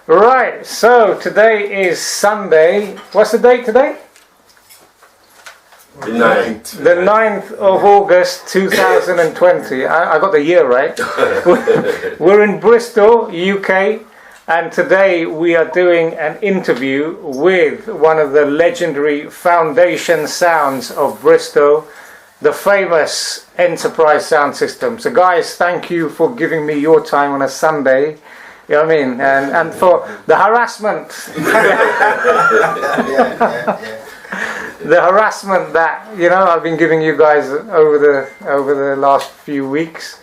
Right, so today is Sunday. What's the date today? The 9th. The 9th of August 2020. I got the year right. We're in Bristol, UK, and today we are doing an interview with one of the legendary foundation sounds of Bristol, the famous Enterprise sound system. So guys, thank you for giving me your time on a Sunday. You know what I mean? And for the harassment. The harassment that, you know, I've been giving you guys over the last few weeks.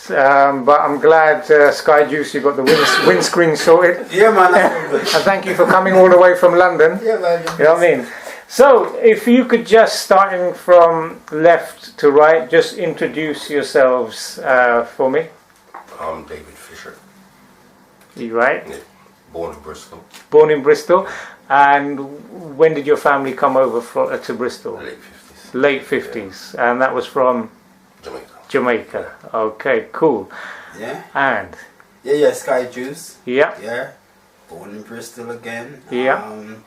But I'm glad, Skyjuice, you got the windscreen sorted. Yeah, man. And thank you for coming all the way from London. Yeah, man. You know what I mean? So, if you could just, starting from left to right, just introduce yourselves for me. I'm David Fisher. You right? Yeah. Born in Bristol. Born in Bristol. And when did your family come over to Bristol? Late 50s. Late 50s. Yeah. And that was from? Jamaica. Okay, cool. Yeah. And? Yeah, Skyjuice. Yeah. Yeah. Born in Bristol again. Yeah.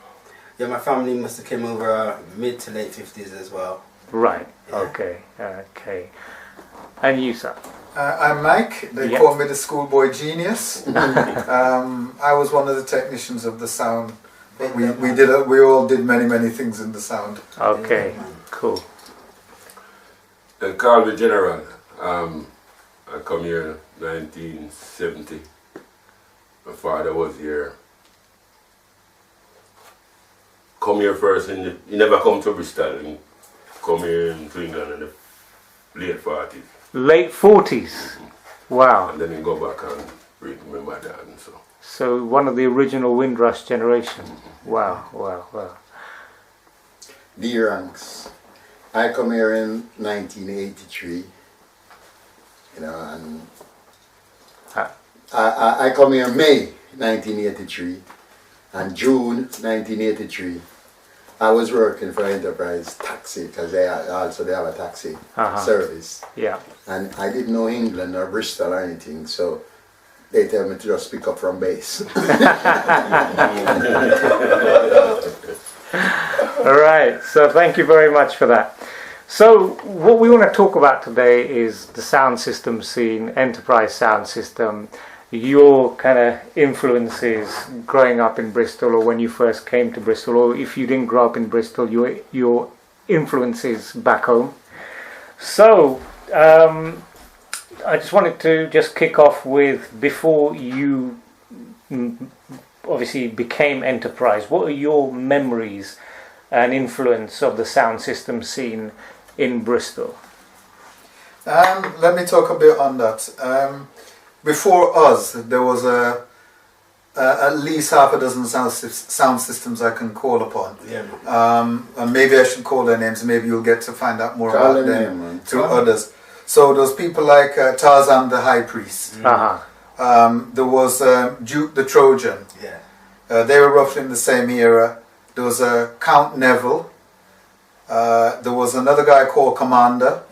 Yeah, my family must have came over mid to late 50s as well. Right. Yeah. Okay. And you, sir? I'm Mike. They call me the schoolboy genius. I was one of the technicians of the sound. We all did many things in the sound. Okay, Yeah. cool. They call me General. I come here in 1970. My father was here. Come here first, he never come to Bristol. He come here to England in the late 40s. Late 40s? Wow. And then he go back and bring my mother and so. So one of the original Windrush generation. Wow. D ranks. I come here in 1983, you know, and I come here May 1983, and June 1983, I was working for Enterprise Taxi, because they have a taxi service. Yeah. And I didn't know England or Bristol or anything, so they tell me to just pick up from base. All right, so thank you very much for that. So what we want to talk about today is the sound system scene, Enterprise sound system, your kind of influences growing up in Bristol, or when you first came to Bristol, or if you didn't grow up in Bristol, your influences back home. So I just wanted to just kick off with, before you obviously became Enterprise, what are your memories and influence of the sound system scene in Bristol? Let me talk a bit on that. Before us, there was at least half a dozen sound systems I can call upon. Yeah. And maybe I should call their names. Maybe you'll get to find out more Call about their them name, through others. So those people like Tarzan the High Priest. There was Duke the Trojan. Yeah. They were roughly in the same era. There was Count Neville. There was another guy called Commander.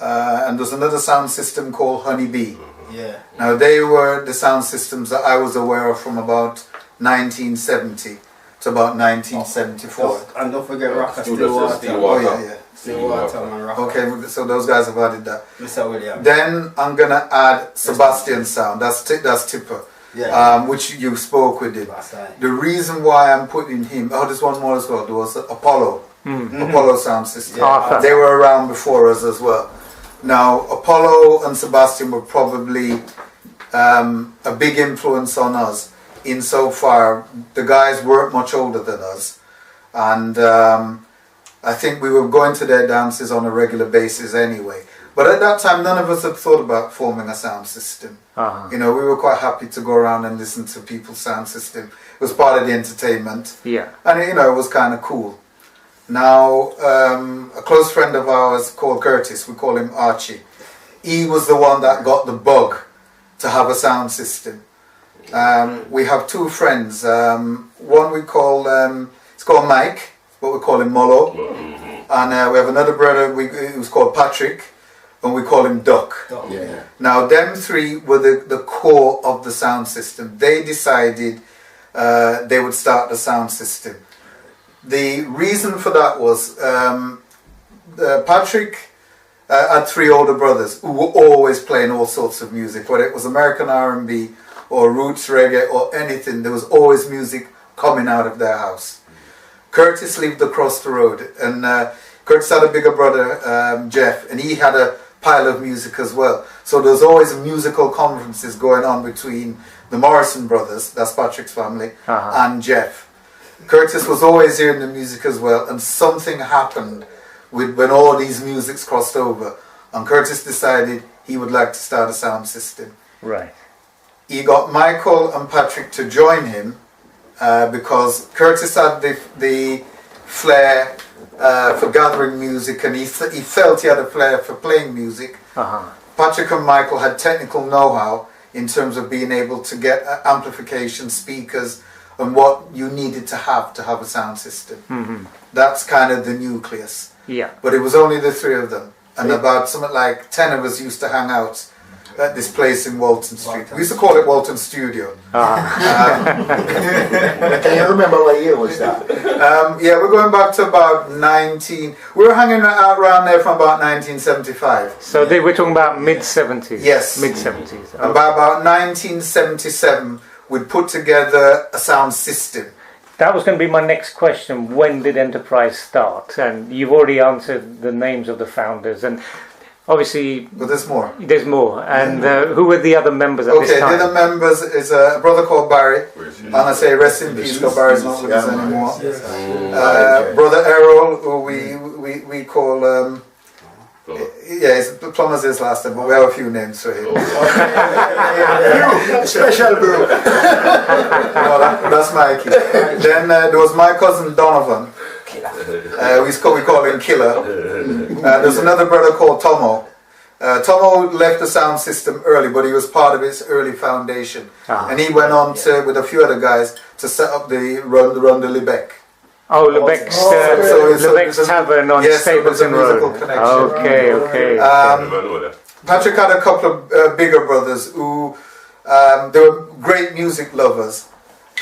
And there was another sound system called Honeybee. Yeah. Now they were the sound systems that I was aware of from about 1970 to about 1974. And don't forget Rocker Stillwater. Stillwater. Oh yeah. Stillwater and Rocker. Okay, so those guys have added that. Mr. William. Then I'm gonna add Sebastian sound. That's Tipper. Yeah. Which you spoke with him. That's right. The reason why I'm putting him, there's one more as well. There was Apollo. Apollo sound system. Yeah. They were around before us as well. Now Apollo and Sebastian were probably a big influence on us, insofar the guys weren't much older than us, and I think we were going to their dances on a regular basis anyway. But at that time, none of us had thought about forming a sound system. You know, we were quite happy to go around and listen to people's sound system. It was part of the entertainment. Yeah. And, you know, it was kind of cool. Now, a close friend of ours called Curtis, we call him Archie. He was the one that got the bug to have a sound system. We have two friends. One we call, it's called Mike, but we call him Molo. And we have another brother who's called Patrick. and we call him Duck. Yeah. Now, them three were the core of the sound system. They decided they would start the sound system. The reason for that was Patrick had three older brothers who were always playing all sorts of music, whether it was American R&B or roots reggae or anything. There was always music coming out of their house. Curtis lived across the road, and Curtis had a bigger brother, Jeff, and he had a pile of music as well. So there was always musical conferences going on between the Morrison brothers, that's Patrick's family, and Jeff. Curtis was always hearing the music as well, and something happened when all these musics crossed over, and Curtis decided he would like to start a sound system. Right. He got Michael and Patrick to join him because Curtis had the flair for gathering music, and he felt he had a flair for playing music. Patrick and Michael had technical know-how in terms of being able to get amplification, speakers, and what you needed to have a sound system. That's kind of the nucleus. Yeah. But it was only the three of them, and about something like 10 of us used to hang out at this place in Walton Street. We used to call it Walton Studio. Can you remember what year was that? Yeah, we're going back to about 19... We were hanging out around there from about 1975. So we're talking about mid-70s? Yes. Mid-70s. And by about 1977, we'd put together a sound system. That was going to be my next question. When did Enterprise start? And you've already answered the names of the founders. And obviously... But there's more. There's more. And who were the other members at this Okay, time? the other members is a brother called Barry. And I say rest in peace because Barry's not with us anymore. Brother Errol, who we call... the plumber's his last name, but we have a few names for him. Special bro. No, that's Mikey. Then there was my cousin Donovan. We call him Killer. There's another brother called Tomo. Tomo left the sound system early, but he was part of its early foundation. And he went on to, with a few other guys, to set up the Run the Libec. Oh, Lebec's Tavern on Stapleton Road. Okay. Patrick had a couple of bigger brothers who they were great music lovers,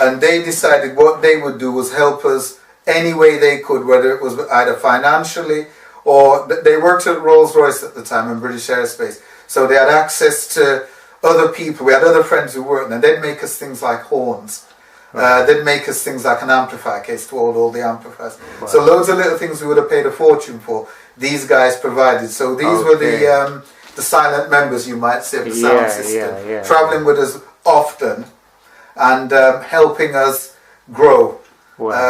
and they decided what they would do was help us any way they could, whether it was either financially or they worked at Rolls-Royce at the time in British Aerospace, so they had access to other people. We had other friends who worked, and they'd make us things like horns. They'd make us things like an amplifier case to hold all the amplifiers. Wow. So loads of little things we would have paid a fortune for, these guys provided. So these were the silent members, you might say, of the sound system. Travelling with us often and helping us grow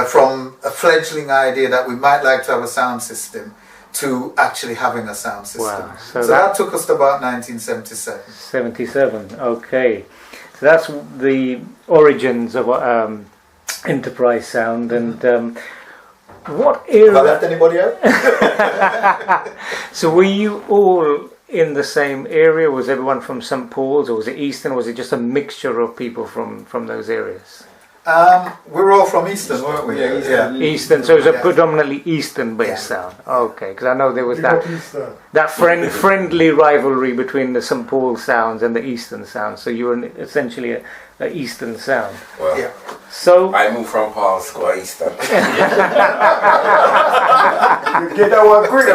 from a fledgling idea that we might like to have a sound system to actually having a sound system. Wow. So that took us to about 1977. 77, okay. So that's the origins of Enterprise Sound. And what era... Have I left anybody out? So were you all in the same area? Was everyone from St. Paul's, or was it Eastern, or was it just a mixture of people from those areas? We were all from Eastern, weren't we? Yeah. Eastern, so it was a predominantly Eastern-based sound. Okay, because I know there was that friendly rivalry between the St. Paul sounds and the Eastern sounds. So you were essentially a Eastern sound. Well, so I moved from Paul Square Eastern. You get that one quick.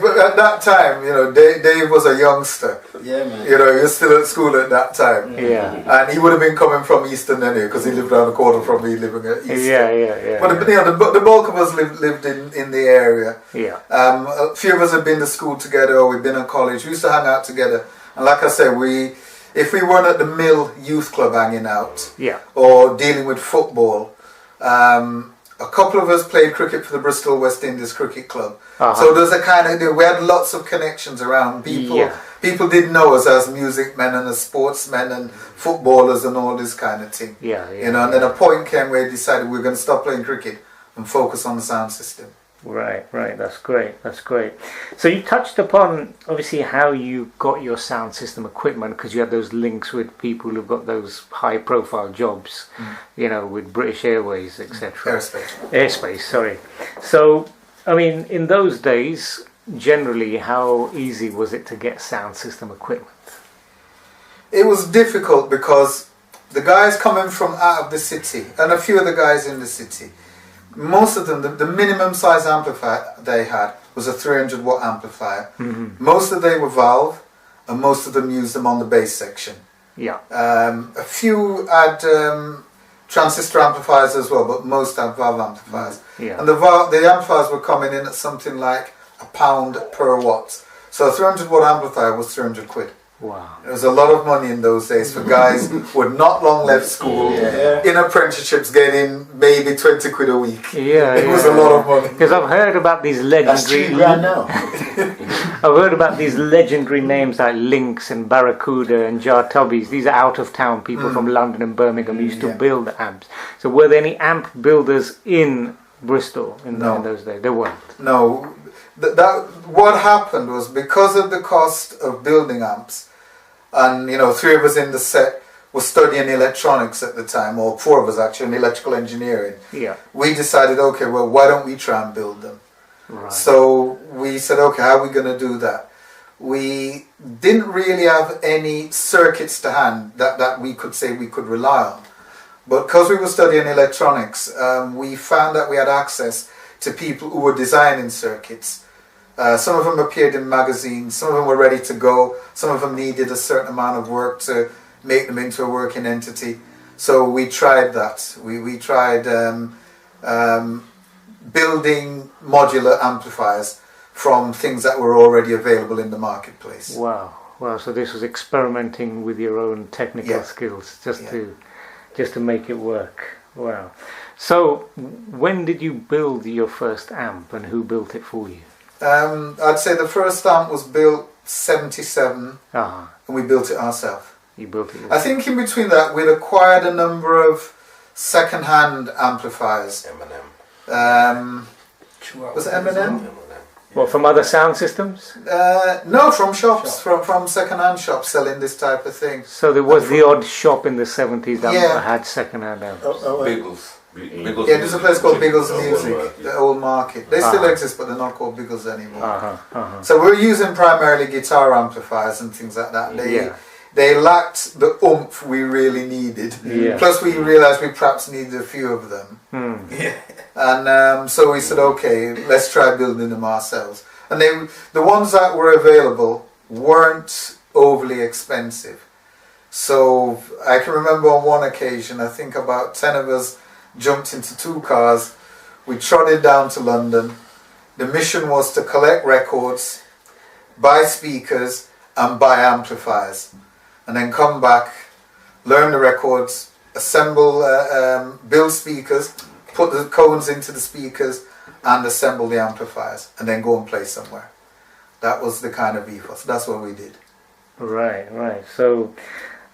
But at that time, you know, Dave was a youngster. Yeah, man. You know, he was still at school at that time. Yeah. And he would have been coming from Eastern anyway, because he lived around the corner from me, living at Eastern. Yeah. But you know, the bulk of us lived in the area. Yeah. A few of us had been to school together, or we'd been in college. We used to hang out together. And like I said, if we weren't at the Mill Youth Club hanging out, or dealing with football, a couple of us played cricket for the Bristol West Indies Cricket Club. So there's a kind of, we had lots of connections around people. People did know us as music men and as sportsmen and footballers and all this kind of thing. You know, and then a point came where we decided we were going to stop playing cricket and focus on the sound system. Right. That's great. So you touched upon obviously how you got your sound system equipment, because you had those links with people who've got those high-profile jobs, you know, with British Airways, etc. Airspace. Sorry. So, I mean, in those days, generally, how easy was it to get sound system equipment? It was difficult because the guys coming from out of the city, and a few of the guys in the city, most of them, the minimum size amplifier they had was a 300 watt amplifier. Most of them were valve, and most of them used them on the bass section. Yeah. A few had transistor amplifiers as well, but most had valve amplifiers. Yeah. And the amplifiers were coming in at something like £1 per watt. So a 300 watt amplifier was 300 quid. Wow. There was a lot of money in those days for guys who had not long left school, in apprenticeships getting maybe 20 quid a week. Yeah, It was a lot of money. Because I've heard about these That's legendary. $3,000 now. I've heard about these legendary names like Lynx and Barracuda and Jar Tubbies. These are out of town people from London and Birmingham who used to build amps. So were there any amp builders in Bristol in those days? There weren't. No, what happened was because of the cost of building amps, and three of us in the set were studying electronics at the time, or four of us actually in electrical engineering. Yeah. We decided, okay, well, why don't we try and build them? Right. So we said, okay, how are we going to do that? We didn't really have any circuits to hand that we could say we could rely on. But because we were studying electronics, we found that we had access to people who were designing circuits. Some of them appeared in magazines, some of them were ready to go, some of them needed a certain amount of work to make them into a working entity. So we tried that. We tried building modular amplifiers from things that were already available in the marketplace. Wow. Wow. So this was experimenting with your own technical skills just to make it work. Wow. So when did you build your first amp and who built it for you? I'd say the first amp was built 77 Uh-huh. and we built it ourselves. You built it I think in between that we'd acquired a number of second-hand amplifiers. M&M. Was it M&M? What, from other sound systems? No, from shops, from second-hand shops selling this type of thing. So there was the odd shop in the 70s that Yeah. had second-hand amps. Biggles. Yeah, there's a place called Biggles Music, Market. the old market. They still exist, but they're not called Biggles anymore. Uh-huh. Uh-huh. So we're using primarily guitar amplifiers and things like that. They lacked the oomph we really needed. Yeah. Plus we realised we perhaps needed a few of them. And so we said, okay, let's try building them ourselves. And the ones that were available weren't overly expensive. So I can remember on one occasion, I think about 10 of us jumped into 2 cars. We trotted down to London. The mission was to collect records, buy speakers and buy amplifiers, and then come back, learn the records, assemble, build speakers, put the cones into the speakers and assemble the amplifiers, and then go and play somewhere. That was the kind of ethos. That's what we did. Right. So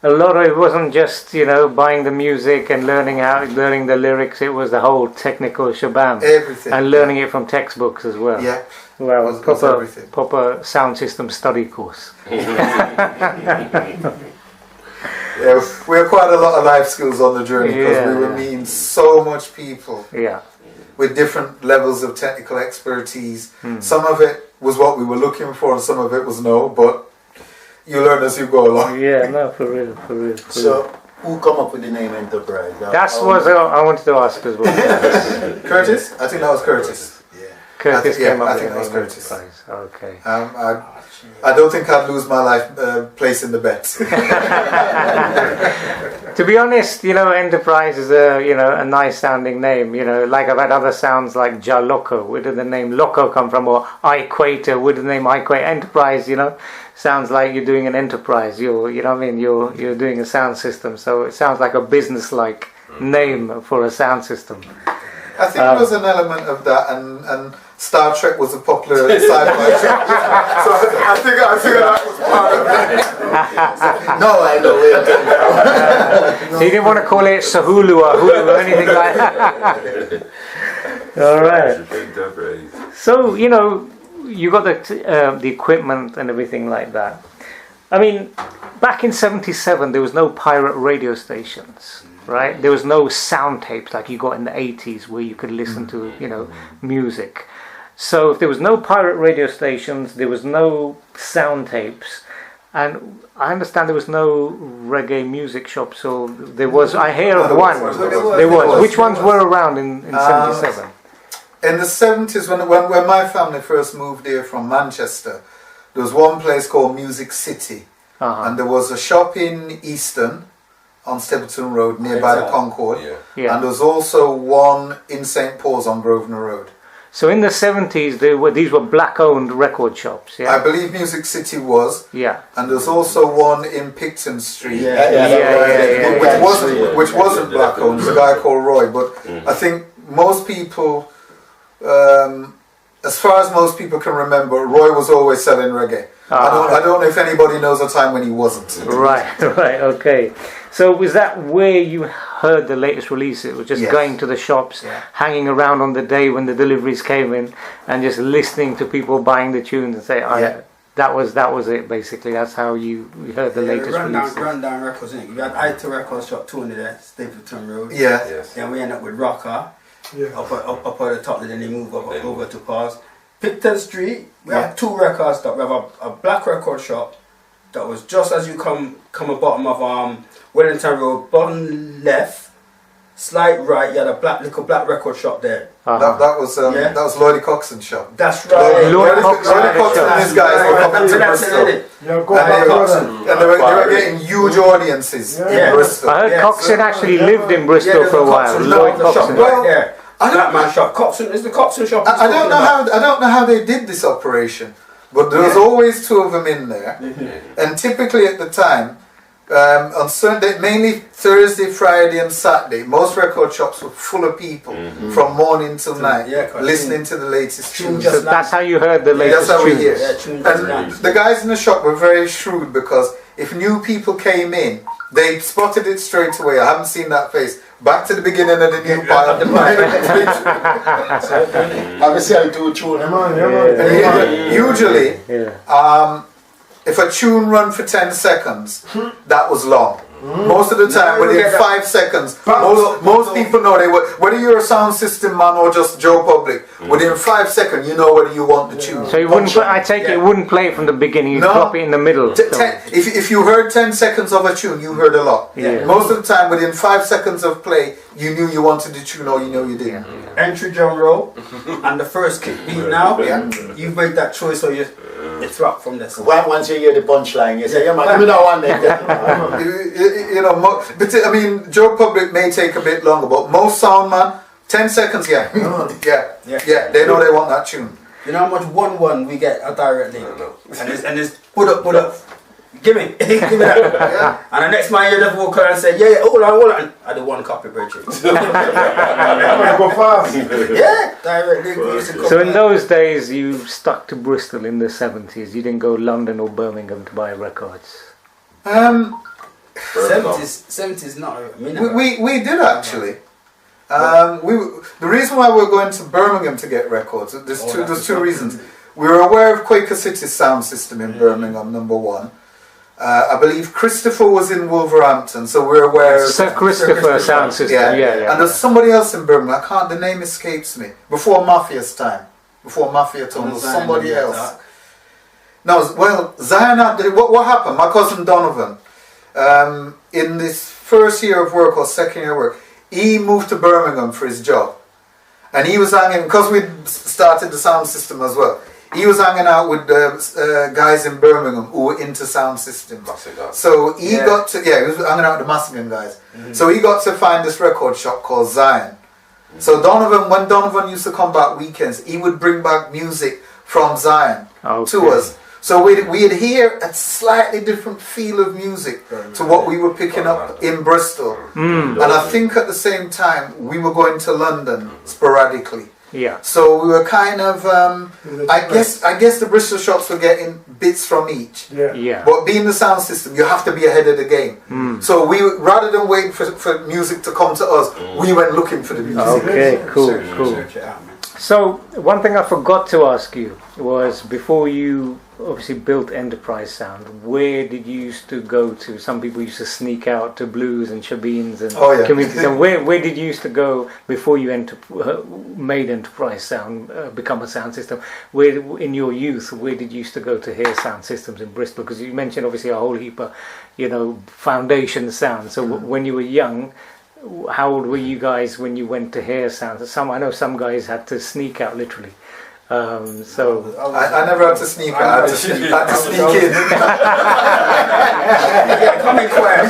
a lot of it wasn't just, buying the music and learning the lyrics. It was the whole technical shabam. Everything. And learning it from textbooks as well. Yeah. Well, It was everything. proper sound system study course. Yeah, we had quite a lot of life skills on the journey because we were Yeah. meeting so much people Yeah. with different levels of technical expertise. Some of it was what we were looking for and some of it was no, but you learn as you go along. Yeah, no, for real. So, who come up with the name Enterprise? That's what I wanted to ask as well. Curtis? I think that was Curtis. Curtis came up I with think the that was name Curtis. Enterprise. Okay. I don't think I'd lose my life placing the bet. To be honest, Enterprise is a nice sounding name. Like I've had other sounds like Jah Loco. Where did the name Loco come from? Or Equator. Where did the name Equator? Enterprise, sounds like you're doing an enterprise. You're doing a sound system. So it sounds like a business-like name for a sound system. I think there was an element of that, and Star Trek was a popular sci-fi show. So I think that was part of it. No, I know where you're coming from. So you didn't want to call it Sahulu or Hulu or anything like that. All right. So you got the equipment and everything like that. I mean, back in '77, there was no pirate radio stations. Right, there was no sound tapes like you got in the 80s where you could listen to music. So if there was no pirate radio stations, there was no sound tapes, and I understand there was no reggae music shops. So there was. I hear of one. There was. Which ones were around in '77? In the 70s, when my family first moved here from Manchester, there was one place called Music City, and there was a shop in Easton on Stapleton Road nearby the Concord, and there was also one in St Paul's on Grosvenor Road. So in the 70s, these were black-owned record shops. Yeah, I believe Music City was. Yeah, and there's also one in Picton Street. Which wasn't black-owned. There's a guy called Roy, but I think most people. As far as most people can remember, Roy was always selling reggae. I don't know if anybody knows a time when he wasn't. Right, okay. So was that where you heard the latest release? It was just going to the shops, hanging around on the day when the deliveries came in, and just listening to people buying the tunes and say, that was it basically. That's how you heard the latest release. Rundown Records, innit? We had Ita Records shop 200 there, Stapleton Road. Yeah. Then we ended up with Rocker. Up at the top, and then they move over to Pars. Picton Street, we have two record stops. We have a black record shop that was just as you come at bottom of Wellington Road, bottom left, slight right. You had a little black record shop there. That was Lloydie Coxon's shop. That's right. Lloydie Coxon and his guys were coming to Bristol. And they were getting huge audiences in Bristol. I heard Coxon actually lived in Bristol for a while. Lloyd Coxon. Black man shop. Coxon is the Coxon shop. I don't know how they did this operation, but there was always two of them in there, and typically at the time, on Sunday, mainly Thursday, Friday, and Saturday, most record shops were full of people from morning till night, listening to the latest tunes. So that's how you heard the latest That's how we hear. tunes. And the guys in the shop were very shrewd, because if new people came in, they spotted it straight away. I haven't seen that face. Back to the beginning of the new pile. Obviously, I do a tune. Usually, if a tune run for 10 seconds, that was long. Most of the time, within 5 seconds, most people know whether you're a sound system man or just Joe Public, within 5 seconds, you know whether you want the tune. So you wouldn't. I take it, you wouldn't play it from the beginning. You'd drop it in the middle. If you heard 10 seconds of a tune, you heard a lot. Most of the time, within 5 seconds of play, you knew you wanted the tune or you know you didn't. Entry drum roll and the first kick beat. Now you make that choice, or you throw from this. Once you hear the punchline, you say, "Yeah, man, we don't want that." But I mean, Joe Public may take a bit longer, but most sound man, 10 seconds, they know they want that tune. You know how much 1-1 we get directly, and it's put up. Give me that. And the next man, you just walk around and say, hold on. I do one copy, Bridget. Go fast. Directly. So in those days, you stuck to Bristol in the 70s. You didn't go London or Birmingham to buy records. 70s not. We did actually. The reason why we're going to Birmingham to get records, there's two reasons. We were aware of Quaker City's sound system in Birmingham, number one. I believe Christopher was in Wolverhampton, so we're aware of Sir Christopher sound system. Yeah. And there's somebody else in Birmingham. The name escapes me. Before Mafia's time, before Mafia time, was somebody else. No, well, Zion. What happened? My cousin Donovan, in this first year of work or second year of work, he moved to Birmingham for his job, and he was hanging, because we started the sound system as well. He was hanging out with guys in Birmingham who were into sound systems. So he got to, he was hanging out with the Massigan guys. So he got to find this record shop called Zion. So when Donovan used to come back weekends, he would bring back music from Zion to us. So we'd hear a slightly different feel of music to what we were picking up in Bristol. And I think at the same time, we were going to London sporadically. Yeah. So we were kind of, I guess the Bristol shops were getting bits from each. Yeah. But being the sound system, you have to be ahead of the game. So we, rather than waiting for music to come to us, we went looking for the music. Okay, cool. So one thing I forgot to ask you was, before you obviously built Enterprise Sound, where did you used to go to? Some people used to sneak out to blues and shebeens and communities. And where did you used to go before you made Enterprise Sound become a sound system? Where in your youth, where did you used to go to hear sound systems in Bristol? Because you mentioned obviously a whole heap of, foundation sound. So when you were young, how old were you guys when you went to hear sounds? I know some guys had to sneak out literally. I never had to sneak out. I had to sneak in. Coming quiet.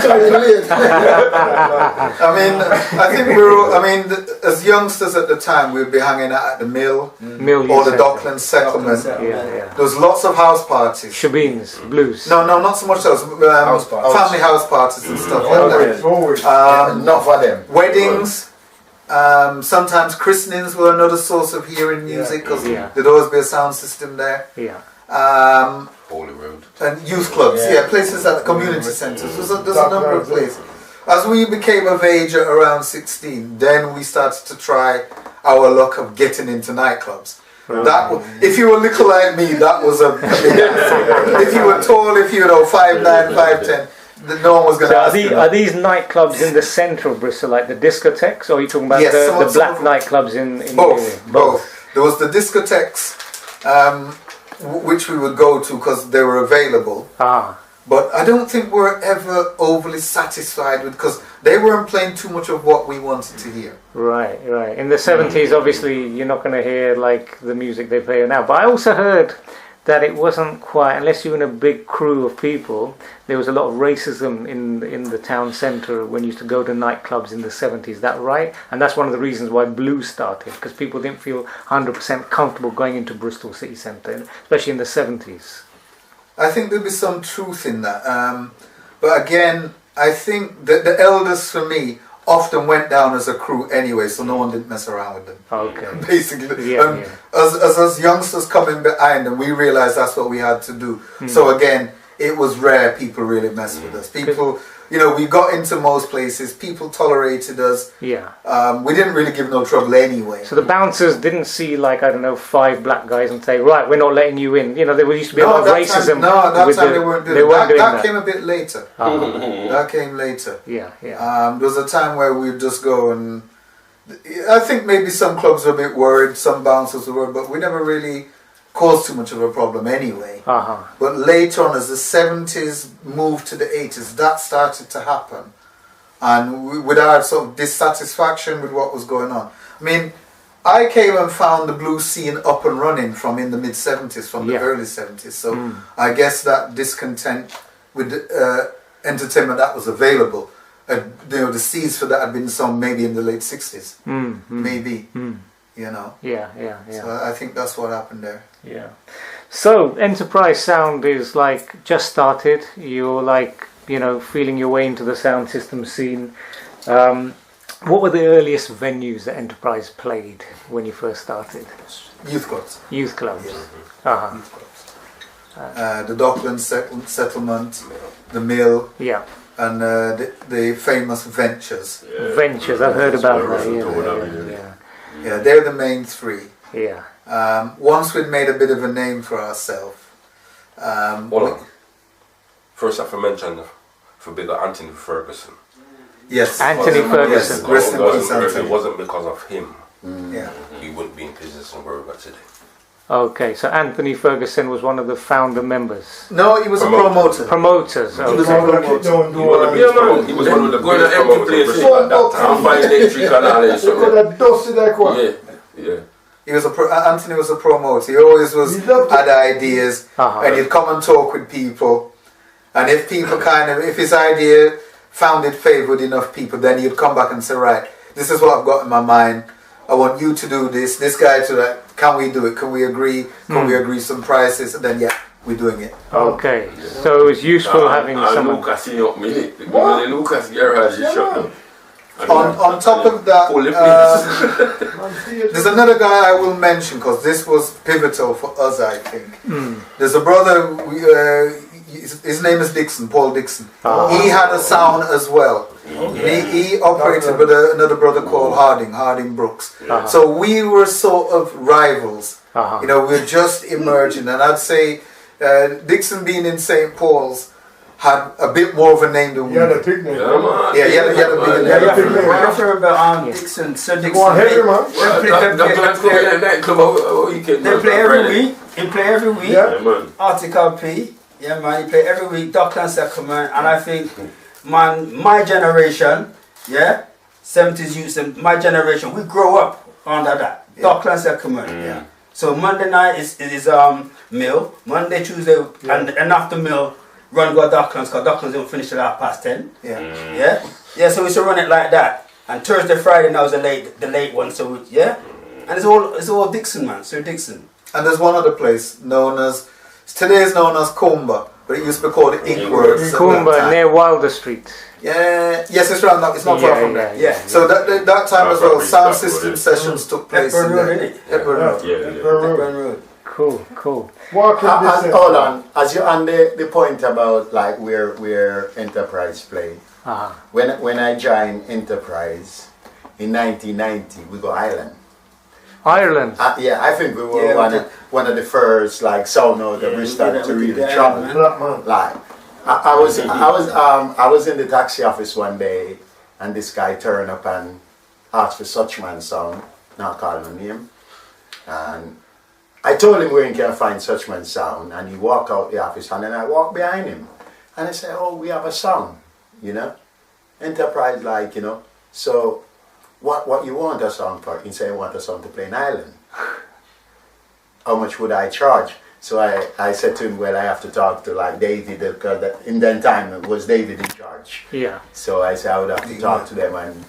As youngsters at the time, we'd be hanging out at the mill or the Docklands settlement. There was lots of house parties. Shebeens, blues. No, not so much those. Family house parties and stuff like that. Not for them. Weddings. Sometimes christenings were another source of hearing music because there'd always be a sound system there. Holy Road. And youth clubs, places at the community centres. There's a number of places. As we became of age at around 16, then we started to try our luck of getting into nightclubs. If you were little like me, that was a big answer. If you were tall, if you were 5'9", 5'10", no one was going to ask you. Are these nightclubs in the centre of Bristol, like the discotheques, or are you talking about the black nightclubs in both? Both. There was the discotheques, which we would go to because they were available. But I don't think we're ever overly satisfied with, because they weren't playing too much of what we wanted to hear. Right. In the 70s, obviously, you're not going to hear like the music they play now. But I also heard that it wasn't quite, unless you're in a big crew of people, there was a lot of racism in the town centre when you used to go to nightclubs in the 70s. Is that right? And that's one of the reasons why blues started, because people didn't feel 100% comfortable going into Bristol city centre, especially in the 70s. I think there'd be some truth in that. But again, I think that the elders for me often went down as a crew anyway, so no one didn't mess around with them. Okay. Basically. As youngsters coming behind them, we realised that's what we had to do. So again, it was rare people really messed with us. People, we got into most places, people tolerated us. We didn't really give no trouble anyway. So the bouncers didn't see 5 black guys and say, right, we're not letting you in. There used to be a lot of racism. They weren't doing that. That came a bit later. That came later. There was a time where we'd just go and... I think maybe some clubs were a bit worried, some bouncers were worried, but we never really caused too much of a problem anyway. But later on, as the 70s moved to the 80s, that started to happen. And with our sort of dissatisfaction with what was going on. I mean, I came and found the blues scene up and running from in the mid-70s, from the early 70s. So I guess that discontent with entertainment that was available, the seeds for that had been sown maybe in the late 60s. Maybe. So I think that's what happened there. So Enterprise Sound is just started. You're feeling your way into the sound system scene. What were the earliest venues that Enterprise played when you first started? Youth clubs. Youth clubs. Youth clubs. The Docklands settlement, the mill. And the famous Ventures. Ventures, I've heard about that. Yeah, they're the main three. Yeah. Once we'd made a bit of a name for ourselves. First, I have to mention for bigger Anthony Ferguson. Yes. Anthony Ferguson. Yes, it wasn't because of him. Yeah. He wouldn't be in position where we got today. Okay, so Anthony Ferguson was one of the founder members. No, he was a promoter. Promoters. Okay. He was one of the biggest promoters at that time. He could have dusted that corner. He was Anthony was a promoter. He always had ideas, and he'd come and talk with people. And if people if his idea found it favoured enough people, then he'd come back and say, right, this is what I've got in my mind. I want you to do this guy to that. Can we do it? Can we agree? Can we agree some prices? And then we're doing it. Okay, so it was useful having someone. On top of that, there's another guy I will mention because this was pivotal for us, I think. There's a brother, his name is Dixon, Paul Dixon. He had a sound as well. He operated with another brother called Harding Brooks. So we were sort of rivals. You know, we were just emerging, and I'd say Dixon being in St. Paul's had a bit more of a name than we Yeah, the did. pig name. Yeah, he had a big name. Yeah, you remember Dixon, Sir Dixon. Go on, hit him, man. They play every week. He play every week. Yeah. man. Article P. Yeah, man. He play every week. Dockland Settlement. And I think, man, my generation, yeah, 70s youth, and my generation, we grow up under that. Dockland Settlement. Yeah. So Monday night is mill. Monday, Tuesday, and after mill, run go Docklands, because Docklands don't finish till 10:30. Yeah, so we should run it like that. And Thursday, Friday now is the late one. So and it's all Dixon, man. Sir Dixon. And there's one other place known as, today is known as Comba, but it used to be called Inkworks. Kumba near Wilder Street. Yeah, yes, it's around that. It's not far from there. Yeah. So that time as well, sound system sessions took place Hepburn in Road, there. innit? Hepburn Road. Hepburn Road. Cool. Walking distance. Hold on, as you're on the point about like where Enterprise play. When I joined Enterprise in 1990, we go Ireland. Ireland. Yeah, I think we were one of the first like sound out of Bristol to really travel. Black man. Like I was in the taxi office one day, and this guy turned up and asked for Suchman's sound, not calling my name, and I told him where he can find Suchman's sound, and he walked out the office, and then I walked behind him, and I said, "Oh, we have a sound, you know, Enterprise, like, you know, so what you want a song for?" He said, "I want a song to play in Ireland. How much would I charge?" So I said to him, "Well, I have to talk to like David, because in that time it was David in charge." Yeah. So I said I would have to talk to them, and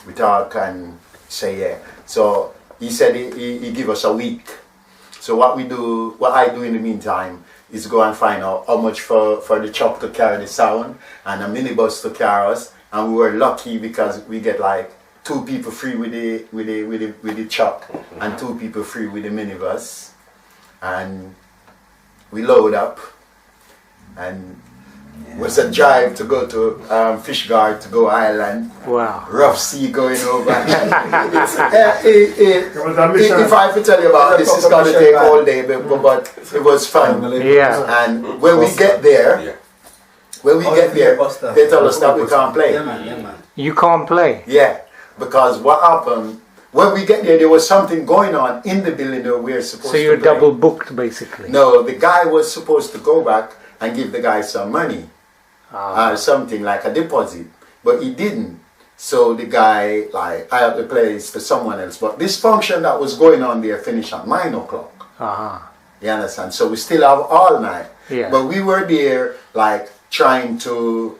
we talk and say yeah. So he said he give us a week. So what I do in the meantime is go and find out how much for the truck to carry the sound and a minibus to carry us. And we were lucky because we get like 2 people free with the truck and 2 people free with the minibus. And we load up, and it was a drive to go to Fishguard to go Ireland. Wow. Rough sea going over. If I could tell you about this, it's going to take all day, but it was fun. Yeah. And when we get there, they tell us that we can't play. Yeah, man. You can't play. Yeah, because what happened, when we get there was something going on in the building that we were supposed to play. So you're double booked, basically. No, the guy was supposed to go back and give the guy some money. Something like a deposit, but he didn't. So the guy, like, I have the place for someone else. But this function that was going on there finished at 9 o'clock. You understand? So we still have all night. Yeah. But we were there, like, trying to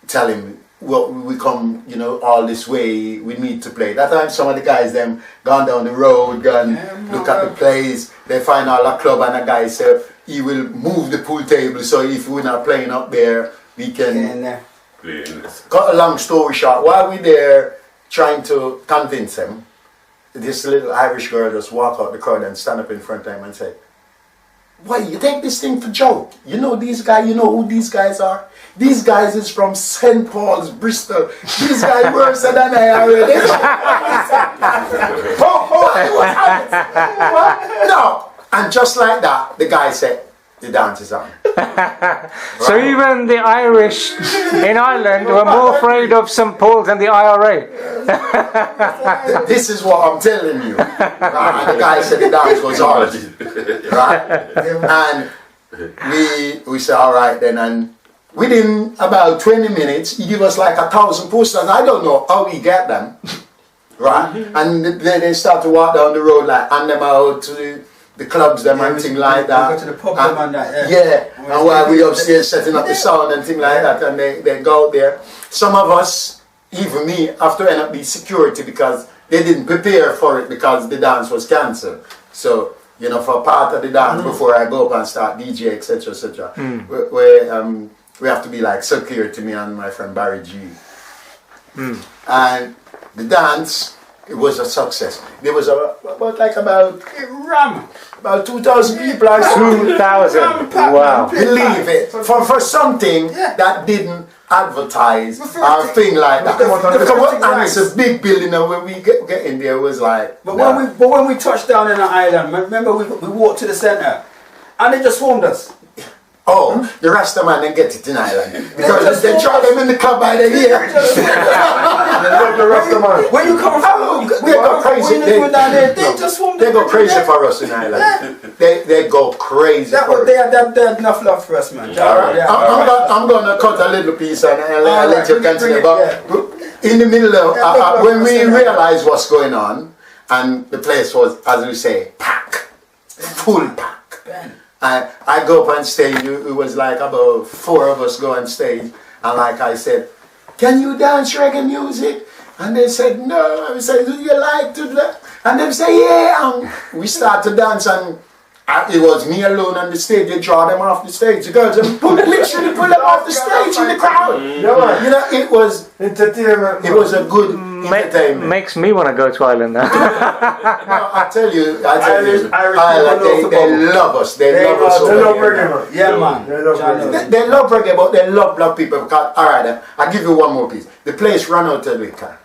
tell him, well, we come, you know, all this way, we need to play. That time some of the guys, them, gone down the road, look at the place, they find all a club, and a guy said, he will move the pool table, so if we're not playing up there, we can play. Cut a long story short, while we're there trying to convince him, this little Irish girl just walk out the crowd and stand up in front of him and say, "Why, you take this thing for joke? You know these guys, you know who these guys are? These guys is from St. Paul's, Bristol. These guys worse than I already." No. And just like that, the guy said, "The dance is on." So even the Irish in Ireland were more afraid of St. Paul's than the IRA. This is what I'm telling you. The guy said the dance was on. Right? And we said, all right then. And within about 20 minutes, he gave us like 1,000 posters. I don't know how we get them. Right? And then they start to walk down the road, like, hand them out to the clubs, them and things like that. Go to the pub and that, and while we upstairs setting up the sound and things like that, and they go out there. Some of us, even me, have to end up being security because they didn't prepare for it because the dance was cancelled. So, you know, for part of the dance before I go up and start DJ, etc., etc., we have to be like security, me and my friend Barry G. And the dance, it was a success. There was about 2,000 people. 2,000. Wow. Believe it. For something that didn't advertise or thing like that. And it's a big building, and when we get in there, it was like. But when we touched down in the island, remember we walked to the centre, and they just swarmed us. Oh, the Rasta man didn't get it in Ireland because they draw them in the club by the ear. When you come from, they go crazy. They just swarmed. They go crazy for us in Ireland. They go crazy. They had enough love for us, man. I'm gonna cut a little piece and I'll let you continue. But in the middle of when we realized what's going on, and the place was, as we say, full pack. I go up on stage, it was like about 4 of us go on stage, and like I said, can you dance reggae music? And they said, no. I said, do you like to do? And they say, yeah. And we start to dance, and it was me alone on the stage. They draw them off the stage. The girls literally pull them off the stage in the crowd. You know, it was entertainment. It was a good entertainment. Makes me want to go to Ireland now. No, I tell you, Ireland, they love us. They love us. They love reggae. Yeah, man. They love reggae, but they love black people. Because, all right, I'll give you one more piece. The place ran out of liquor.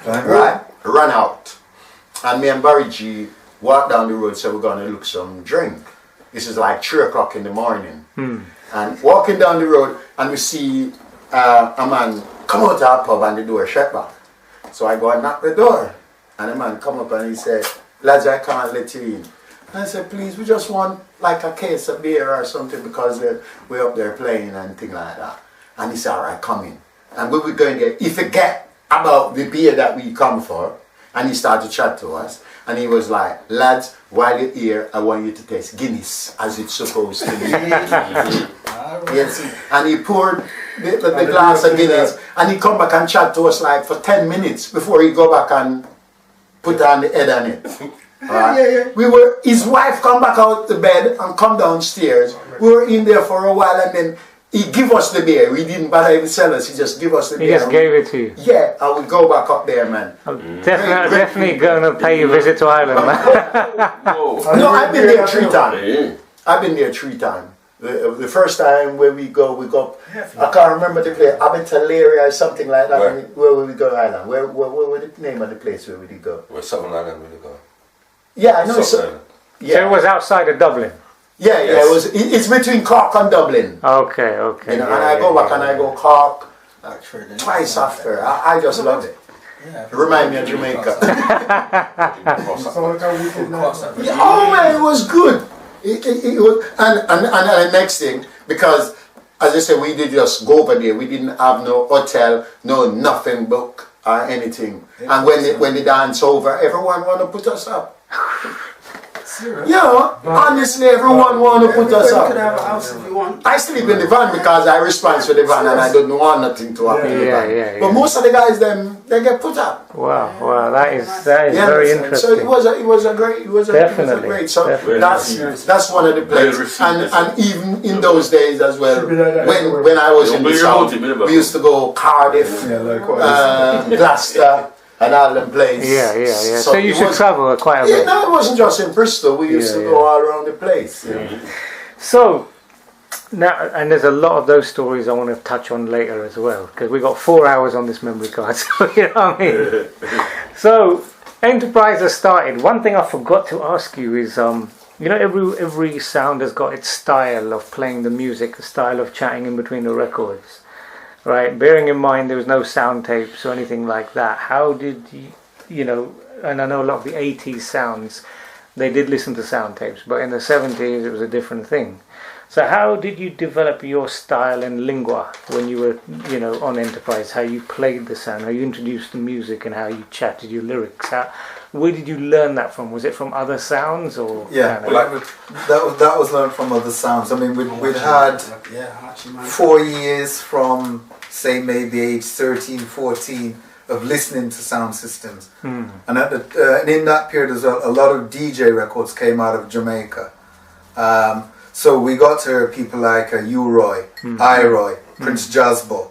Right? Ran out. And me and Barry G walked down the road, so we're going to look some drink. This is like 3 o'clock in the morning. And walking down the road, and we see a man come out of our pub and the door shut back. So I go and knock the door. And the man come up and he said, lads, I can't let you in. And I said, please, we just want like a case of beer or something because we're up there playing and things like that. And he said, all right, come in. And we were going there. He forget about the beer that we come for. And he started to chat to us. And he was like, lads, while you're here, I want you to taste Guinness as it's supposed to be. Yes. And he poured the glass of Guinness. And he come back and chat to us like for 10 minutes before he go back and put on the head on it. We were, his wife come back out the bed and come downstairs. We were in there for a while, and then he give us the beer. We didn't bother even sell us. He just give us the beer. He just gave it to you. Yeah, and we go back up there, man. I'm definitely going to pay you a visit to Ireland, man. No, I've been there 3 times. I've been there 3 times. The first time where we go, I can't remember the place, Abitalaria or something like that. Where would we go, Ireland? Where was the name of the place where would we go? Where Southern Ireland would we go? Yeah, I know. So it was outside of Dublin? Yeah, yes. It's between Cork and Dublin. Okay. You know, and I go back and I go Cork twice after. I just love it. It reminds me of Jamaica. Oh man, it was good. It was, and the next thing, because as I said, we did just go over there. We didn't have no hotel, no nothing book or anything. And when the dance over, everyone want to put us up. Yeah, honestly, everyone want to put us up. I sleep in the van because I respond to the van and I don't want nothing to happen in the van. But most of the guys, they get put up. Wow, that is very interesting. So it was a great. So that's one of the places. And even in those days as well, when I was in the South, we used to go Cardiff, Gloucester. And all them places. Yeah. So you should travel quite a bit. No, it wasn't just in Bristol. We used to go all around the place. So, now, and there's a lot of those stories I want to touch on later as well, because we got 4 hours on this memory card, so you know what I mean? So, Enterprise has started. One thing I forgot to ask you is, you know, every sound has got its style of playing the music, a style of chatting in between the records. Right, bearing in mind there was no sound tapes or anything like that, how did you know, and I know a lot of the 80s sounds, they did listen to sound tapes, but in the 70s it was a different thing. So how did you develop your style and lingua when you were, you know, on Enterprise, how you played the sound, how you introduced the music and how you chatted your lyrics? Where did you learn that from? Was it from other sounds or? Yeah, that was learned from other sounds. I mean, we'd had 4 years from, say, maybe age 13, 14 of listening to sound systems. And and in that period, there's a lot of DJ records came out of Jamaica. So we got to hear people like U-Roy, I-Roy, Prince Jasbo,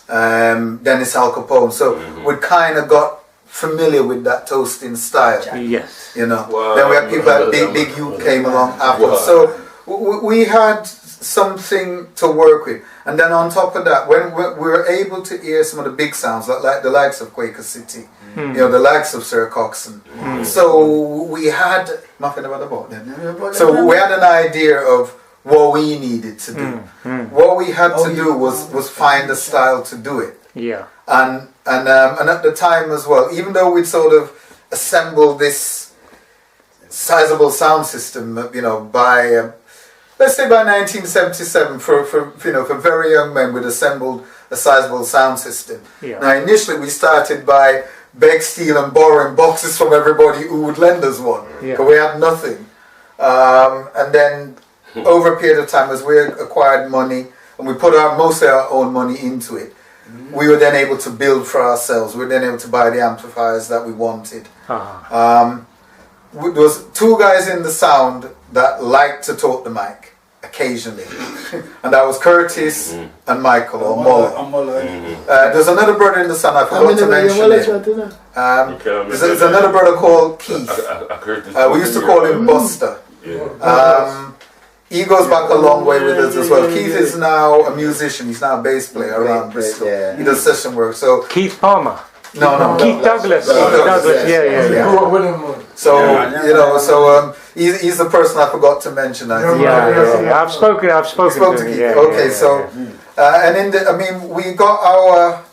Dennis Al Capone. So we kind of got familiar with that toasting style. Yes. You know. Wow. Then we had people like Big Youth came along after. Wow. So we had something to work with. And then on top of that, when we were able to hear some of the big sounds, like the likes of Quaker City, you know, the likes of Sir Coxon. So we had nothing about them. So we had an idea of what we needed to do. What we had to do was find a style to do it. Yeah. And at the time as well, even though we'd sort of assembled this sizable sound system, you know, by let's say by 1977, for very young men, we'd assembled a sizable sound system. Yeah. Now initially we started by beg, steal and borrowing boxes from everybody who would lend us one, Yeah. but we had nothing. And then over a period of time, as we acquired money and we put mostly our own money into it, we were then able to build for ourselves. We were then able to buy the amplifiers that we wanted. There was two guys in the sound that liked to talk the mic occasionally, and that was Curtis and Michael or Muller. There's another brother in the sound, I forgot to mention it. There's another brother called Keith. We used to call him Buster. He goes back a long way with us as well. Keith is now a musician. He's now a bass player around Bristol. He does session work. So Keith Palmer. No. Keith Douglas. Yeah. So you know, so he's the person I forgot to mention. I think. Yeah. I've spoken to him. Keith. Yeah, okay, so and we got our.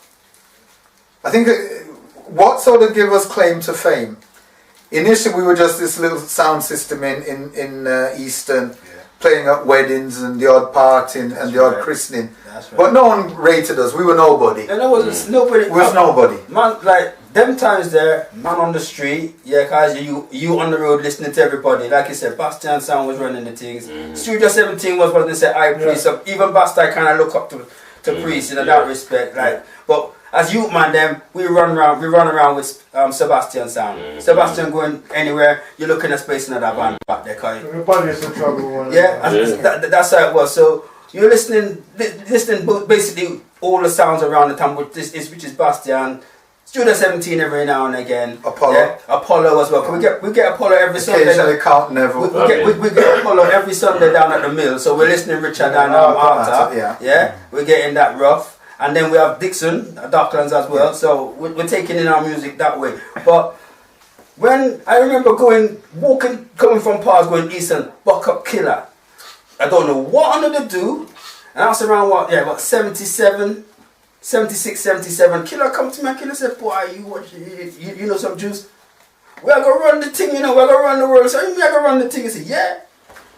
I think what sort of gave us claim to fame. Initially, we were just this little sound system in Eastern, playing at weddings and the odd party and the odd christening. But no one rated us. We were nobody. And there was nobody. We was nobody. Man, like them times there, man on the street, cause you on the road listening to everybody. Like you said, Bastian Sound was running the things. Studio 17 was what they said, I Priest. So even Basti kind of look up to Priest in that respect. Like, but as youth man, them we run around with Sebastian Sound. Sebastian going anywhere, you're looking at space in that van back there. Everybody's in trouble. That's how it was. So you're listening basically all the sounds around the town, which is Bastian. Studio 17 every now and again. Apollo as well. We get Apollo every Sunday. Occasionally Count Neville. We get Apollo every Sunday down at the mill. So we're listening Richard and Arthur. We're getting that rough. And then we have Dixon, Docklands as well. So we're taking in our music that way. But when I remember coming from Pars, going east and Buck Up Killer, I don't know what I'm going to do. And I was around about 77, 76, 77. Killer come to me and Killer said, boy, you know some juice? We're going to run the thing, we're going to run the world. So me, I going to run the thing. I said, yeah.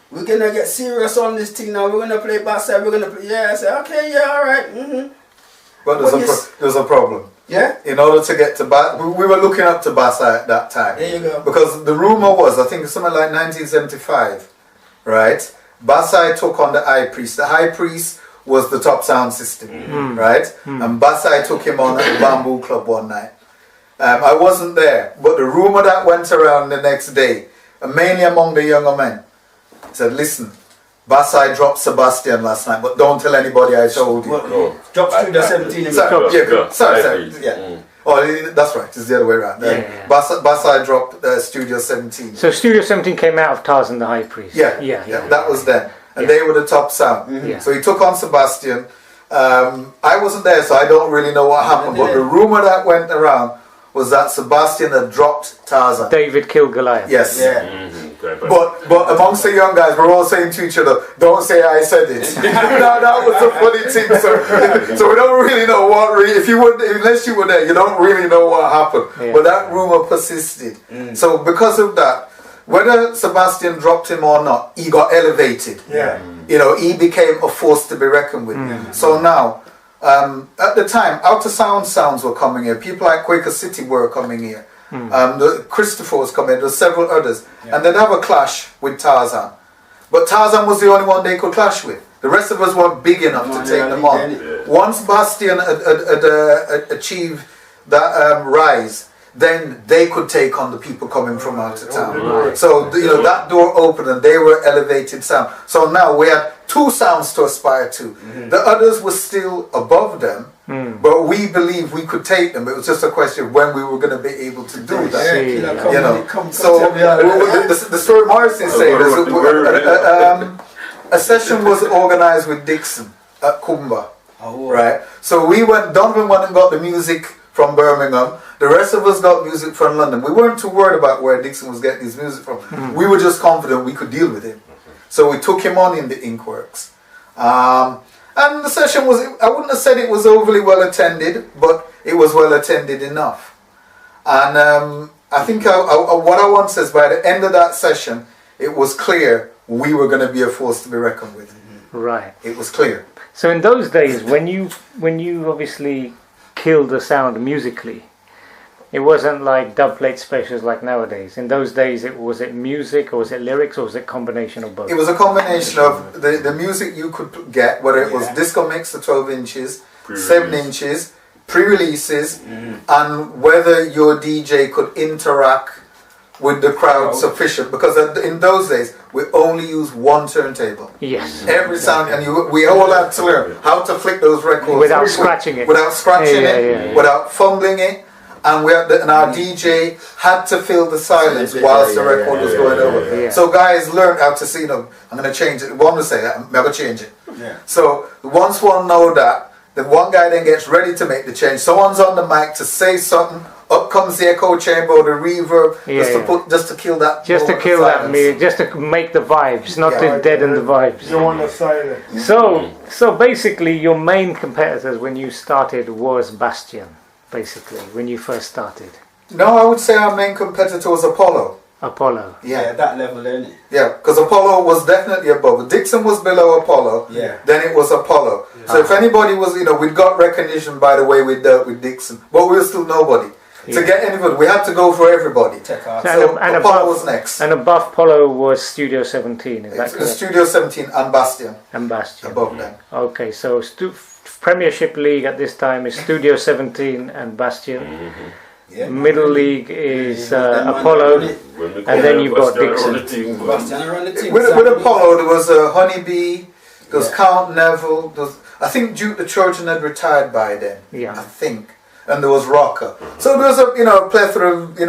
We're going to get serious on this thing now. We're going to play bass side. We're going to play, I said, okay, all right. But there's a problem. Yeah? In order to get to bass, we were looking up to bass at that time. There you go. Because the rumor was, I think it's something like 1975, right? Bassai took on the High Priest. The High Priest was the top sound system, right? And Bassai took him on at the Bamboo Club one night. I wasn't there, but the rumor that went around the next day, mainly among the younger men, said, listen, Bassai dropped Sebastian last night, but don't tell anybody I told you. Dropped Studio 17. Sorry. Oh, that's right. It's the other way around. Bassai dropped Studio 17. So Studio 17 came out of Tarzan the High Priest. Yeah. That was then. And they were the top sound. So he took on Sebastian. I wasn't there, so I don't really know what happened. But the rumor that went around was that Sebastian had dropped Tarzan. David killed Goliath. Yes. But amongst the young guys, we're all saying to each other, don't say I said it. that was a funny thing. So we don't really know unless you were there, you don't really know what happened. But that rumor persisted. So because of that, whether Sebastian dropped him or not, he got elevated. He became a force to be reckoned with. So now, at the time, Outer sounds were coming here. People like Quaker City were coming here. Christopher was coming. There were several others, and they'd have a clash with Tarzan. But Tarzan was the only one they could clash with. The rest of us weren't big enough to take them on. Once Bastian had achieved that rise, then they could take on the people coming from out of town. So that door opened and they were elevated sound. So now we had two sounds to aspire to. The others were still above them, but we believed we could take them. It was just a question of when we were going to be able to do that. So the story Morris is saying is a session was organised with Dixon at Kumba. Oh, Right. So Donovan went and got the music from Birmingham. The rest of us got music from London. We weren't too worried about where Dixon was getting his music from. We were just confident we could deal with him. So we took him on in the Inkworks. And the session was, I wouldn't have said it was overly well attended, but it was well attended enough. And I think what I want to say is by the end of that session, it was clear we were going to be a force to be reckoned with. Right. It was clear. So in those days, when you obviously killed the sound musically, it wasn't like dubplate specials like nowadays. In those days, was it music, or was it lyrics, or was it a combination of both? It was a combination of the music you could get, whether it was disco mix to 12 inches, 7 inches, pre-releases, and whether your DJ could interact with the crowd sufficient, because in those days we only used one turntable. Yes. Every sound, and we all had to learn how to flick those records Without scratching it. without scratching it, without fumbling it, and and our DJ had to fill the silence whilst the record was going over. Yeah. So guys learned how to see, I'm going to change it. One will say that, I'm going to change it. Yeah. So once one know that, the one guy then gets ready to make the change. Someone's on the mic to say something. Up comes the echo chamber or the reverb, just to kill that. Just to kill that music, just to make the vibes, not to deaden the vibes. You want the silence. So basically, your main competitors when you started was Bastion. Basically, when you first started. No, I would say our main competitor was Apollo. Apollo. Yeah, that level, isn't it? Yeah, because Apollo was definitely above. Dixon was below Apollo. Yeah. Then it was Apollo. Yeah. So if anybody was, we got recognition by the way we dealt with Dixon, but we were still nobody. To get anybody, we had to go for everybody. So and Apollo was next. And above Apollo was Studio 17, is that correct? Studio 17 and Bastion. And Bastion. Above them. Okay, so Premiership League at this time is Studio 17 and Bastion. Yeah. Middle League is Apollo, and then you've got Dixon. With Apollo, there was Honeybee, there was Count Neville, I think Duke the Trojan had retired by then. Yeah. I think. And there was Rocker. So there was a plethora of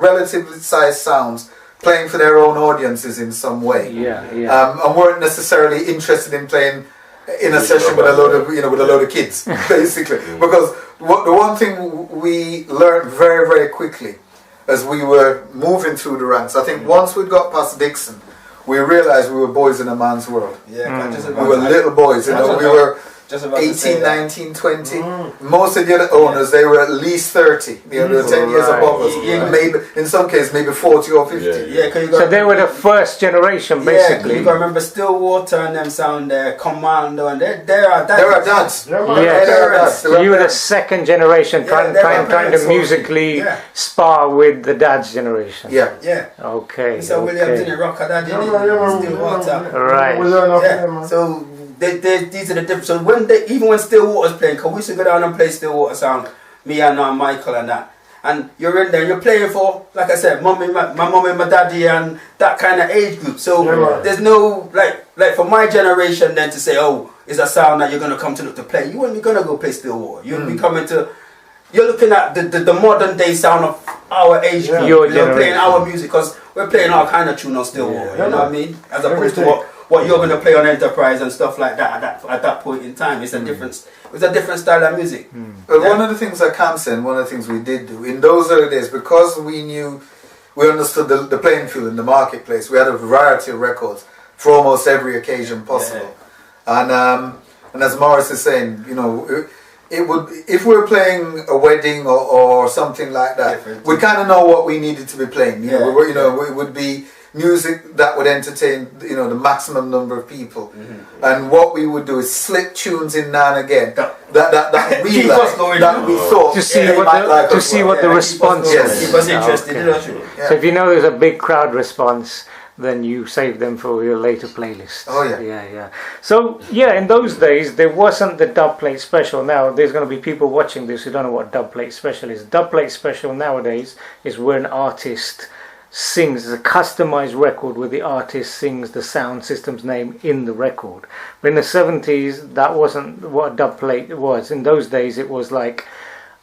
relatively sized sounds playing for their own audiences in some way. And weren't necessarily interested in playing in a session with a load of kids, basically. Because the one thing we learned very, very quickly as we were moving through the ranks, I think once we got past Dixon, we realized we were boys in a man's world. Yeah, we were little boys, we were 18, 19, 20. Most of the other owners, they were at least 30. They were 10 years above us. Maybe, in some cases, maybe 40 or 50. So they were the first generation, basically. Yeah, you got to remember Stillwater and them sound there, Commando, and they're our dads. They're our dads. So you were the second generation trying to musically spar with the dad's generation. Yeah. Okay. So William didn't rock a dad, Stillwater. Right. So these are the different. So even when Stillwater's playing, because we used to go down and play Stillwater sound, me and Michael and that, and you're in there and you're playing for, like I said, my mum and my daddy and that kind of age group. So there's no like for my generation then to say, oh, is a sound that you're gonna come to look to play. You weren't gonna go play Stillwater. You'll be coming to. You're looking at the modern day sound of our age group. You're playing our music because we're playing our kind of tune on Stillwater. You know what I mean? As opposed to what you're going to play on Enterprise and stuff like that at that point in time. It's a different style of music. But one of the things I can say, and one of the things we did do in those early days, because we understood the playing field in the marketplace, we had a variety of records for almost every occasion possible. And as Morris is saying, it would, if we were playing a wedding or something like that, we kind of know what we needed to be playing. It would be music that would entertain the maximum number of people, and what we would do is slip tunes in now and again that we thought to see what the response was. Keep us interested. So if there's a big crowd response, then you save them for your later playlists. Oh yeah. So in those days there wasn't the dub plate special. Now there's going to be people watching this who don't know what dub plate special is. Dub plate special nowadays is where an artist sings a customized record where the artist sings the sound system's name in the record. But in the 70s, that wasn't what a dub plate was. In those days, it was like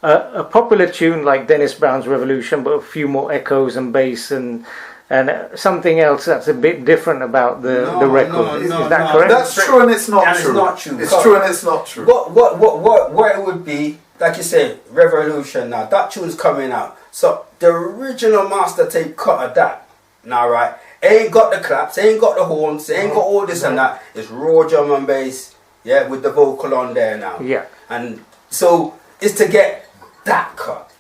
a popular tune like Dennis Brown's Revolution, but a few more echoes and bass and and something else that's a bit different about the record. Is that correct? That's true and it's not And true. it's not true. It's true and it's not true. What it would be, like you say, Revolution now, that tune's coming out. So the original master tape cut of that, now right, ain't got the claps, ain't got the horns, ain't got all this and that. It's raw drum and bass, yeah, with the vocal on there now. Yeah. And so it's to get that cut,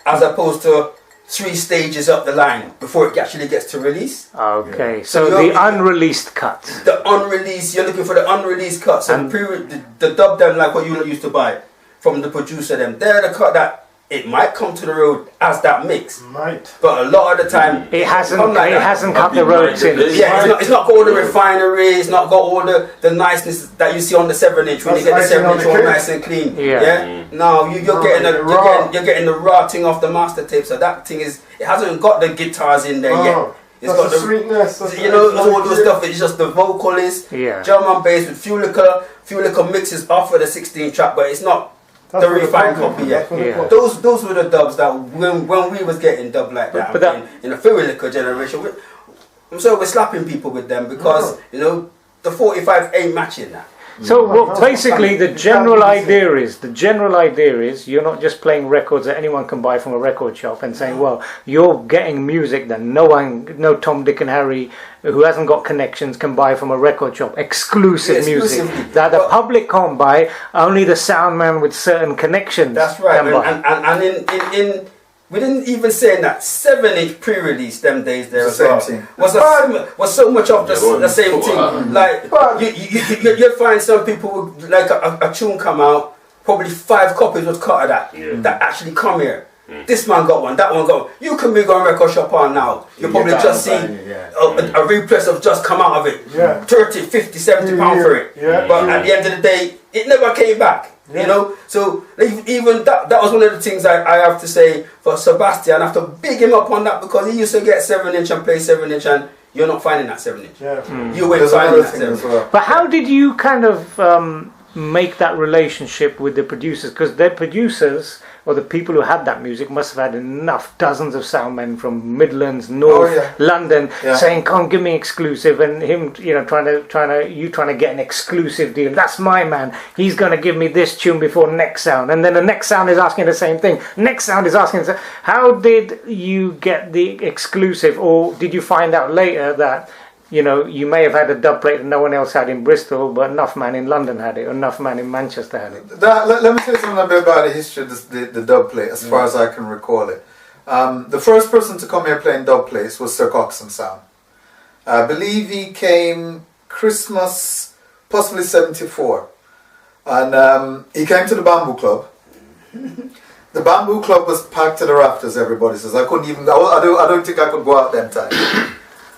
as opposed to 3 stages up the line before it actually gets to release. Okay, so the unreleased cut. The unreleased, you're looking for the unreleased cuts. And the dub them like what you used to buy from the producer them. They're the cut that it might come to the road as that mix. Might. But a lot of the time It hasn't cut the road since. Yeah, it's not got all the refinery, it's not got all the niceness that you see on the 7-inch when you get the 7-inch all nice and clean. Yeah. Now you're getting the raw thing off the master tape, so that thing it hasn't got the guitars in there yet. It's got the sweetness. All those stuff. It's just the vocalist, drum and bass with few little mixes off of the 16 track, but it's not the refined copy yet. Yeah. Those were the dubs that when we was getting dubbed like that, in the Fury Liquor generation. So we're slapping people with them because the 45 ain't matching that. So basically the general idea is you're not just playing records that anyone can buy from a record shop and saying, well, you're getting music that no Tom, Dick and Harry who hasn't got connections can buy from a record shop. Exclusive music that the public can't buy, only the sound man with certain connections. That's right. Can buy. And in we didn't even say that 7-inch pre-release them days there as well was so much of the same thing. Like you'd find some people with, like a tune come out, probably 5 copies was cut of that actually come here. This man got one, that one got one. You can be going record shop on now. You probably just see a repress of just come out of it. 30, 50, 70 pounds for it. But at the end of the day, it never came back. So even that was one of the things I have to say for Sebastian. I have to big him up on that because he used to get 7-inch and play 7-inch and you're not finding that 7-inch. You ain't finding that 7-inch. Well. But how did you kind of make that relationship with the producers? Because their producers or the people who had that music must have had enough dozens of sound men from Midlands, North, London saying, "Come, give me exclusive," and him, trying to get an exclusive deal. That's my man. He's going to give me this tune before Next Sound, and then the Next Sound is asking the same thing. Next Sound is asking. How did you get the exclusive, or did you find out later that? You may have had a dub plate that no one else had in Bristol, but enough man in London had it, or enough man in Manchester had it. Let me say something a bit about the history of the dub plate, as far as I can recall it. The first person to come here playing dub plates was Sir Coxsone Sound. I believe he came Christmas, possibly 74. And he came to the Bamboo Club. The Bamboo Club was packed to the rafters, everybody says. I don't think I could go out that time.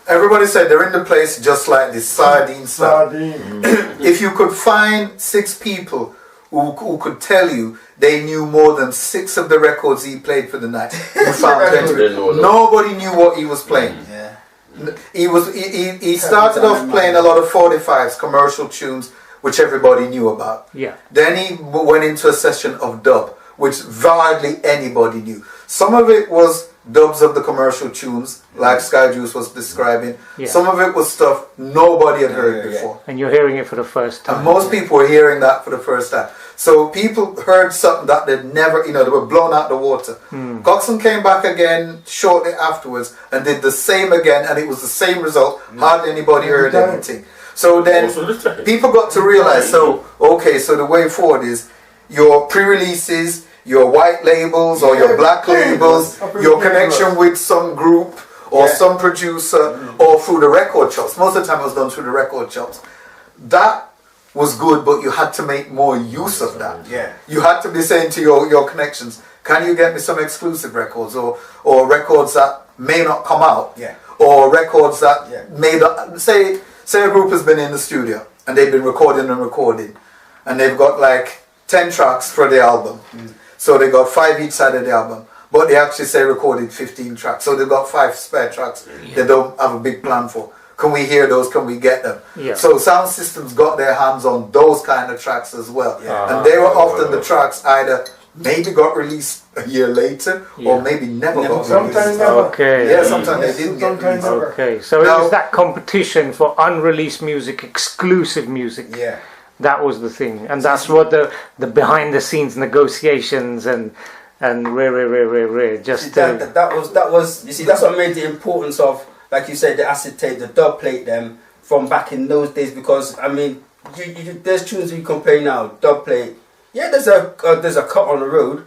Everybody said they're in the place just like this, sardine style. If you could find 6 people who could tell you they knew more than 6 of the records he played for the night, you found plenty. Nobody knew what he was playing. He started off playing a lot of 45s, commercial tunes, which everybody knew about. Then he went into a session of dub, which hardly anybody knew. Some of it was dubs of the commercial tunes, like Skyjuice was describing. Some of it was stuff nobody had heard before. And you're hearing it for the first time. And most people were hearing that for the first time. So people heard something that they'd never, they were blown out the water. Coxsone came back again shortly afterwards and did the same again, and it was the same result. Hardly anybody heard anything. So then people got to realize, so the way forward is your pre-releases, your white labels or your black labels, your connection with some group or some producer or through the record shops. Most of the time it was done through the record shops. That was good, but you had to make more use of that. You had to be saying to your connections, can you get me some exclusive records or records that may not come out or records that may not, say a group has been in the studio and they've been recording and they've got like 10 tracks for the album. So they got 5 each side of the album, but they actually say recorded 15 tracks. So they've got 5 spare tracks they don't have a big plan for. Can we hear those? Can we get them? So sound systems got their hands on those kind of tracks as well. And they were often the tracks either maybe got released a year later, or maybe never got released. Sometimes never. Okay. Yeah, sometimes they didn't get Sometimes released. never. Okay, so it Now- was that competition for unreleased music, exclusive music. Yeah. That was the thing, and that's what the behind the scenes negotiations and just That was you see, that's what made the importance of, like you said, the acid tape, the dub plate them from back in those days, because I mean there's tunes you can play now, dub plate. Yeah, there's a cut on the road,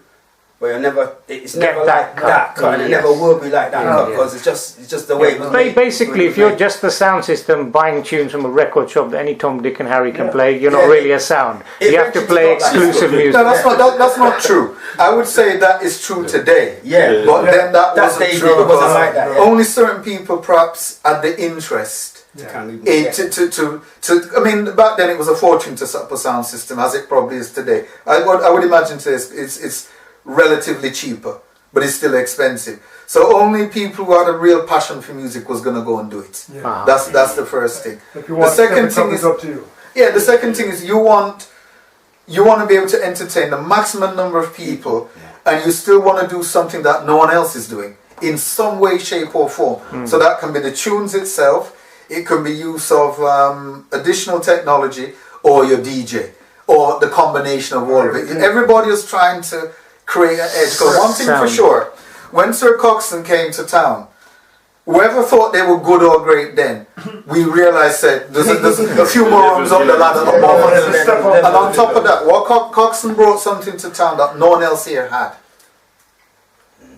but it's never like that cut, and it never will be like that cut, because it's just the way it was made. Basically, if you're just the sound system buying tunes from a record shop that any Tom, Dick and Harry can play, you're not really a sound. You have to play exclusive music. No, that's not true. I would say that is true today. Yeah. But then that wasn't true, it wasn't because like that. Yeah. only certain people perhaps had the interest. I mean, back then it was a fortune to set up a sound system, as it probably is today. I would imagine today it's relatively cheaper, but it's still expensive. So only people who had a real passion for music was going to go and do it. Yeah. That's the first thing. If you want, The second thing is up to you. Yeah, the second thing is you want to be able to entertain the maximum number of people, and you still want to do something that no one else is doing in some way, shape or form. So that can be the tunes itself, it can be use of additional technology, or your DJ, or the combination of all of it. Everybody is trying to create an edge. Because one thing for sure, when Sir Coxsone came to town, whoever thought they were good or great then, we realised that there's a few more arms up the ladder. And on top of that, what Coxsone brought something to town that no one else here had.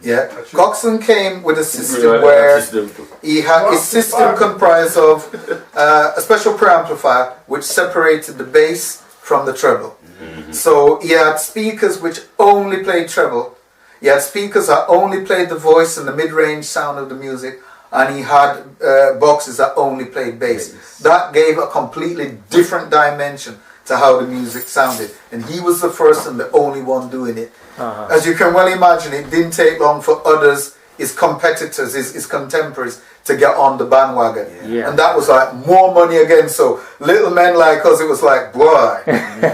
Yeah, Coxsone came with a system where he had his system comprised of a special preamplifier which separated the bass from the treble. So he had speakers which only played treble. He had speakers that only played the voice and the mid-range sound of the music, and he had boxes that only played bass. That gave a completely different dimension to how the music sounded, and he was the first and the only one doing it. As you can well imagine, it didn't take long for others, his competitors, his contemporaries, to get on the bandwagon. And that was like more money again. So little men like us, it was like, boy,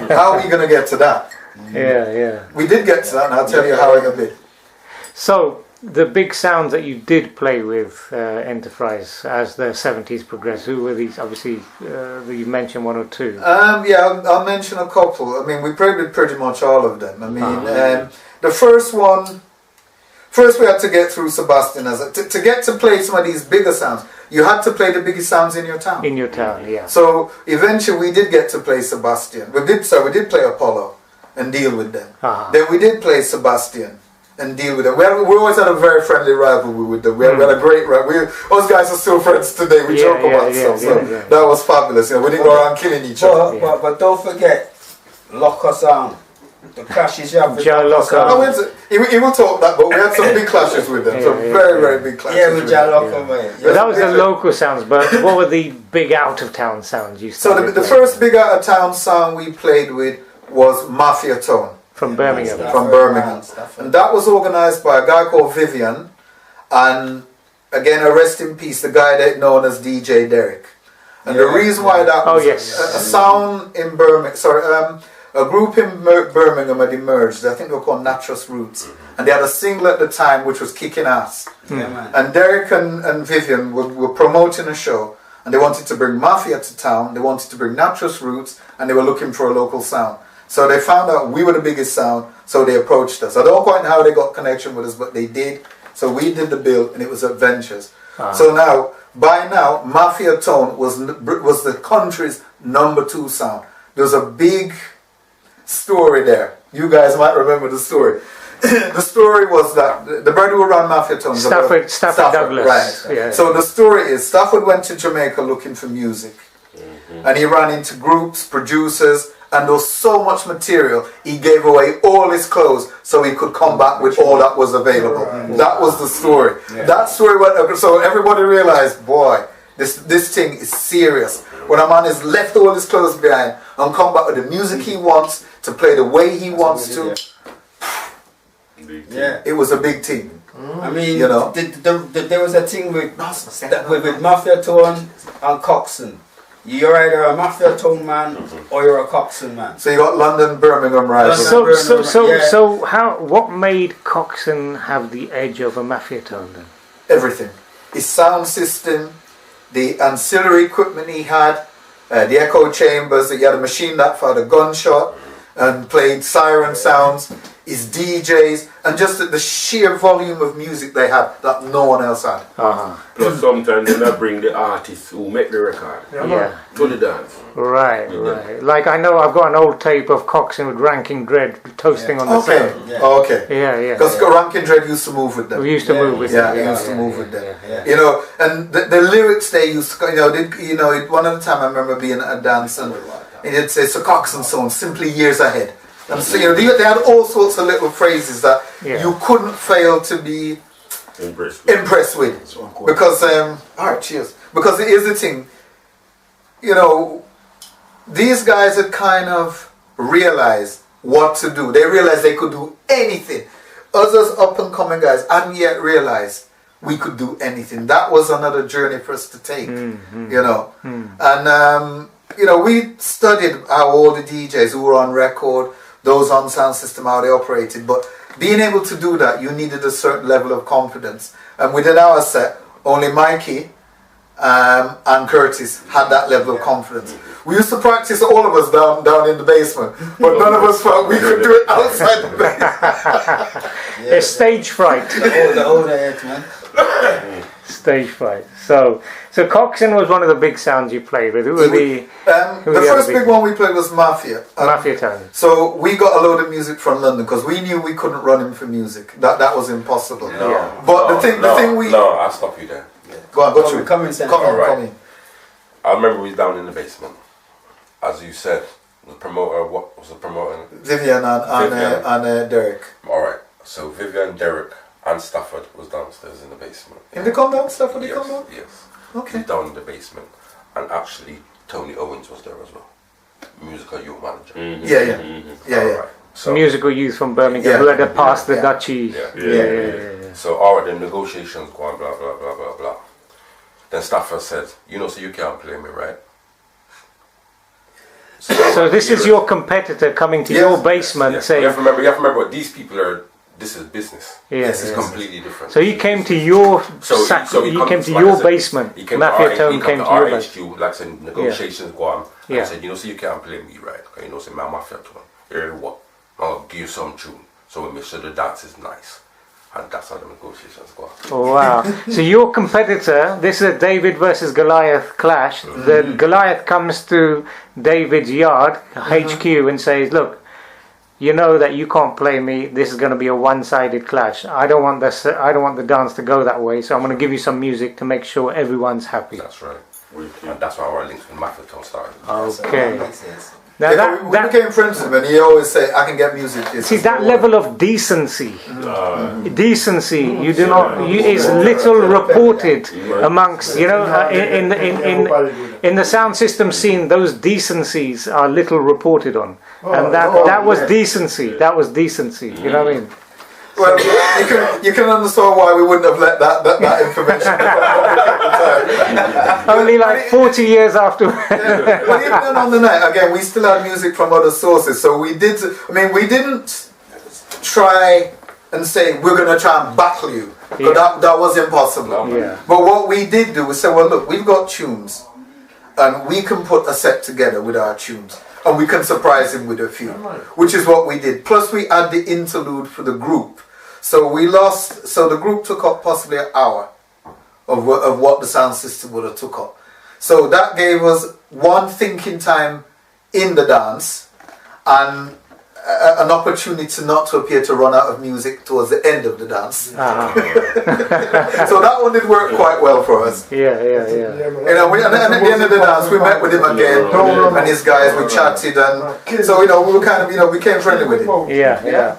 how are we going to get to that? We did get to that, and I'll tell you how in a bit. So the big sounds that you did play with Enterprise as the 70s progressed, who were these? Obviously, you mentioned one or two. I'll mention a couple. I mean, we played with pretty much all of them. I mean, the first we had to get through Sebastian. To get to play some of these bigger sounds, you had to play the biggest sounds in your town. In your town, yeah. So eventually we did get to play Sebastian. We did play Apollo and deal with them. Then we did play Sebastian and deal with them. We always had a very friendly rivalry with them. We had a great rivalry. Us guys are still friends today. We joke about stuff. So that was fabulous. You know, we didn't go around killing each other. But don't forget, Locker Sound. The clashes you have with Locker. He will talk that, but we had some big clashes with them. Some very, very big clashes. Yeah, with Jah Locker, man. But that was the local sounds, but what were the big out-of-town sounds you started? So the first big out-of-town sound we played with was Mafia Tone. From Birmingham. From Birmingham. And that was organised by a guy called Vivian, and again, a rest in peace, the guy that known as DJ Derek. And the reason why that was a sound in Birmingham, a group in Birmingham had emerged. I think they were called Naturous Roots, and they had a single at the time which was kicking ass. And Derek and Vivian were promoting a show, and they wanted to bring Mafia to town, they wanted to bring Naturous Roots, and they were looking for a local sound. So they found out we were the biggest sound, so they approached us. I don't quite know how they got connection with us, but they did. So we did the bill, and it was Adventures. So now, by now, Mafia Tone was the country's #2 sound. There was a big story there. You guys might remember the story. The story was that the brother who ran Mafia Tone, Stafford Douglas. Right. Yeah. So the story is Stafford went to Jamaica looking for music, and he ran into groups, producers, and there was so much material, he gave away all his clothes so he could come back with all that was available. That was the story. That story went, so everybody realized, boy, this thing is serious. When a man has left all his clothes behind and come back with the music he wants, to play the way he wants to, it was a big thing. I mean, you know, there was a thing with Mafia Tone and Coxsone. You're either a Mafia Town man or you're a Coxsone man. So you got London, Birmingham, right? So what made Coxsone have the edge over Mafia Town then? Everything. His sound system, the ancillary equipment he had, the echo chambers, he had a machine that fired a gunshot and played siren sounds, his DJs, and just the sheer volume of music they had that no one else had. Plus sometimes they not bring the artists who make the record to the dance. Right. Like I know I've got an old tape of Coxsone with Ranking Dread toasting on the sound. Okay. Yeah. Because Ranking Dread used to move with them. We used to move with them. He used to move with them. You know, and the lyrics they used to, one of the time I remember being at a dance and it'd say, so Coxsone sound, simply years ahead. And so, they had all sorts of little phrases that you couldn't fail to be impressed with. Because, alright, cheers. Because here's the thing, these guys had kind of realized what to do. They realized they could do anything. Us as up and coming guys hadn't yet realized we could do anything. That was another journey for us to take, And, we studied how all the DJs who were on record, those on sound system, how they operated. But being able to do that, you needed a certain level of confidence. And within our set, only Mikey and Curtis had that level of confidence. We used to practice, all of us, down in the basement. But none of us felt we could do it outside the basement. It's stage fright. The older age, man. Stage fright. So Coxsone was one of the big sounds you played with. Who were the first big one we played was Mafia. Mafia Town. So we got a load of music from London because we knew we couldn't run him for music. That was impossible. But the thing we... No, I'll stop you there. Go on, go through. Come in. I remember we was down in the basement. As you said, the promoter, what was the promoter? Vivian and Derek. Alright, so Vivian, Derek and Stafford was downstairs in the basement. And they come down, Stafford, they come down? Yes. Okay. Down in the basement. And actually, Tony Owens was there as well. Musical youth manager. Yeah. Right. So, musical youth from Birmingham who had passed the duchy. Yeah. So all of them negotiations going blah blah blah blah blah. Then Stafford said, so you can't play me, right? So this is your competitor coming to your basement saying... You have to remember what these people are. This is business. This is completely different. So he came to your basement. Mafia Town came to your basement. Like said, negotiations go on. And I said, so you can't play me, right? Say, my Mafia Town. Here what? I'll give you some tune. So we make sure the dance is nice. And that's how the negotiations go on. Oh, wow. So your competitor, this is a David versus Goliath clash. The Goliath comes to David's yard, HQ, and says, look, you know that you can't play me. This is going to be a one-sided clash. I don't want the dance to go that way. So I'm going to give you some music to make sure everyone's happy. That's right. And that's why our links with Mafia Town started. Okay. Now we became friends with him, and he always say, "I can get music." See that level of decency. Decency. You do not. Is little reported amongst in the sound system scene. Those decencies are little reported on, and that was decency. That was decency. You know what I mean? Well, you can understand why we wouldn't have let that information Only like 40 years after. But even on the night, again, we still had music from other sources. So we didn't try and say, we're going to try and battle you. Because that was impossible. Yeah. But what we did do was say, well, look, we've got tunes. And we can put a set together with our tunes. And we can surprise him with a few. Which is what we did. Plus we had the interlude for the group. So the group took up possibly an hour of what the sound system would have took up. So that gave us one thinking time in the dance and an opportunity not to appear to run out of music towards the end of the dance. So that one did work quite well for us. Yeah. And at the end of the dance we met with him again and his guys, we chatted and so we were kind of became friendly with him. Yeah.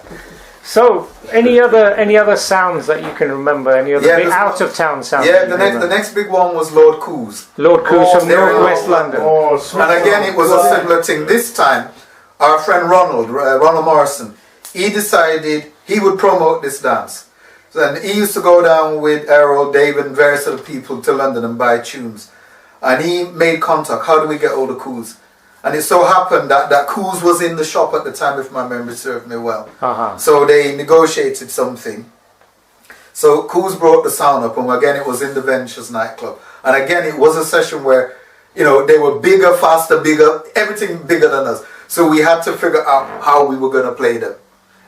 So any other sounds that you can remember? Any other big out of town sounds? Yeah, the next big one was Lord Coos. Lord Coos from Northwest London. And again it was a similar thing. This time our friend Ronald Morrison, he decided he would promote this dance. So, and he used to go down with Errol, Dave and various other people to London and buy tunes. and he made contact. How do we get hold of Coos? And it so happened that Coos was in the shop at the time, if my memory served me well. So they negotiated something. So Coos brought the sound up, and again it was in the Ventures nightclub. And again it was a session where, you know, they were bigger, faster, bigger, everything bigger than us. So we had to figure out how we were going to play them.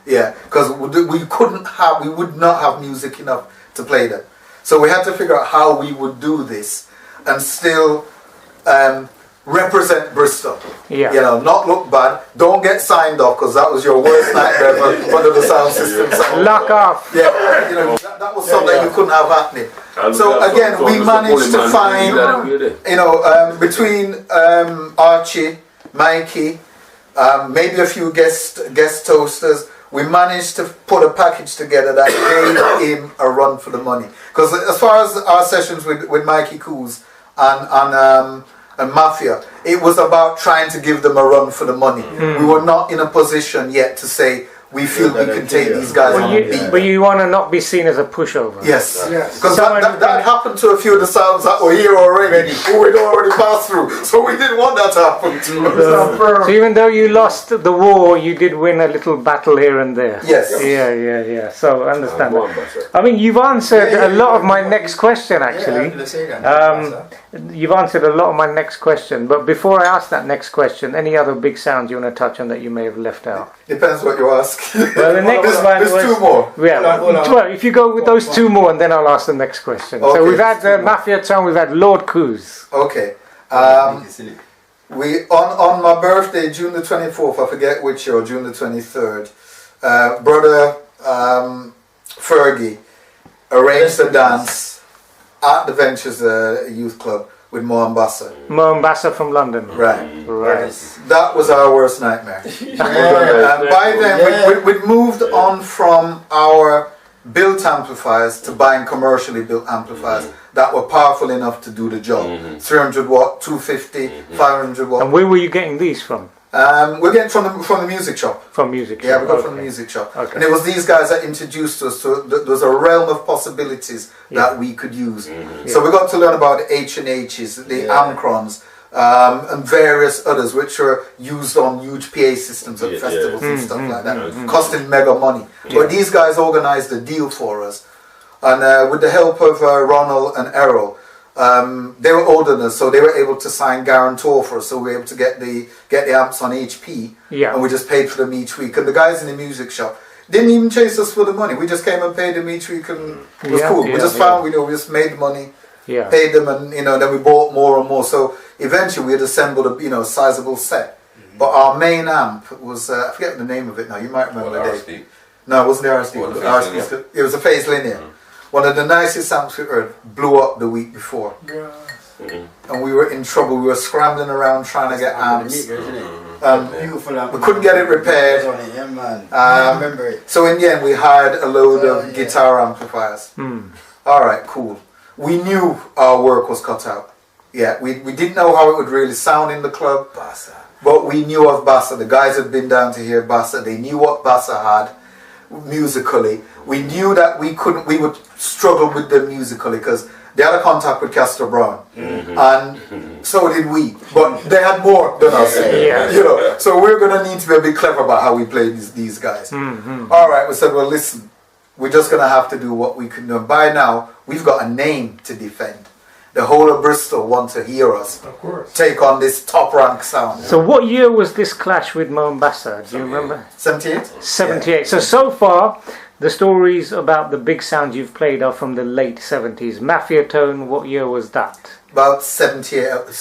Yeah, because we would not have music enough to play them. So we had to figure out how we would do this and still represent Bristol. Yeah. You know, not look bad. Don't get signed off, because that was your worst nightmare for one of the sound systems. Lock off. Yeah, you know, that was something you couldn't have happening. So again, we managed to find, you know, between Archie, Mikey, maybe a few guest toasters, we managed to put a package together that gave him a run for the money. Because as far as our sessions with Mikey Coos and Mafia, it was about trying to give them a run for the money. We were not in a position yet to say we feel we can take these guys on a beat. But you want to not be seen as a pushover. Yes, because that happened to a few of the sounds that were here already, who we'd already passed through. So we didn't want that to happen to us. So even though you lost the war, you did win a little battle here and there. Yes. Yeah. So I understand that. I mean, you've answered a lot of my next question, actually. You've answered a lot of my next question. But before I ask that next question, any other big sounds you want to touch on that you may have left out? Depends what you ask. Well, the next one there's was, 2 more. Yeah. Well, if you go with those 2 more, and then I'll ask the next question. Okay. So we've had Mafia Tone, we've had Lord Coos. Okay. We on my birthday, June the 24th, I forget which year, or June the 23rd, brother Fergie arranged a dance at the Ventures Youth Club with Moambasa. Moambasa from London. Right. That was our worst nightmare. By then, we'd moved on from our built amplifiers to buying commercially built amplifiers that were powerful enough to do the job. 300 watt, 250, 500 watt. And where were you getting these from? We're getting from the music shop. From music shop. Yeah, we got from the music shop. Okay. And it was these guys that introduced us to there was a realm of possibilities that we could use. So we got to learn about the H&H's, the Amcrons, and various others which were used on huge PA systems at festivals and stuff like that, costing mega money. But these guys organized a deal for us, and with the help of Ronald and Errol, they were older than us, so they were able to sign guarantor for us, so we were able to get the amps on HP, and we just paid for them each week. And the guys in the music shop didn't even chase us for the money. We just came and paid them each week, and it was cool. We just found, we just made money, paid them, and then we bought more and more. So eventually we had assembled a sizable set. But our main amp was I forget the name of it now. You might remember the day. No, it wasn't the RSD. It was a phase linear. One of the nicest amps we heard blew up the week before. And we were in trouble. We were scrambling around trying to get amps. We couldn't get it repaired. So in the end we hired a load of guitar amplifiers. Alright, cool. We knew our work was cut out. Yeah, we didn't know how it would really sound in the club. But we knew of Bassa. The guys had been down to hear Bassa. They knew what Bassa had musically. We knew that we would struggle with them musically because they had a contact with Castor Brown, and so did we. But they had more than us, So we're gonna need to be a bit clever about how we play these guys. All right, we said, well, listen, we're just gonna have to do what we can do. And by now, we've got a name to defend. The whole of Bristol want to hear us take on this top rank sound. So what year was this clash with Moambasa? Do you remember? 78. 78. So far, the stories about the big sounds you've played are from the late 70s. Mafia Tone, what year was that? About 77.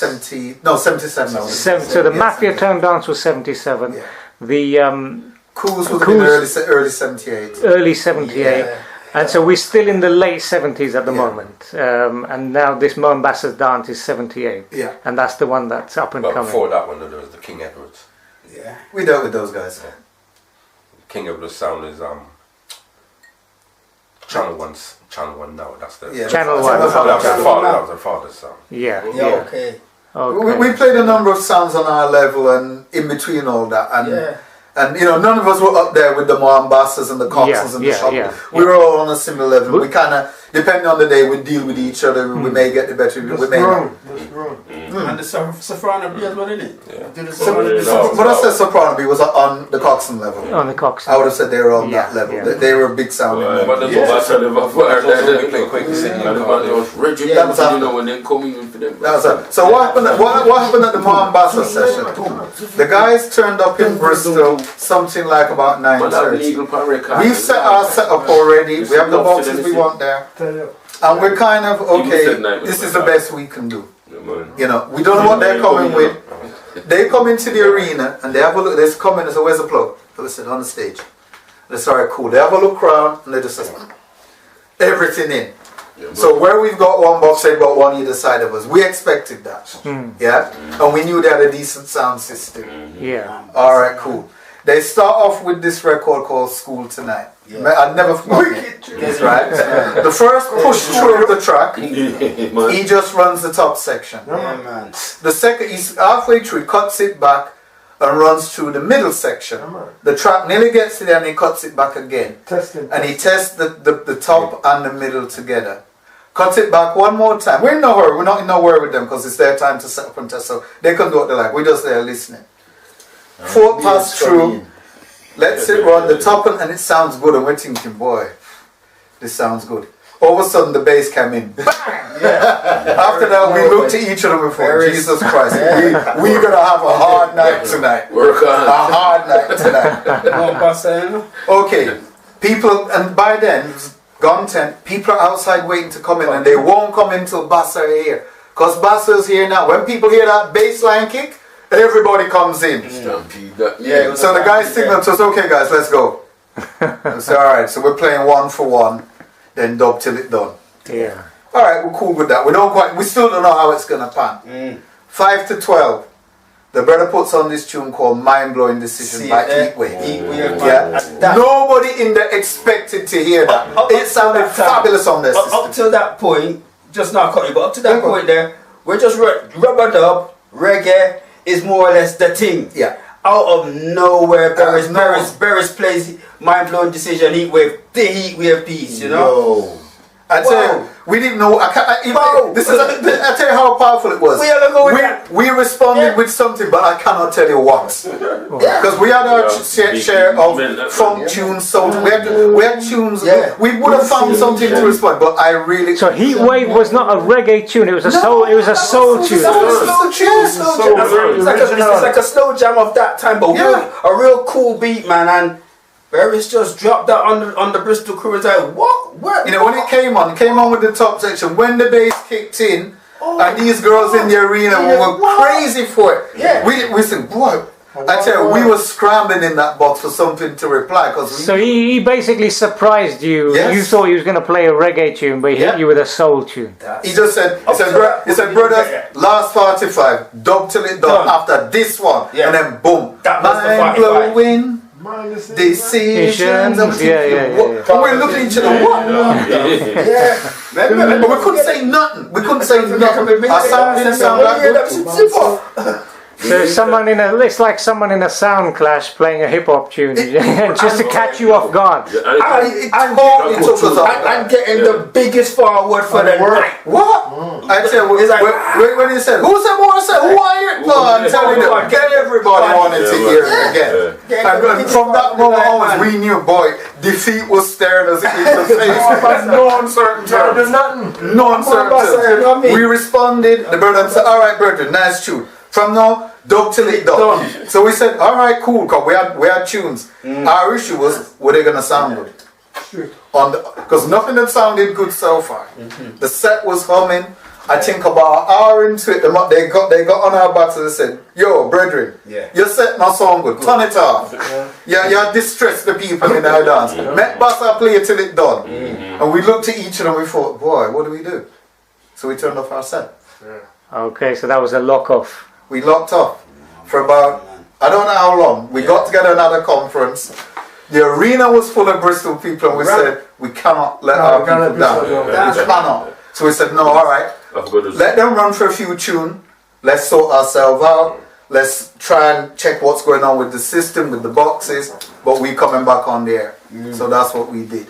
So the Mafia Tone dance was 77. The Coos was in early 78. Early 78. And so we're still in the late 70s at the moment. And now this Moambasa's dance is 78. Yeah. And that's the one that's up and coming. Before that one, there was the King Edwards. Yeah. We dealt with those guys. King Edwards sound is Channel 1 now. That's the Channel 1. That was their father's sound. Okay. We played a number of sounds on our level and in between all that, and none of us were up there with the Moambasas and the Coxons and the Shop. We were all on a similar level. We kind of, depending on the day, we deal with each other. We may get the better. We may not. And the soprano B as well, isn't it? Yeah. But I said soprano B was on the Coxsone level. On the Coxsone. I would have said they were on that level. Yeah. They were a big sound. But the That was after. That was it. So what happened at the Mombasa session? The guys turned up in Bristol something like about 9:30. We've set our setup already. We have the boxes we want there. And we're kind of, okay, this is the best we can do. You know, we don't know what they're coming with. They come into the arena and they have a look, they come in and say, where's the plug? So they sit on the stage. They say, alright, cool. They have a look around and they just say, everything in. So where we've got one box, they've got one either side of us. We expected that. Yeah? And we knew they had a decent sound system. Yeah. Alright, cool. They start off with this record called School Tonight. I'd never forget it. That's right. The first push through of the track, he just runs the top section. The second, he's halfway through, he cuts it back and runs through the middle section. The track nearly gets to there and he cuts it back again. And he tests the top and the middle together. Cut it back one more time. We're in no hurry. We're not in no hurry with them because it's their time to set up and test. So they can do what they like. We're just there listening. 4 pass through. Let's it run the top and it sounds good. And we're thinking, boy, this sounds good. All of a sudden the bass came in. Bang! After that we looked at each other before. Jesus Christ, we're gonna have a hard night tonight. Work on. A hard night tonight. Okay, people, and by then it was gone 10. People are outside waiting to come in, and they won't come in till Bassa are here. Cause Bassa's here now. When people hear that bass line kick, everybody comes in. Yeah. So the guy signaled to us, okay guys, let's go. I said, alright, so we're playing 1 for 1, then dub till it done. Yeah. Alright, we're cool with that. We still don't know how it's gonna pan. 5 to 12. The brother puts on this tune called Mind Blowing Decision by Heatwave. Yeah. Nobody in there expected to hear that. It sounded fabulous on this. Up to that point, just not cut you, but up to that point there, we're just rubber dub, reggae is more or less the thing. Yeah. Out of nowhere, Barris plays Mind Blowing Decision, Heatwave, the Heatwave piece, you know? I tell you, we didn't know. I tell you how powerful it was. We responded with something, but I cannot tell you what. Because we had our share of funk tunes, soul. We had tunes. We would have found something to respond, but I really. So Heatwave was not a reggae tune. It was a soul. It was a soul tune. Slow jam. It's like a slow jam of that time, but a real cool beat, man. And Barris just dropped that on the Bristol crew. It's like, what? You know, when it came on with the top section, when the bass kicked in, and these girls in the arena were crazy for it. Yeah. We said, boy, I tell you, we were scrambling in that box for something to reply. So he basically surprised you. Yes. You thought he was going to play a reggae tune, but he hit you with a soul tune. He just said, brothers, last 45, dub till it done after this one. And then boom. Mind blowing decisions. And we're looking at each other, what? But we couldn't say nothing. Our sound didn't sound that good. So it's like someone in a sound clash playing a hip hop tune, just to catch you off guard. It totally took us off. I'm getting the biggest forward for the night. What? I tell you, when he said, who said more? I said, who are you? No, I'm telling you, get everybody wanted to hear it again. And from that moment on, we knew, boy, defeat was staring us in the face. No uncertain terms. No uncertain terms. We responded. The brother said, all right, brother, nice tune. From now, dub till it done. So we said, all right, cool, because we had tunes. Our issue was, were they gonna sound good? Because nothing had sounded good so far. The set was humming. I think about an hour into it, they got on our backs and they said, yo, brethren, your set not sound good. Turn it off. You distress the people in our dance. Let Bassa play till it done. And we looked at each other and we thought, boy, what do we do? So we turned off our set. Okay, so that was a lock off. We locked off for about, I don't know how long. We got together another conference. The arena was full of Bristol people and we said, we cannot let our people down. We cannot. So we said, no, all right. Let them run for a few tunes. Let's sort ourselves out. Let's try and check what's going on with the system, with the boxes. But we coming back on the air. So that's what we did.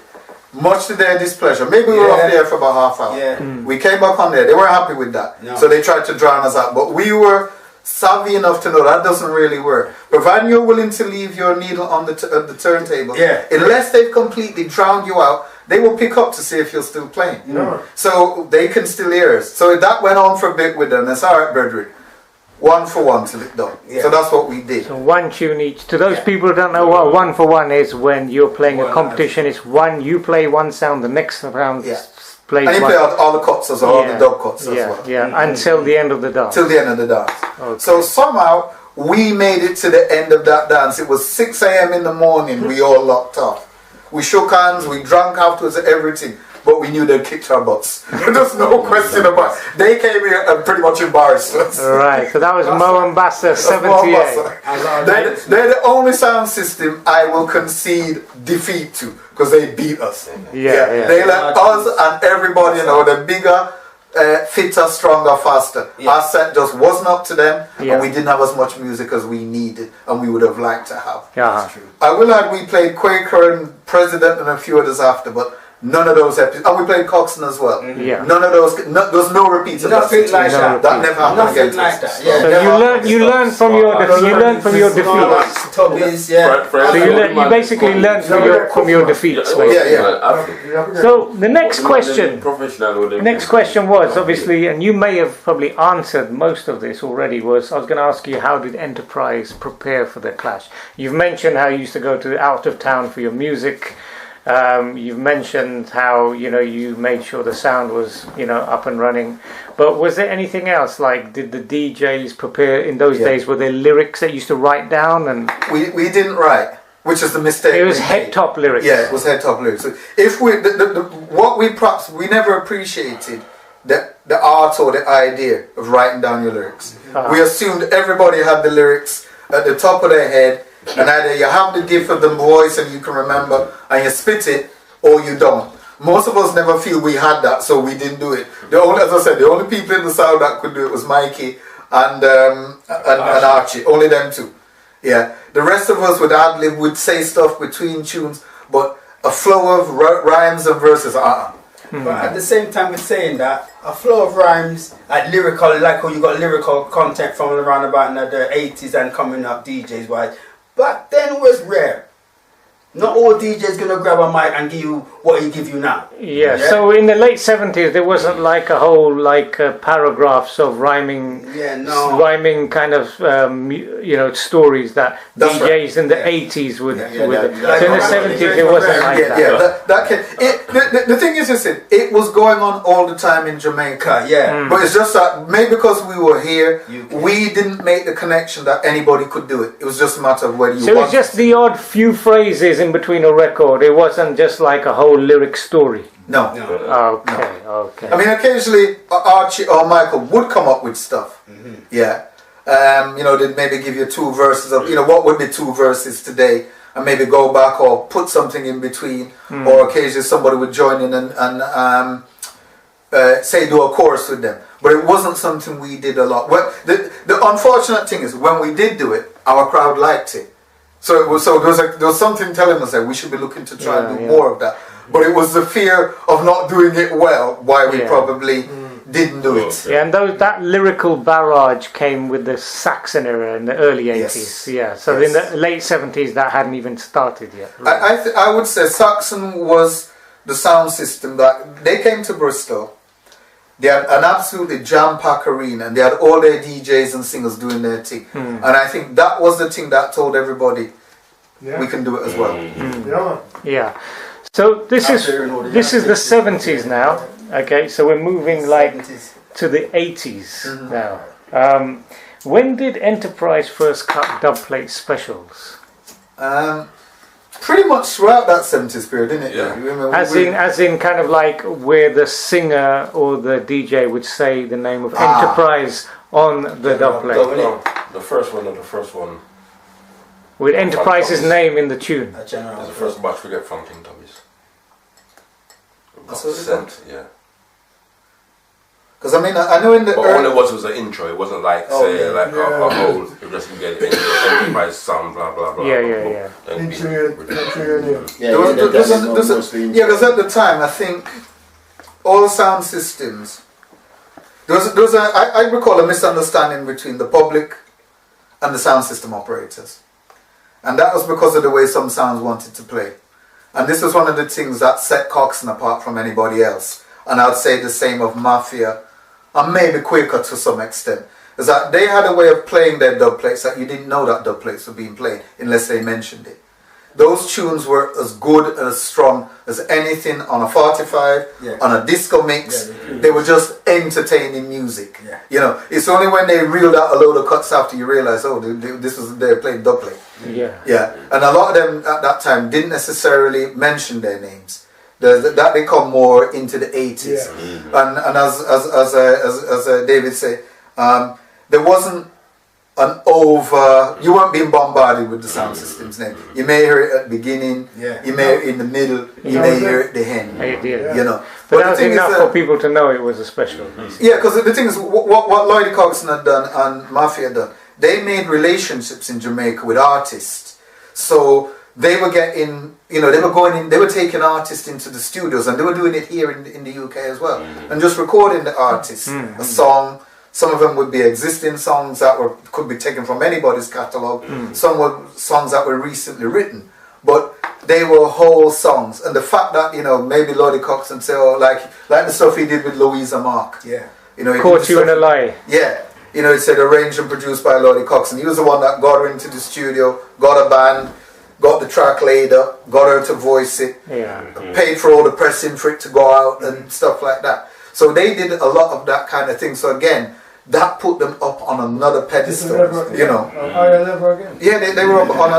much to their displeasure. Maybe we were off there for about half hour. Yeah. We came back on there. They weren't happy with that. No. So they tried to drown us out. But we were savvy enough to know that doesn't really work. Providing you're willing to leave your needle on the turntable, unless they've completely drowned you out, they will pick up to see if you're still playing. So they can still hear us. So that went on for a bit with them. That's all right, brethren. 1 for 1 till it's done. So that's what we did. So one tune each. To those people who don't know what 1 for 1 is, when you're playing a competition, it's one, you play one sound, the next round plays and you one. play all the cuts as well, all the dub cuts as well. Until the end of the dance. Till the end of the dance. Okay. So somehow we made it to the end of that dance. It was 6 a.m. in the morning. We all locked off. We shook hands. We drank afterwards. Everything. But we knew they'd kicked our butts. There's no question about it. They came here and pretty much embarrassed us. Right, so that was Moambasa 78. They're the only sound system I will concede defeat to, because they beat us. They let us and everybody know they're bigger, fitter, stronger, faster. Our set just wasn't up to them, and we didn't have as much music as we needed and we would have liked to have. That's true. I will add we played Quaker and President and a few others after, but none of those episodes, and we played Coxon as well. None of those. There's no repeats. Nothing like that. That never happened again. Like that. So you learn from your defeats. So you basically learn from your defeats. So the next question. Next question was obviously, and you may have probably answered most of this already. I was going to ask you, how did Enterprise prepare for the clash? You've mentioned how you used to go to out of town for your music. You've mentioned how you made sure the sound was up and running, but was there anything else? Like, did the DJs prepare in those days? Were there lyrics that you used to write down? And we didn't write, which is the mistake. It was head top lyrics. Yeah, it was head top lyrics. So if we never appreciated the art or the idea of writing down your lyrics. We assumed everybody had the lyrics at the top of their head. And either you have the gift of the voice and you can remember and you spit it, or you don't. Most of us never feel we had that, so we didn't do it. As I said, the only people in the sound that could do it was Mikey and Archie. Only them two. Yeah. The rest of us would ad-lib, would say stuff between tunes, but a flow of rhymes and verses, But at the same time with saying that, a flow of rhymes, like lyrical, like how you got lyrical content from around about in the 80s and coming up DJs wise, back then was rare. Not all DJs gonna grab a mic and give you what he give you now. Yeah. So in the late 70s, there wasn't like a whole paragraphs of rhyming, rhyming kind of stories that DJs in the 80s would. So in the 70s, it wasn't like that. The thing is, it was going on all the time in Jamaica. But it's just that maybe because we were here, we didn't make the connection that anybody could do it. It was just a matter of whether you. So it was just the odd few phrases in between a record. It wasn't just like a whole lyric story. No. Okay. I mean, occasionally Archie or Michael would come up with stuff. They'd maybe give you 2 verses of, what would be 2 verses today, and maybe go back or put something in between. Or occasionally somebody would join in and say do a chorus with them. But it wasn't something we did a lot. Well, the unfortunate thing is when we did do it, our crowd liked it. So there was something telling us that we should be looking to try and do more of that. But it was the fear of not doing it well why we probably didn't do it. Yeah, and that lyrical barrage came with the Saxon era in the early 80s. So in the late 70s that hadn't even started yet. Right? I would say Saxon was the sound system that they came to Bristol. They had an absolutely jam-packed arena, and they had all their DJs and singers doing their thing. And I think that was the thing that told everybody we can do it as well. So this is the 70s now. Okay, so we're moving to the 80s now. When did Enterprise first cut dubplate specials? Pretty much throughout that 70s period, didn't it? As in kind of like where the singer or the DJ would say the name of Enterprise on the dubplate. The first one. With Enterprise's name in the tune. That's the first batch we get from King Tommy's. Because Because I mean, I know in the but all it was an intro. It wasn't like a whole. It just you get enterprise sound, blah blah blah. Yeah. Because at the time I think all sound systems. I recall a misunderstanding between the public and the sound system operators, and that was because of the way some sounds wanted to play. And this was one of the things that set Coxsone apart from anybody else. And I'd say the same of Mafia, and maybe Quaker to some extent, is that they had a way of playing their dub plates that you didn't know that dub plates were being played unless they mentioned it. Those tunes were as good and as strong as anything on a 45, on a disco mix. They were just entertaining music. You know, it's only when they reeled out a load of cuts after you realize, oh, they're playing dub plate. And a lot of them at that time didn't necessarily mention their names. That become more into the 80s. And as David said, there wasn't an you weren't being bombarded with the sound system's name. You may hear it at the beginning, you may hear it in the middle, you may hear it at the end. You know. But that was enough for people to know it was a special. Yeah, because the thing is, what Lloyd Coxsone had done and Mafia had done, they made relationships in Jamaica with artists. So they were getting, you know, they were taking artists into the studios, and they were doing it here in the UK as well, and just recording the artists a song. Some of them would be existing songs that could be taken from anybody's catalogue. Some were songs that were recently written, but they were whole songs. And the fact that, you know, maybe Lord Coxsone say, oh, like the stuff he did with Louisa Mark. You know, Caught You in a Lie. You know, it said arranged and produced by Lord Coxsone. He was the one that got her into the studio, got a band, got the track laid up, got her to voice it, paid for all the pressing for it to go out and stuff like that. So they did a lot of that kind of thing. So again, that put them up on another pedestal, you know. Higher level again. Yeah, they were up on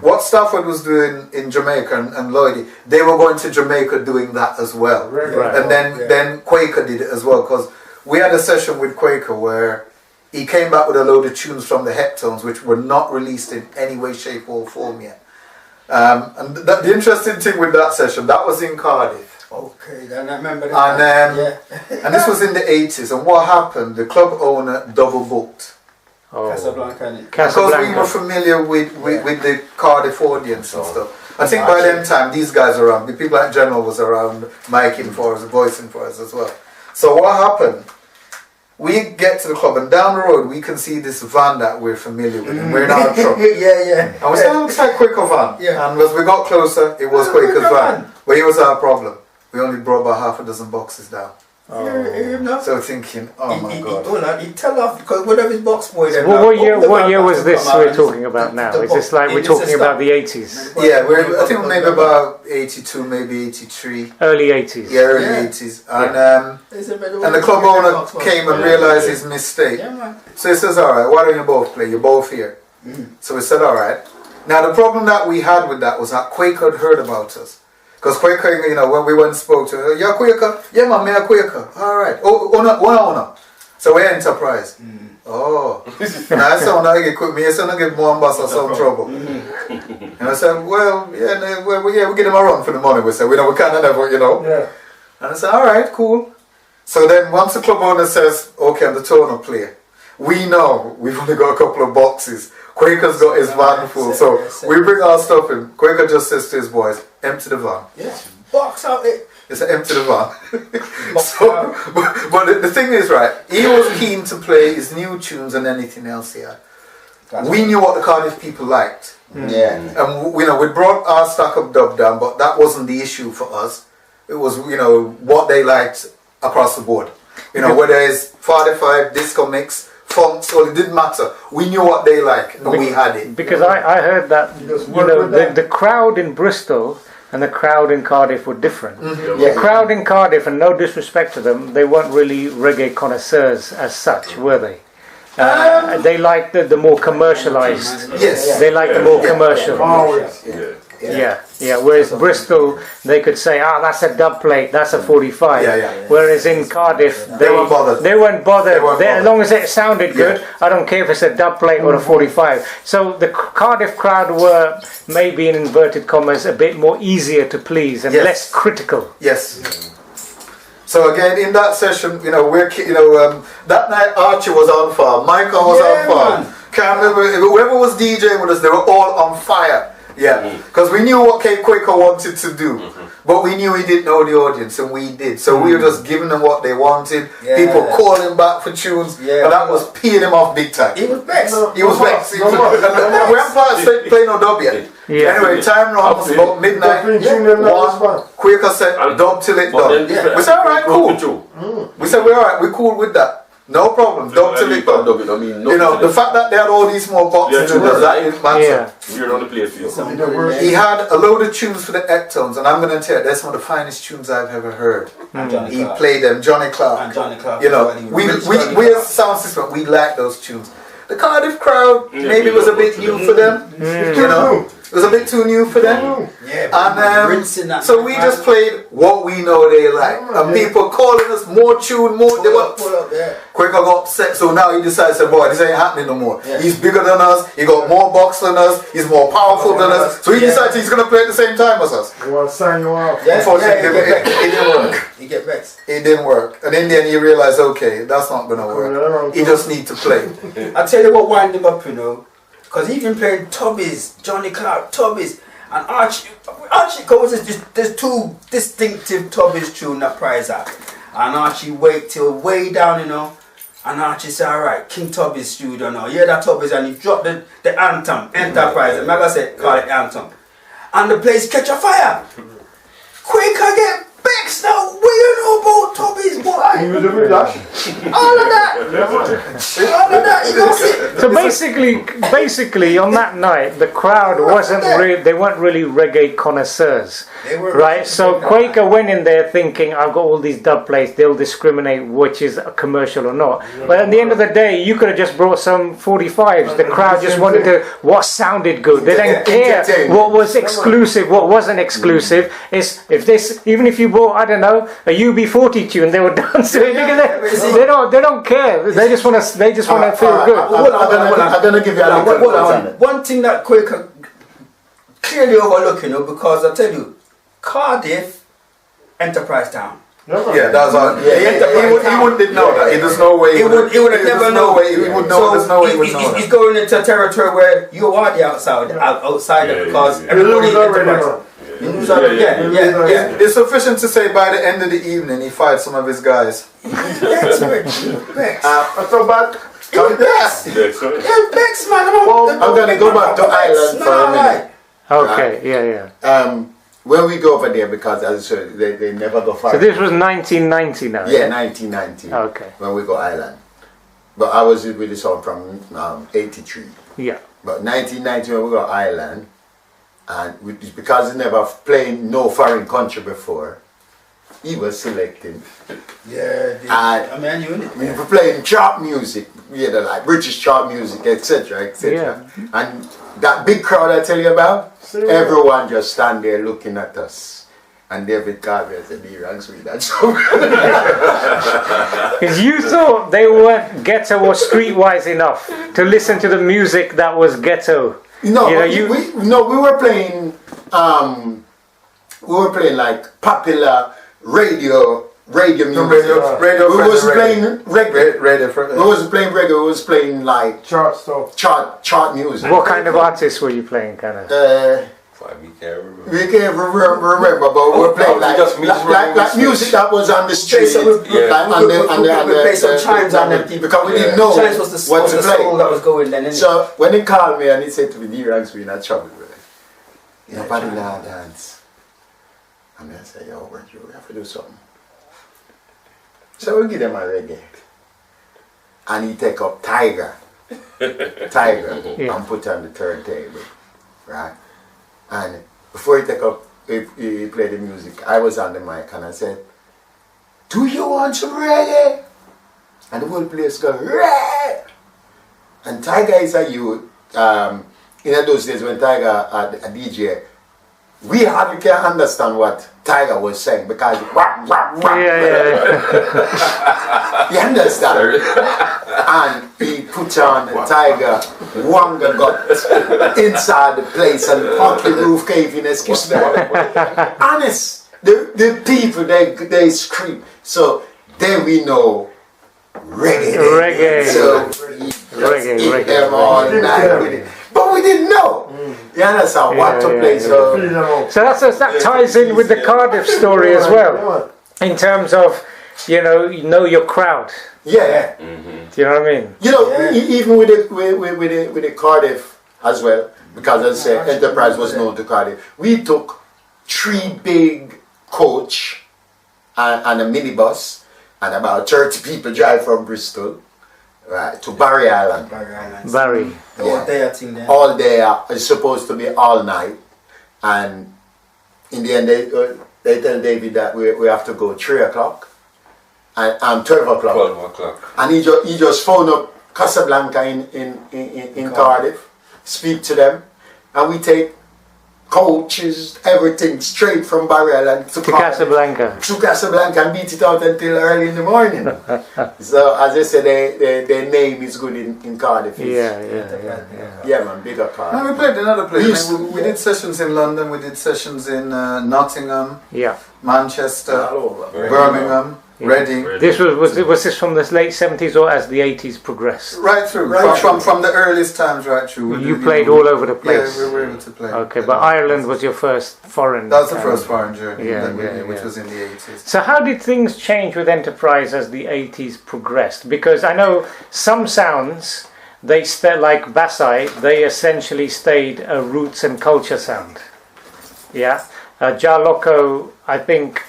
what Stafford was doing in Jamaica and Lloydie, they were going to Jamaica doing that as well. And then Quaker did it as well, because we had a session with Quaker where he came back with a load of tunes from the Heptones which were not released in any way, shape or form yet. And the interesting thing with that session, that was in Cardiff. Okay, then I remember that. And this was in the 80s, and what happened, the club owner double booked. Casablanca. Because we were familiar with the Cardiff audience and stuff. I think by that time these guys were around, the people like General was around, miking for us, voicing for us as well. So what happened, we get to the club and down the road we can see this van that we're familiar with, and we're in our truck. And we said, it looks like Quaker van. And as we got closer, it was Quaker's van. But here was our problem. We only brought about half a dozen boxes down. So thinking, oh my God. He tell off because one of his box boys. So what year was this we're talking about now? Is this like we're talking about the 80s? Yeah, I think maybe about 82, maybe 83. Early 80s. Yeah, early 80s. And the club owner came and realised his mistake. So he says, alright, why don't you both play? You're both here. So we said, alright. Now the problem that we had with that was that Quaker had heard about us. Because Quaker, you know, when we went and spoke to her, you're Quaker? Yeah, man, me a Quaker. All right. Oh, no. So we're Enterprise. Oh. Now I sound like it quick. Me, I sound like it more ambassador some trouble. And I said, well, we give them a run for the money. We said, we can't never, you know. And I said, all right, cool. So then once the club owner says, okay, I'm the toner player, we know we've only got a couple of boxes. Quaker's got his van full, so we bring our stuff in. Quaker just says to his boys, empty the van. Box out it. He said, empty the van. So, but the thing is, right, he was keen to play his new tunes and anything else he had. We knew what the Cardiff people liked. And we brought our stack of dub down, but that wasn't the issue for us. It was, what they liked across the board. Whether it's 45, disco mix, funk, so it didn't matter. We knew what they like, and we had it. Because I heard that the crowd in Bristol and the crowd in Cardiff were different. The crowd in Cardiff, and no disrespect to them, they weren't really reggae connoisseurs as such, were they? They liked the more commercialised. Yes. They liked the more commercial. Yeah. Whereas Bristol, they could say, that's a dub plate, that's a 45. Whereas in Cardiff, they weren't bothered. As long as it sounded good, I don't care if it's a dub plate or a 45. So the Cardiff crowd were, maybe in inverted commas, a bit more easier to please and less critical. Yes. So again, in that session, you know, that night Archie was on fire, Michael was on fire. Can't remember, whoever was DJing with us, they were all on fire. Yeah, because we knew what K Quaker wanted to do, but we knew he didn't know the audience, and we did. So we were just giving them what they wanted. People calling back for tunes, and that was peeing him off big time. He was vexed. He was vexed. We haven't played no dub yet. Anyway, time runs about midnight. One Quaker said, dub till it done. We said, all right, cool. We said, we're all right, we're cool with that. No problem, dub till it done. You know, the fact that they had all these more boxes, that didn't matter. You're on the place for you. He had a load of tunes for the Ectones, and I'm going to tell you, that's one of the finest tunes I've ever heard. He played them, Johnny Clark. You know, we as a sound system, we like those tunes. The Cardiff crowd, maybe it was a bit new for them. You know, it was a bit too new for them. And so we just played what we know they like. And people calling us more tune, more. They were Quaker got upset, so now he decides, boy, this ain't happening no more. He's bigger than us, he got more box than us, he's more powerful than us. So he decides he's gonna play at the same time as us. He want to sign you off. Unfortunately, it didn't work. You get vexed. It didn't work. And in the end he realized, okay, that's not gonna work. He just needs to play. I tell you what wind him up, you know, because he's been playing Tubbies, Johnny Clark, Tubbies, and Archie goes, there's two distinctive Tubbies tune that prize out. And Archie wait till way down, you know, and Archie said, alright, King Tubbies studio now, yeah, that Tubbies, and he dropped the anthem, Enterprise, and Mega said, call it anthem. And the place catch a fire. Quaker get vexed now, what you know about Tubbies, boy? He was a bit dash. All of that. All of that, you know what? So basically, on that night, the crowd they weren't really reggae connoisseurs, right? So Quaker went in there thinking, I've got all these dub plates, they'll discriminate which is a commercial or not. But at the end of the day, you could have just brought some 45s. The crowd just wanted to what sounded good. They didn't care what was exclusive, what wasn't exclusive. It's even if you bought, I don't know, a UB40 tune, they would dance to it because they don't care. They just want to feel good. I'm gonna give you a little one thing that Quaker clearly overlooking, you know, because I tell you, Cardiff, Enterprise Town. Yeah, that's all. He wouldn't know that. There's no way. He would have never known. He would know. There's no way he would know that. He's going into territory where you are the outsider because everybody Enterprise. It's sufficient to say by the end of the evening he fired some of his guys. That's so bad. Bex, man. I'm gonna go back to Ireland for a minute. Okay, yeah. When we go over there, because as I said, they never go far. So this was 1990 now? Yeah, 1990. Okay. When we go Ireland. But I was with the song from 83. Yeah. But 1990 when we go Ireland, and because he never played no foreign country before, he was selecting. Yeah, I mean, we were playing chart music, like British chart music, etc., etc. Yeah. And that big crowd I tell you about, everyone just stand there looking at us. And David Carver said, he ranks with that song. Because you thought they weren't ghetto or streetwise enough to listen to the music that was ghetto. No, we were playing like popular radio music. We wasn't playing reggae. We wasn't playing reggae. We was playing like chart stuff. Chart music. What kind of artists were you playing, kind of? We can't remember. We can't remember, but we were playing like music that was on the street. We play some chimes on them because we didn't know chimes was the what to play. soul that was going then. So when he called me and he said to me, "D ranks, we're in trouble with it. Nobody now dance." And I said, "Yo, we have to do something." So we give them a reggae, and he take up Tiger, and put on the turntable, right? And before he played the music, I was on the mic and I said, "Do you want some reggae?" And the whole place goes, "Reggae!" And Tiger is a youth. In those days when Tiger had a DJ, we hardly can understand what Tiger was saying because you understand? And he put on the Tiger Wanga got inside the place and the funky roof cave in excuse me. Honest. the people they scream. So then we know reggae. Reggae. So Reggae. them all night with it. But we didn't know. You understand what to play. So So that ties in with the Cardiff story as well, in terms of you know your crowd. yeah. Do you know what I mean? You know, even with the Cardiff as well, because as I said, Enterprise was known to Cardiff. We took 3 big coach and a minibus, and about 30 people drive from Bristol, right, to Barry Island. Barry. All day I think then. All day it's supposed to be all night, and in the end they tell David that we have to go 3 o'clock and 12 o'clock. 12 o'clock. And he just phoned up Casablanca in Cardiff, speak to them, and we take coaches, everything straight from Barry Island to Casablanca. To Casablanca and beat it out until early in the morning. So as I said, their name is good in Cardiff. Yeah, man, bigger Cardiff. No, we played in other places. We did sessions in London, we did sessions in Nottingham, Manchester, All over. Birmingham, Reading. This was this from the late 70s or as the 80s progressed? Right through, from the earliest times right through. You played all over the place. Yeah, we were able to play. Okay, but Ireland was your first foreign. That was the first foreign journey, which yeah. was in the 80s. So how did things change with Enterprise as the 80s progressed? Because I know some sounds, like Bassai, they essentially stayed a roots and culture sound. Yeah, Jah Loco, I think,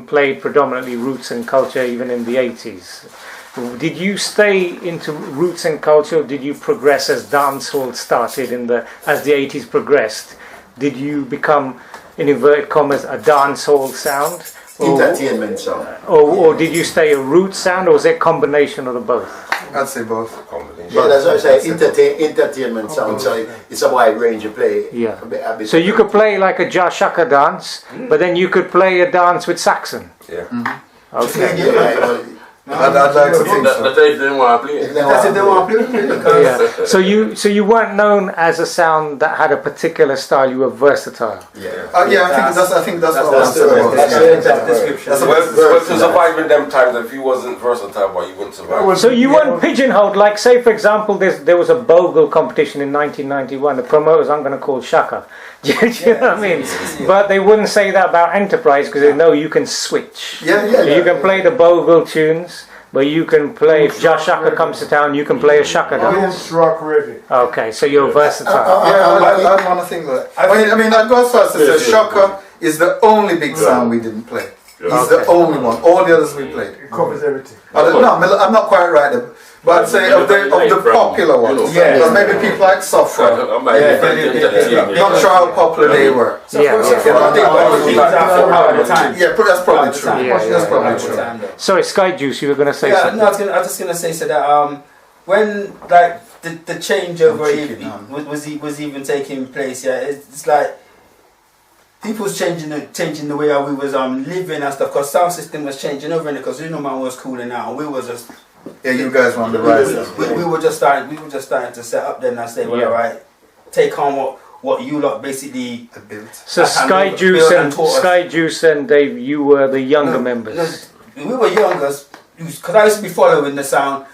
played predominantly roots and culture even in the 80s. Did you stay into roots and culture, or did you progress as dancehall started as the 80s progressed? Did you become, in inverted commas, a dancehall sound? Entertainment sound. Or did you stay a root sound, or was it a combination of the both? I'd say both. Yeah, that's what I say, entertainment sound. So it's a wide range of play. Yeah. A bit So you could play like a Jah Shaka dance, but then you could play a dance with Saxon. Yeah. Okay. I'd like to think so. That's if they didn't want to play. That's if they want to play. Yeah. So you weren't known as a sound that had a particular style. You were versatile. Yeah. I think that's what I'm That's saying. the description. Well, to survive in them times, if you wasn't versatile, well, you wouldn't survive. So you weren't pigeonholed. Like, say for example, there was a bogle competition in 1991. The promoters I'm going to call Shaka. Do you know what I mean? But they wouldn't say that about Enterprise because they know you can switch. You can play the bogle tunes, but you can play, if Jah Shaka comes to town, you can play a Shaka dance. Rock reggae. Okay, so you're versatile. I want to think that. I mean, I'd go as far as to say Shaka is the only big sound we didn't play. He's the only one. All the others we played. It covers everything. I'm not quite right there. But I'd say of the popular ones. Because maybe people like soft rock. Not sure how popular they were. That's probably true. That's probably true. Sorry, Skyjuice, you were going to say something. No, I was just going to say so that when like the changeover was even taking place, it's like people's changing the way how we was living and stuff, because sound system was changing over, because man was cooling out, and we was just you guys were on the rise. We were just starting to set up then and say, well, alright, take on what you lot basically built. So Skyjuice and Dave, you were the younger members. We were younger, because I used to be following the sound.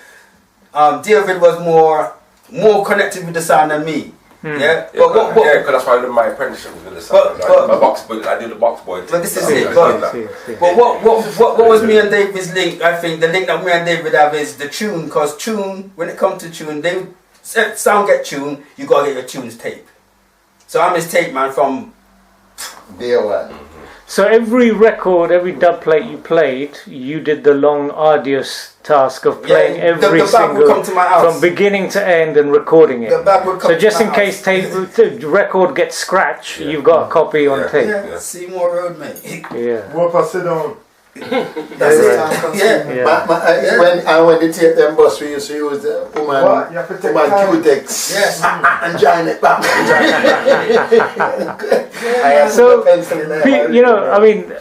David was more connected with the sound than me. Yeah, because that's why I did my apprenticeship with the sound. I did the box boy. But this is it. But what was me and David's link? I think the link that me and David have is the tune. Because tune, when it comes to tune, sound get tune. You gotta get your tunes tape. So I'm his tape man from day one. So every record, every dub plate you played, you did the long, arduous task of playing every single, come to my house from beginning to end, and recording it. So just in case the record gets scratched, you've got a copy on tape. Yeah, Seymour Road, mate. Yeah. What pass it on? That's it. When they take them bus, we used to use the woman Q-Tex. Yes. And join it back. So, I mean,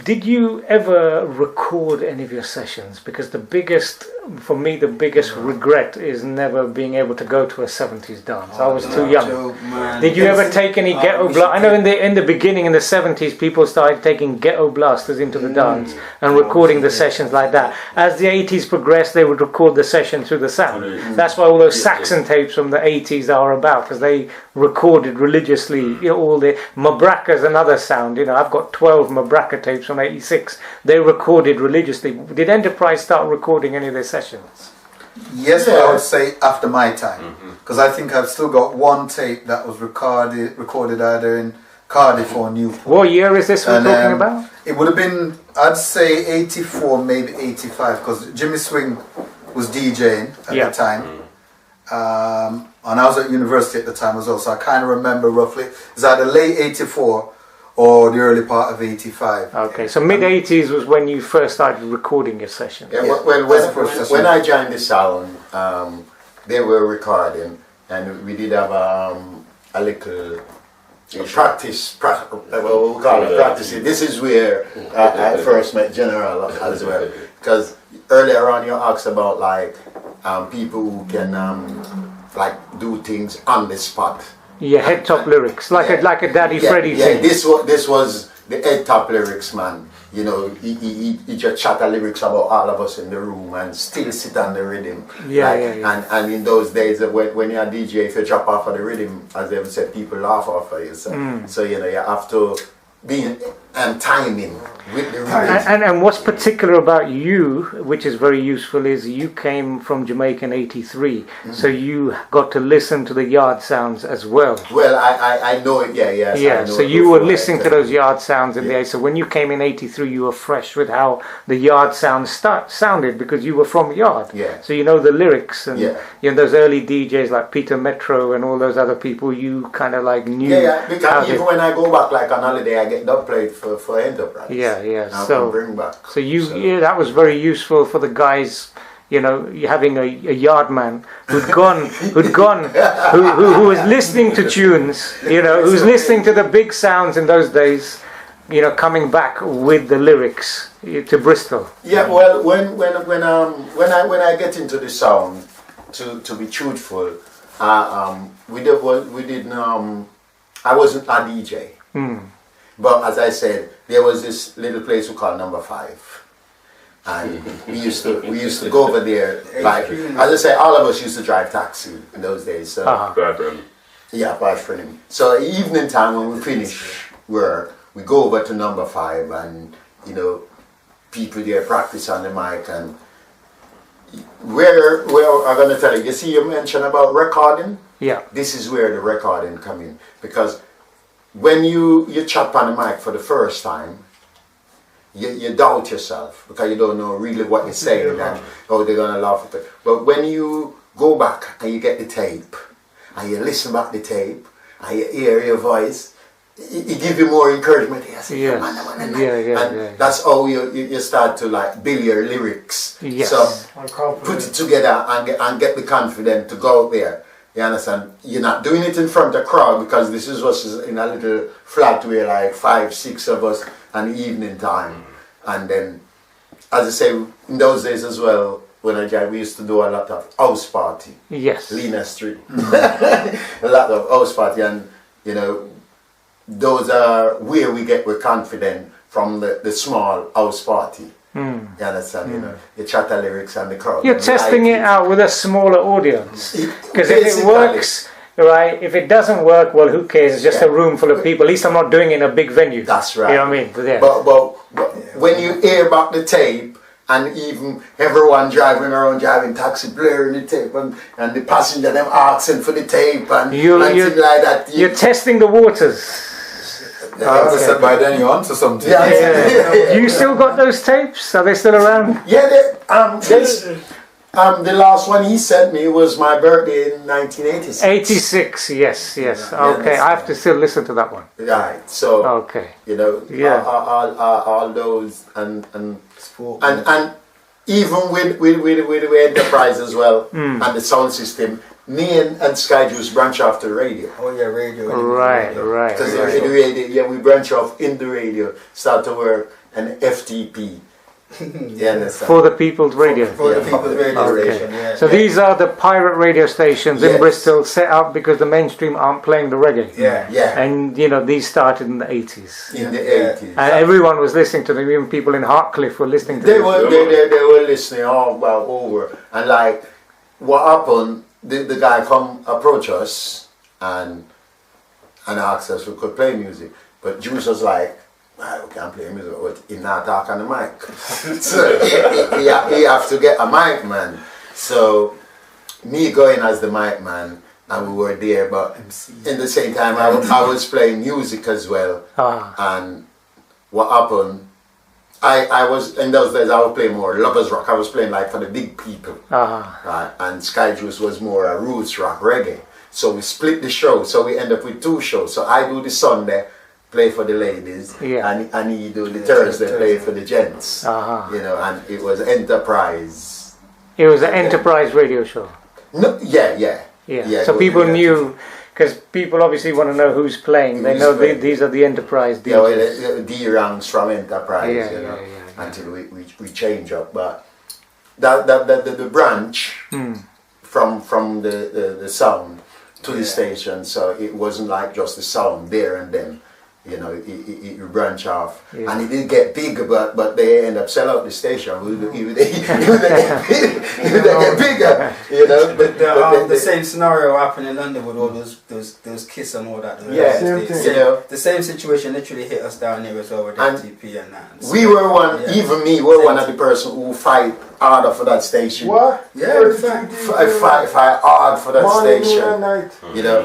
did you ever record any of your sessions? Because the biggest regret is never being able to go to a 70s dance. I was too young. Did you ever take any ghetto blasters? I know in the beginning, in the 70s, people started taking ghetto blasters into the dance and recording the sessions like that. As the 80s progressed, they would record the session through the sound. That's why all those Saxon tapes from the 80s are about, because they recorded religiously, you know, all the Mabraka's another sound. You know, I've got 12 Mabraka tapes from 86. They recorded religiously. Did Enterprise start recording any of their sessions? Yes, but I would say after my time, because I think I've still got one tape that was recorded either in Cardiff or Newport. What year is this we're talking about? It would have been, I'd say 84, maybe 85, because Jimmy Swing was DJing at the time. And I was at university at the time as well, so I kind of remember roughly. It's either late 84 or the early part of 85. Okay, so mid-80s was when you first started recording your sessions. Yeah, well, when I joined the sound, they were recording, and we did have a little practice. What we call it practice. This is where I first met General as well, because earlier on you asked about like people who can like do things on the spot. Yeah, head top lyrics, like a Daddy Freddy thing. This was the head top lyrics, man. You know, he just chatter lyrics about all of us in the room and still sit on the rhythm. And in those days, when you're a DJ, if you drop off of the rhythm, as they would say, people laugh off of you. So you know, you have to be timing with the rhythm. And what's particular about you, which is very useful, is you came from Jamaica in 83, so you got to listen to the yard sounds as well. Well, I know it, yes. Yeah, so you were listening to those yard sounds in the 80s. So when you came in 83, you were fresh with how the yard sounds sounded, because you were from yard. Yeah. So you know the lyrics, and you know those early DJs like Peter Metro and all those other people, you kind of like knew. Because even when I go back like on holiday, I get dub played for Enterprise. So bring back. That was very useful for the guys. You know, having a yard man who was listening to tunes. You know, who's listening to the big sounds in those days. You know, coming back with the lyrics to Bristol. Yeah, well, when I get into the sound, to be truthful, we didn't. I wasn't a DJ. But as I said, there was this little place we call Number 5, and we used to go over there. Like as I say, all of us used to drive taxi in those days. So by friend. So evening time when we finish work, we go over to Number 5, and you know, people there practice on the mic. And where I'm gonna tell you, you see, you mentioned about recording. Yeah. This is where the recording come in, because when you chop on the mic for the first time, you doubt yourself because you don't know really what you're saying and they're gonna laugh at it. But when you go back and you get the tape and you listen back the tape and you hear your voice, it gives you more encouragement. And that's how you start to like build your lyrics. Yes. So put it together and get the confidence to go out there. You understand? You're not doing it in front of a crowd, because this is us in a little flat where like 5, 6 of us an evening time. And then, as I say, in those days as well, when I joined, we used to do a lot of house party. Yes. Lena Street. A lot of house party, and you know, those are where we get we're confident from the small house party. You understand? You know, you chatter lyrics and the crowd. You're testing it out with a smaller audience, because if it works, right? If it doesn't work, well, who cares? It's just a room full of people. At least I'm not doing it in a big venue. That's right. You know what I mean? Yeah. But when you hear back the tape, and even everyone driving taxi, blaring the tape, and the passenger them asking for the tape and things like that. You're testing the waters. Okay. By then you're onto something. You still got those tapes? Are they still around? Yeah, the last one he sent me was my birthday in 1986. 86, yes. Okay, I have to still listen to that one. Right, so okay, you know, all those and even with Enterprise as well, and the sound system, me and Skyjuice branch off to radio. Oh yeah, radio. Right. Because in the radio, we branch off in the radio, start to work an FTP. You understand? For the People's Radio. For the People's Radio Okay. station, yeah. So these are the pirate radio stations in Yes. Bristol set up because the mainstream aren't playing the reggae. Yeah. And you know, these started in the 80s. In the Yeah. 80s. And everyone was listening to them, even people in Hartcliffe were listening to They them. were listening all about over. And like, what happened, the guy come approach us and asked us if we could play music. But Juice was like, "Well, we can't play music, but he not talk on the mic." So he have to get a mic man. So me going as the mic man, and we were there, but in the same time I was playing music as well. And what happened, I was, in those days I was playing more lovers rock. I was playing like for the big people. Right? And Skyjuice was more a roots rock, reggae. So we split the show, so we end up with 2 shows. So I do the Sunday, play for the ladies, and he do the Thursday, play for the gents. You know, and it was Enterprise. It was an enterprise radio show. No, yeah. So people knew, because people obviously want to know who's playing. They know these are the enterprise DJs. Yeah, well, D-ranks from Enterprise, Yeah, you know, yeah. until we change up. But the branch from the sound to the station, so it wasn't like just the sound there and then. You know, it branch off, and it did get bigger, but they end up sell out the station. They get bigger, you know. But the same scenario happened in London with all those Kiss and all that. Same thing. You know, the same situation literally hit us down here as well with FTP and that. And so, we were one, even me, were one of the person who fight harder for that station. What? Yeah, Fight hard for that Morning, station. noon and night. You know,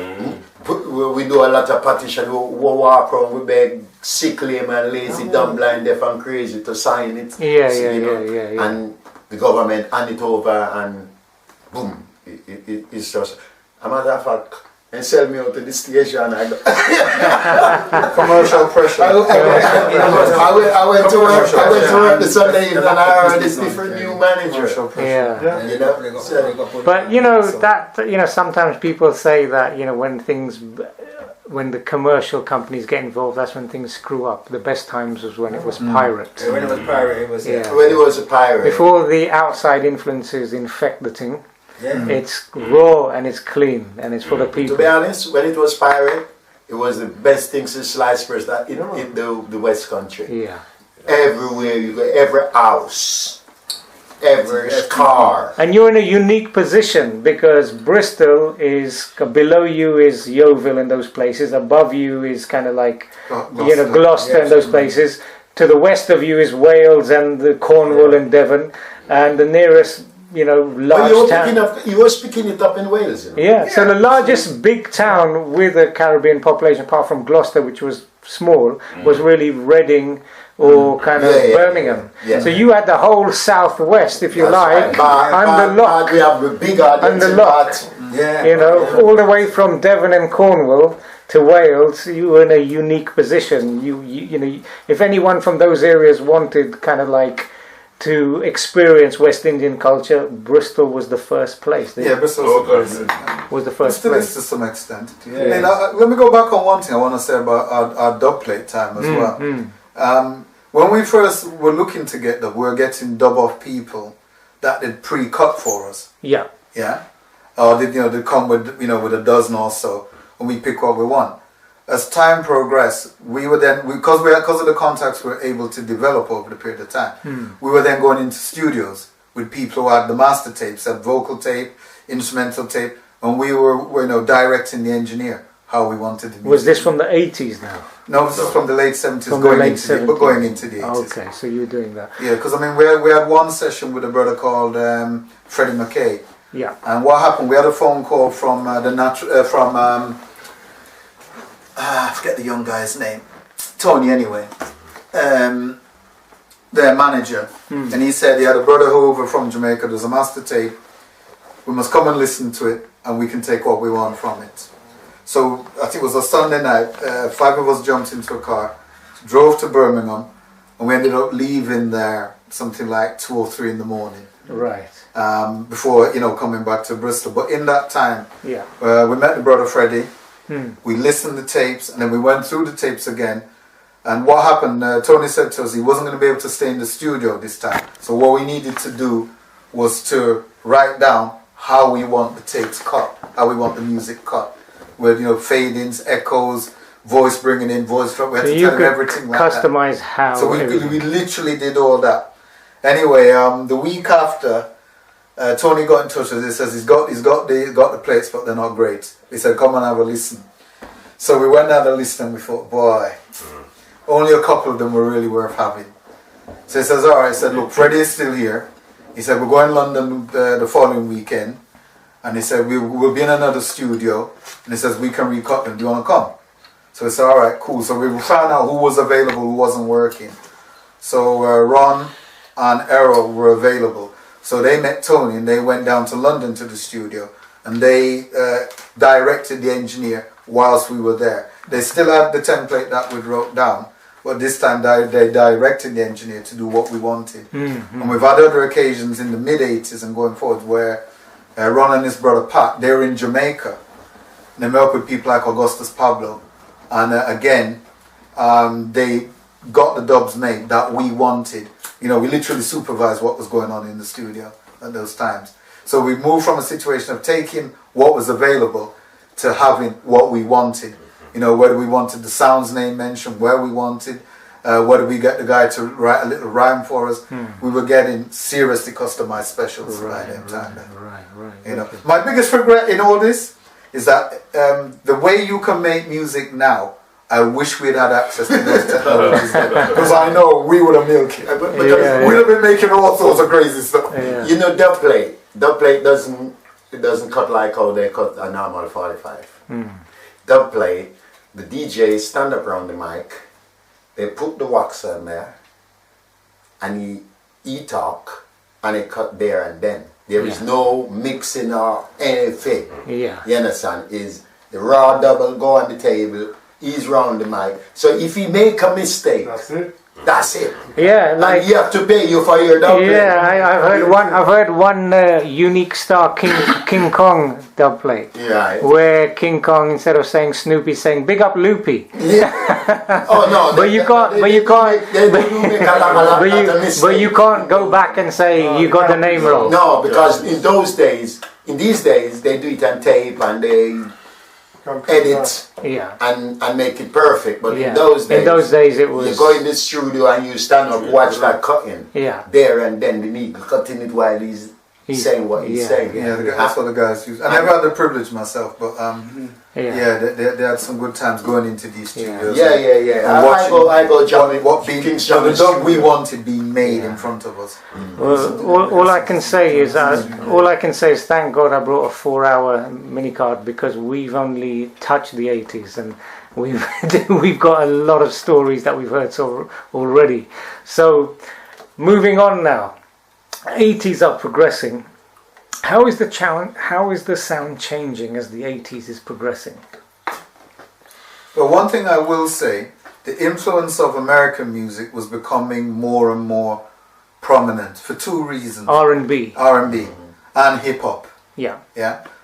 we do a lot of petition. We walk around, we beg sick, lame and lazy, dumb, blind, deaf and crazy to sign it. Yeah. And the government hand it over and boom, it's just, a matter of fact, and sell me out to the station. I go Commercial pressure. I went to work the Sunday evening and I heard this different new manager. Yeah. You know, But you know that sometimes people say that when the commercial companies get involved, that's when things screw up. The best times was when it was pirate. When it was pirate, it was when it was a pirate. Before the outside influences infect the thing, it's raw and it's clean and it's for the people. To be honest, when it was pirate, it was the best thing since sliced bread that in the West Country. Yeah. Everywhere you go, every house, every car. And you're in a unique position because Bristol is below you is Yeovil and those places. Above you is kind of like Gloucester and those places. To the west of you is Wales and the Cornwall and Devon, and the nearest large town. You were picking it up in Wales. You know? Yeah. So the largest big town with a Caribbean population, apart from Gloucester, which was small, was really Reading or kind of Birmingham. Yeah. So you had the whole southwest, if you like, under lock. We have a big audience Under lock. All the way from Devon and Cornwall to Wales. You were in a unique position. You know, if anyone from those areas wanted kind of like to experience West Indian culture, Bristol was the first place. Bristol was the first still place. is to some extent. Let me go back on one thing I want to say about our dub plate time as well. When we first were looking to get dub, we were getting dub off people that did pre-cut for us. Yeah. Or they'd come with with a dozen or so, and we pick what we want. As time progressed, we were then, because of the contacts we were able to develop over the period of time, we were then going into studios with people who had the master tapes, had vocal tape, instrumental tape, and we were directing the engineer how we wanted the music. Was this from the 80s now? No, this is from the late 70s, going into the 80s. Okay, so you were doing that. Yeah, because we had one session with a brother called Freddie McKay. Yeah. And what happened? We had a phone call from I forget the young guy's name, Tony anyway, their manager, and he said he had a brother over from Jamaica, there's a master tape, we must come and listen to it and we can take what we want from it. So I think it was a Sunday night, 5 of us jumped into a car, drove to Birmingham, and we ended up leaving there something like 2 or 3 in the morning. Right. Before coming back to Bristol. But in that time, Yeah. we met the brother Freddie. We listened to tapes, and then we went through the tapes again. And what happened? Tony said to us he wasn't going to be able to stay in the studio this time. So what we needed to do was to write down how we want the tapes cut, how we want the music cut, with fade-ins, echoes, voice bringing in, voice drop. We had to tell him everything like that. Customize how. So we literally did all that. Anyway, the week after, Tony got in touch with us. He says he's got the plates, but they're not great. He said, "Come and have a listen." So we went and had a listen, and we thought, boy, only a couple of them were really worth having. So he says, all right. He said, look, Freddie is still here. He said, we're going to London the following weekend. And he said, we'll be in another studio. And he says, we can recut them. Do you want to come? So we said, all right, cool. So we found out who was available, who wasn't working. So Ron and Errol were available. So they met Tony and they went down to London to the studio. And they directed the engineer whilst we were there. They still had the template that we wrote down, but this time they directed the engineer to do what we wanted. And we've had other occasions in the mid-80s and going forward where Ron and his brother Pat, they were in Jamaica. They met up with people like Augustus Pablo. And again, they got the dubs made that we wanted. We literally supervised what was going on in the studio at those times. So we moved from a situation of taking what was available to having what we wanted. Whether we wanted the sounds name mentioned, where we wanted, whether we get the guy to write a little rhyme for us. We were getting seriously customized specials by that time. Right. My biggest regret in all this is that the way you can make music now, I wish we'd had access to those technologies because I know we would have milked it. We'd have been making all sorts of crazy stuff. Dubplate doesn't cut like how they cut a normal 45. Dubplate, the DJs stand up around the mic, they put the wax on there, and he talk, and he cut there and then. There is no mixing or anything. You understand? Is the raw double go on the table, he's round the mic. So if he make a mistake, that's it. Yeah, like and you have to pay you for your dubplate. Yeah, I've heard one unique star King Kong dubplate. Yeah. Where King Kong, instead of saying Snoopy, saying "Big up Loopy." Yeah. Oh no. But you can't go back and say you got the name wrong. No, because in these days, they do it on tape and they edit and make it perfect. But in those days it was, you go in the studio and you stand up, watch that cutting there and then the needle cutting it while he's saying what he's saying. That's what the guys use. I never had the privilege myself, but they had some good times going into these studios. I go jumping. The dub we wanted being made in front of us. Well, all I can say is thank God I brought a 4-hour mini card because we've only touched the 80s and we've got a lot of stories that we've heard already. So moving on now. 80s are progressing. How is the sound changing as the 80s is progressing? Well, one thing I will say, the influence of American music was becoming more and more prominent for two reasons. R&B and hip hop. Yeah.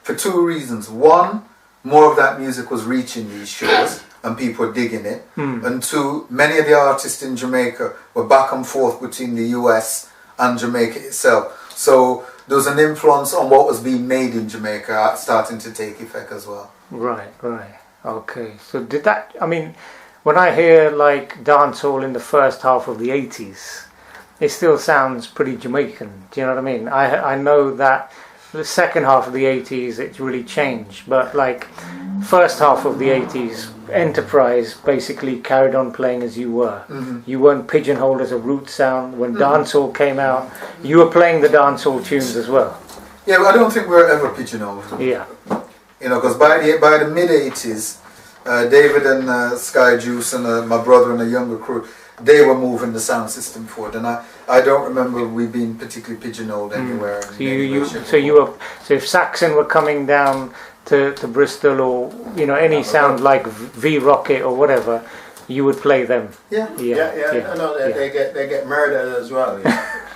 For two reasons. One, more of that music was reaching these shows and people were digging it. And two, many of the artists in Jamaica were back and forth between the US and Jamaica itself. So there was an influence on what was being made in Jamaica starting to take effect as well. Right. Okay. So did that, when I hear like dancehall in the first half of the 80s, it still sounds pretty Jamaican. Do you know what I mean? I know that the second half of the 80s it's really changed, but like first half of the 80s, Enterprise basically carried on playing as you were. You weren't pigeonholed as a root sound. When dancehall came out, you were playing the dancehall tunes as well. Yeah, but I don't think we were ever pigeonholed. Yeah. Because by the mid 80s, David and Skyjuice and my brother and a younger crew, they were moving the sound system forward, and I don't remember we being particularly pigeonholed anywhere. So if Saxon were coming down to Bristol or any sound like V Rocket or whatever, you would play them. They get murdered as well.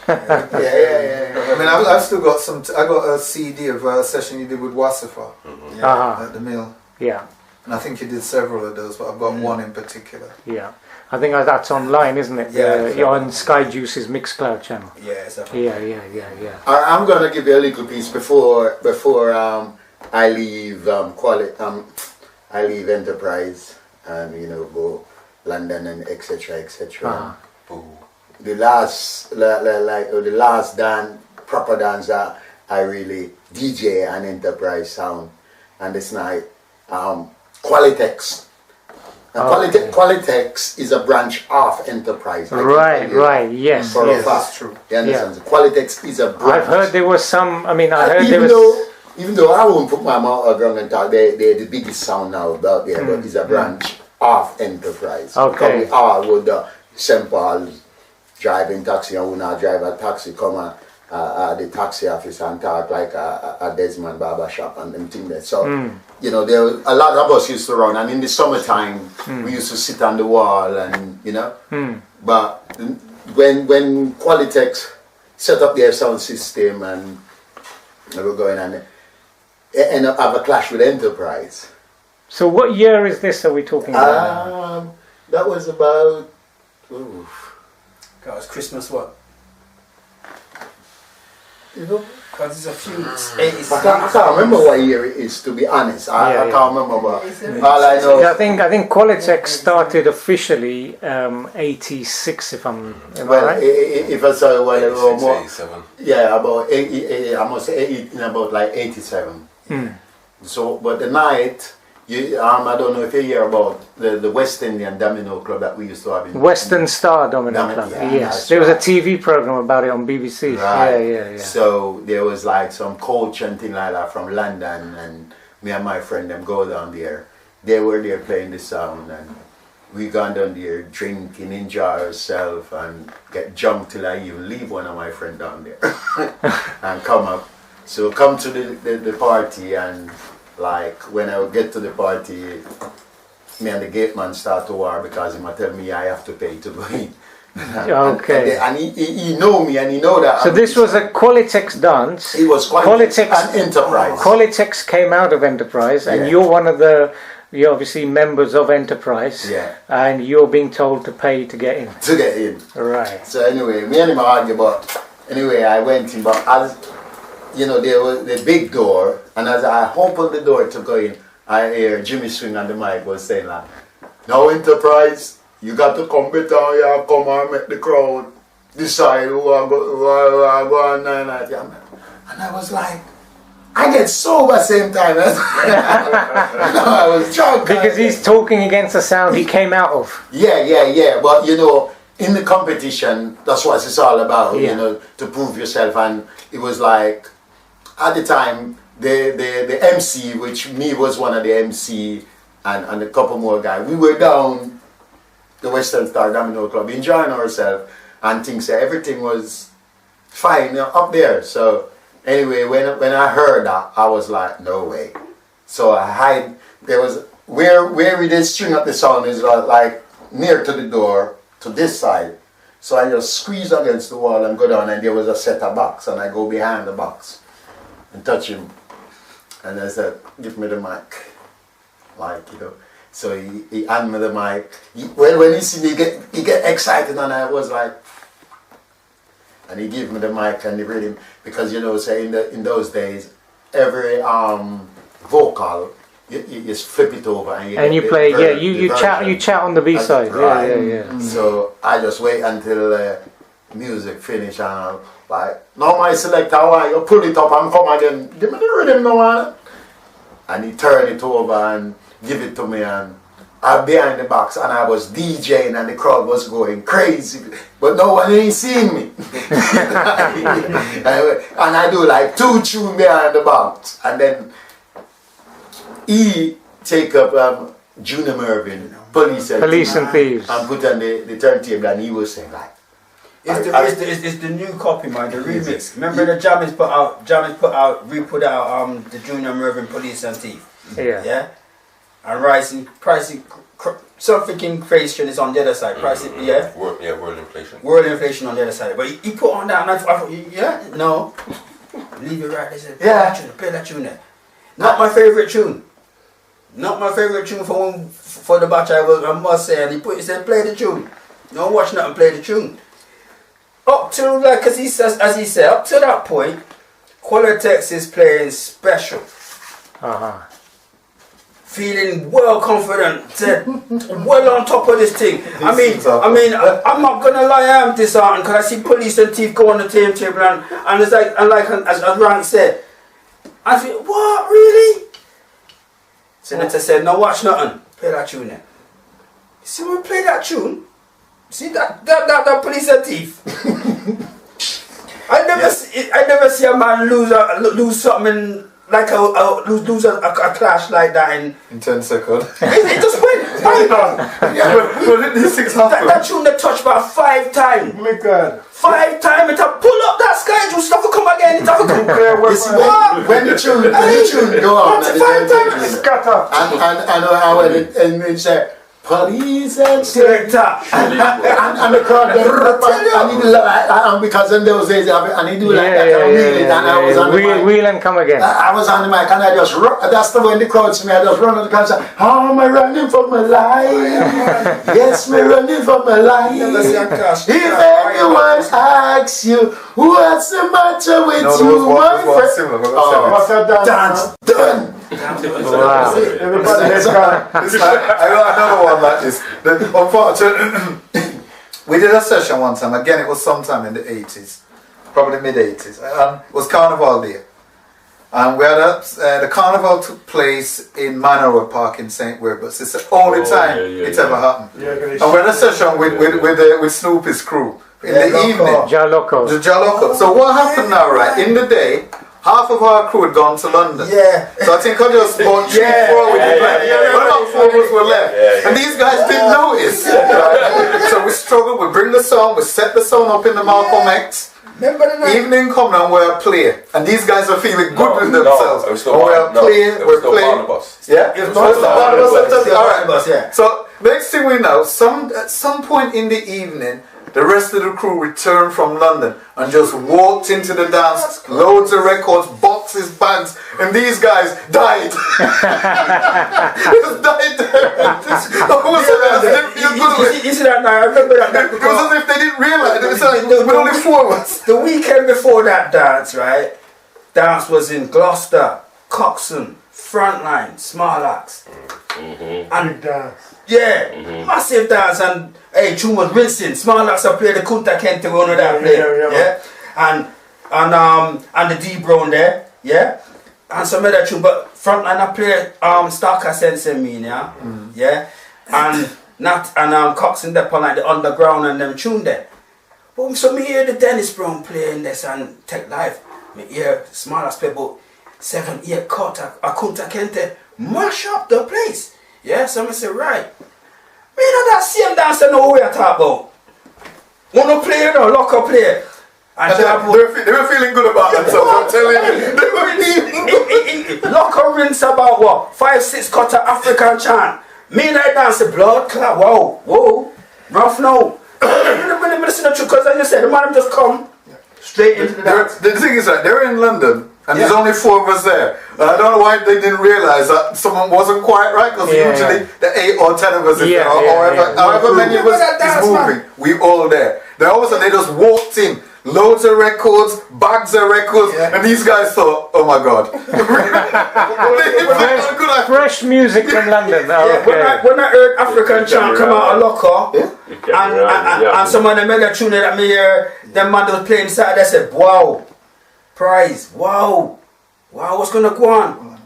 Yeah. I mean, I've still got I got a CD of a session you did with Wasifa at the mill. Yeah. And I think you did several of those, but I've got one in particular. Yeah. I think that's online, isn't it? Yeah. You're on Skyjuice's Mixcloud channel. Yeah, exactly. Yeah. I'm gonna give you a little piece before I leave I leave Enterprise and go London and etc. The last the last proper dance that I really DJ and Enterprise sound, and this night Qualitex. And Qualitex is a branch of Enterprise. Right, yes. For a fact. That's true. You understand? Qualitex is a branch. I've heard there was some, I heard there was... Even though I won't put my mouth around and talk, they're the biggest sound now out there, but it's a branch of Enterprise. Okay. Because we all would St. Paul's driving taxi, and we not drive a taxi, come at the taxi office and talk like a Desmond barber shop and them things there. So, there were a lot of us used to run, and in the summertime, we used to sit on the wall and, But when Qualitex set up their sound system and they were going and end up have a clash with Enterprise. So what year is this are we talking about? That was about... That was Christmas what? Because it's a few 80s. I can't remember what year it is, to be honest. I can't remember, but all I know... I think Qualitex started officially 86, if I'm right? If I say well, 87. Yeah, about 80, I must say about like 87. So, but the night, I don't know if you hear about the West Indian Domino Club that we used to have in Western Star Domino Club. Yeah, yes, there was a TV program about it on BBC. Right. Yeah. So there was like some coach and thing like that from London, and me and my friend them go down there. They were there playing the sound, and we gone down there drinking, enjoy ourselves, and get drunk till I even leave one of my friends down there and come up. So come to the party, and like when I would get to the party, me and the gate man start to war because he might tell me I have to pay to go in. Okay. And he know me, and he know that. So this was a Qualitex dance. It was Qualitex and Enterprise. Qualitex came out of Enterprise, and you're one of you're obviously members of Enterprise. Yeah. And you're being told to pay to get in. To get in. Right. So anyway, me and him argue, but anyway, I went in, but as there was the big door, and as I opened the door to go in, I hear Jimmy Swing on the mic was saying like, "Now Enterprise, you got to come down here, come and make the crowd decide who I go and I was like, I get sober same time. I was drunk. Because he's talking against the sound he came out of. Yeah. But in the competition, that's what it's all about, to prove yourself. And it was like, at the time, the MC, which me was one of the MC, and a couple more guys, we were down the Western Star Domino Club enjoying ourselves, and things, everything was fine up there. So anyway, when I heard that, I was like, no way. So there was, where we did string up the sound is like near to the door, to this side. So I just squeeze against the wall and go down, and there was a set of box, and I go behind the box and touch him. And I said, give me the mic. So he handed me the mic. When he see me, he get excited, and I was like, and he gave me the mic and the rhythm, because say in those days, every vocal, you just flip it over and you play. You chat on the B side. Right. Yeah. So I just wait until music finish, and I'm like, now my selector, why you pull it up and come again? Give me the rhythm now, man. And he turned it over and give it to me, and I'm behind the box, and I was DJing, and the crowd was going crazy, but no one ain't seeing me. And I do like 2 tunes behind the box, and then he take up Junior Mervyn, Police and Thieves, and put on the turntable, and he was saying like, it's the new copy, man, the remix. Remember the Jammys put out the Junior Mervyn Police and Thief. Yeah. And Pricey something inflation is on the other side. Price, yeah. World inflation. World inflation on the other side. But he put on that, and I thought, yeah, no. Leave it right. They said, play that tune there. Not my favorite tune. Not my favorite tune for the batch. I must say, and he said, play the tune. No, watch nothing, play the tune. Up to like, as he said, up to that point, Qualitex is playing special. Feeling well confident, well on top of this thing. I mean, I'm not gonna lie, I am disheartened because I see Police and Thief go on the table and it's like, as Rank said, I feel, what, really? Senator said, no, watch nothing, play that tune there. You see when we play that tune? See that Police and Thief? I never see a man lose something like lose a clash like that in 10 seconds. It just went. That tune they touched about 5 times. Oh my God. 5 times. It have pull up that Skyjuice stuff will come again. It have to come. When the tune go on, 5 times. Scatter. And when it say Police and Selector. and the crowd and because in those days and he do like that and I was on the mic. Wheel and come again. I was on the mic and I just that's the when the crowd see me, I just run on the crowd and say, how am I running for my life? Yes, me running for my life. If anyone asks you what's the matter with you, my friend, dance done. Wow. Everybody has gone. It's like, I got another one like this. Unfortunately, we did a session one time. Again, it was sometime in the 80s, probably mid 80s. It was Carnival Day, and we had the carnival took place in Manor Park in St. Werburgh's. It's the only time it's ever happened. And we had a session with Snoopy's crew in the evening. Jah Loco. So what happened now, right? In the day, half of our crew had gone to London. Yeah. So I think I just bought 3-4 with the plan. But about 4 of us were left. And these guys didn't notice. Right? So we struggled, we bring the song, we set the song up in the Malcolm X. Evening come and we're play. And these guys are feeling good with themselves. We're playing. Yeah? It was the Barnabas. Alright. So next thing we know, at some point in the evening, the rest of the crew returned from London and just walked into the dance, loads of records, boxes, bags, and these guys died. They just died there. You see that now? I remember that. It was as if they didn't realise. It was like, there were only 4 of us. The weekend before that dance, right? Dance was in Gloucester, Coxon, Frontline, Small Axe. And dance. Yeah, massive dance, and hey, tune was rinsing. Small Axe played the Kunta Kente one of that play, and the D Brown there, yeah, and some other tune. But Frontline I played Stalker Sensei mean, yeah, and Coxon there like the Underground and them tune there. But so me hear the Dennis Brown playing this and Tech Live. Me hear Small Axe play about 7-8 Kunta Kente mash up the place. Yeah, so I say, right. Me know that same dance I know what we are talking about. Wanna play or lock up play. And they were feeling good about themselves, I'm telling you. They were feeling lock up rinse about what? 5-6 cutter African chant. Me like dance the blood clot. Whoa. Rough now. Listen to you because as you said, the man just come straight into the dance. The thing is that they're in London. And there's only 4 of us there. And I don't know why they didn't realise that someone wasn't quite right, because usually the 8 or 10 of us is there, or however many of us is moving, we all there. Then all of a sudden they just walked in, loads of records, bags of records, and these guys thought, oh my God. Fresh music from London. When I heard African chant come out of Locker, and some of the mega tune that me hear, them man was playing inside, they said, wow. Prize, wow, what's gonna go on?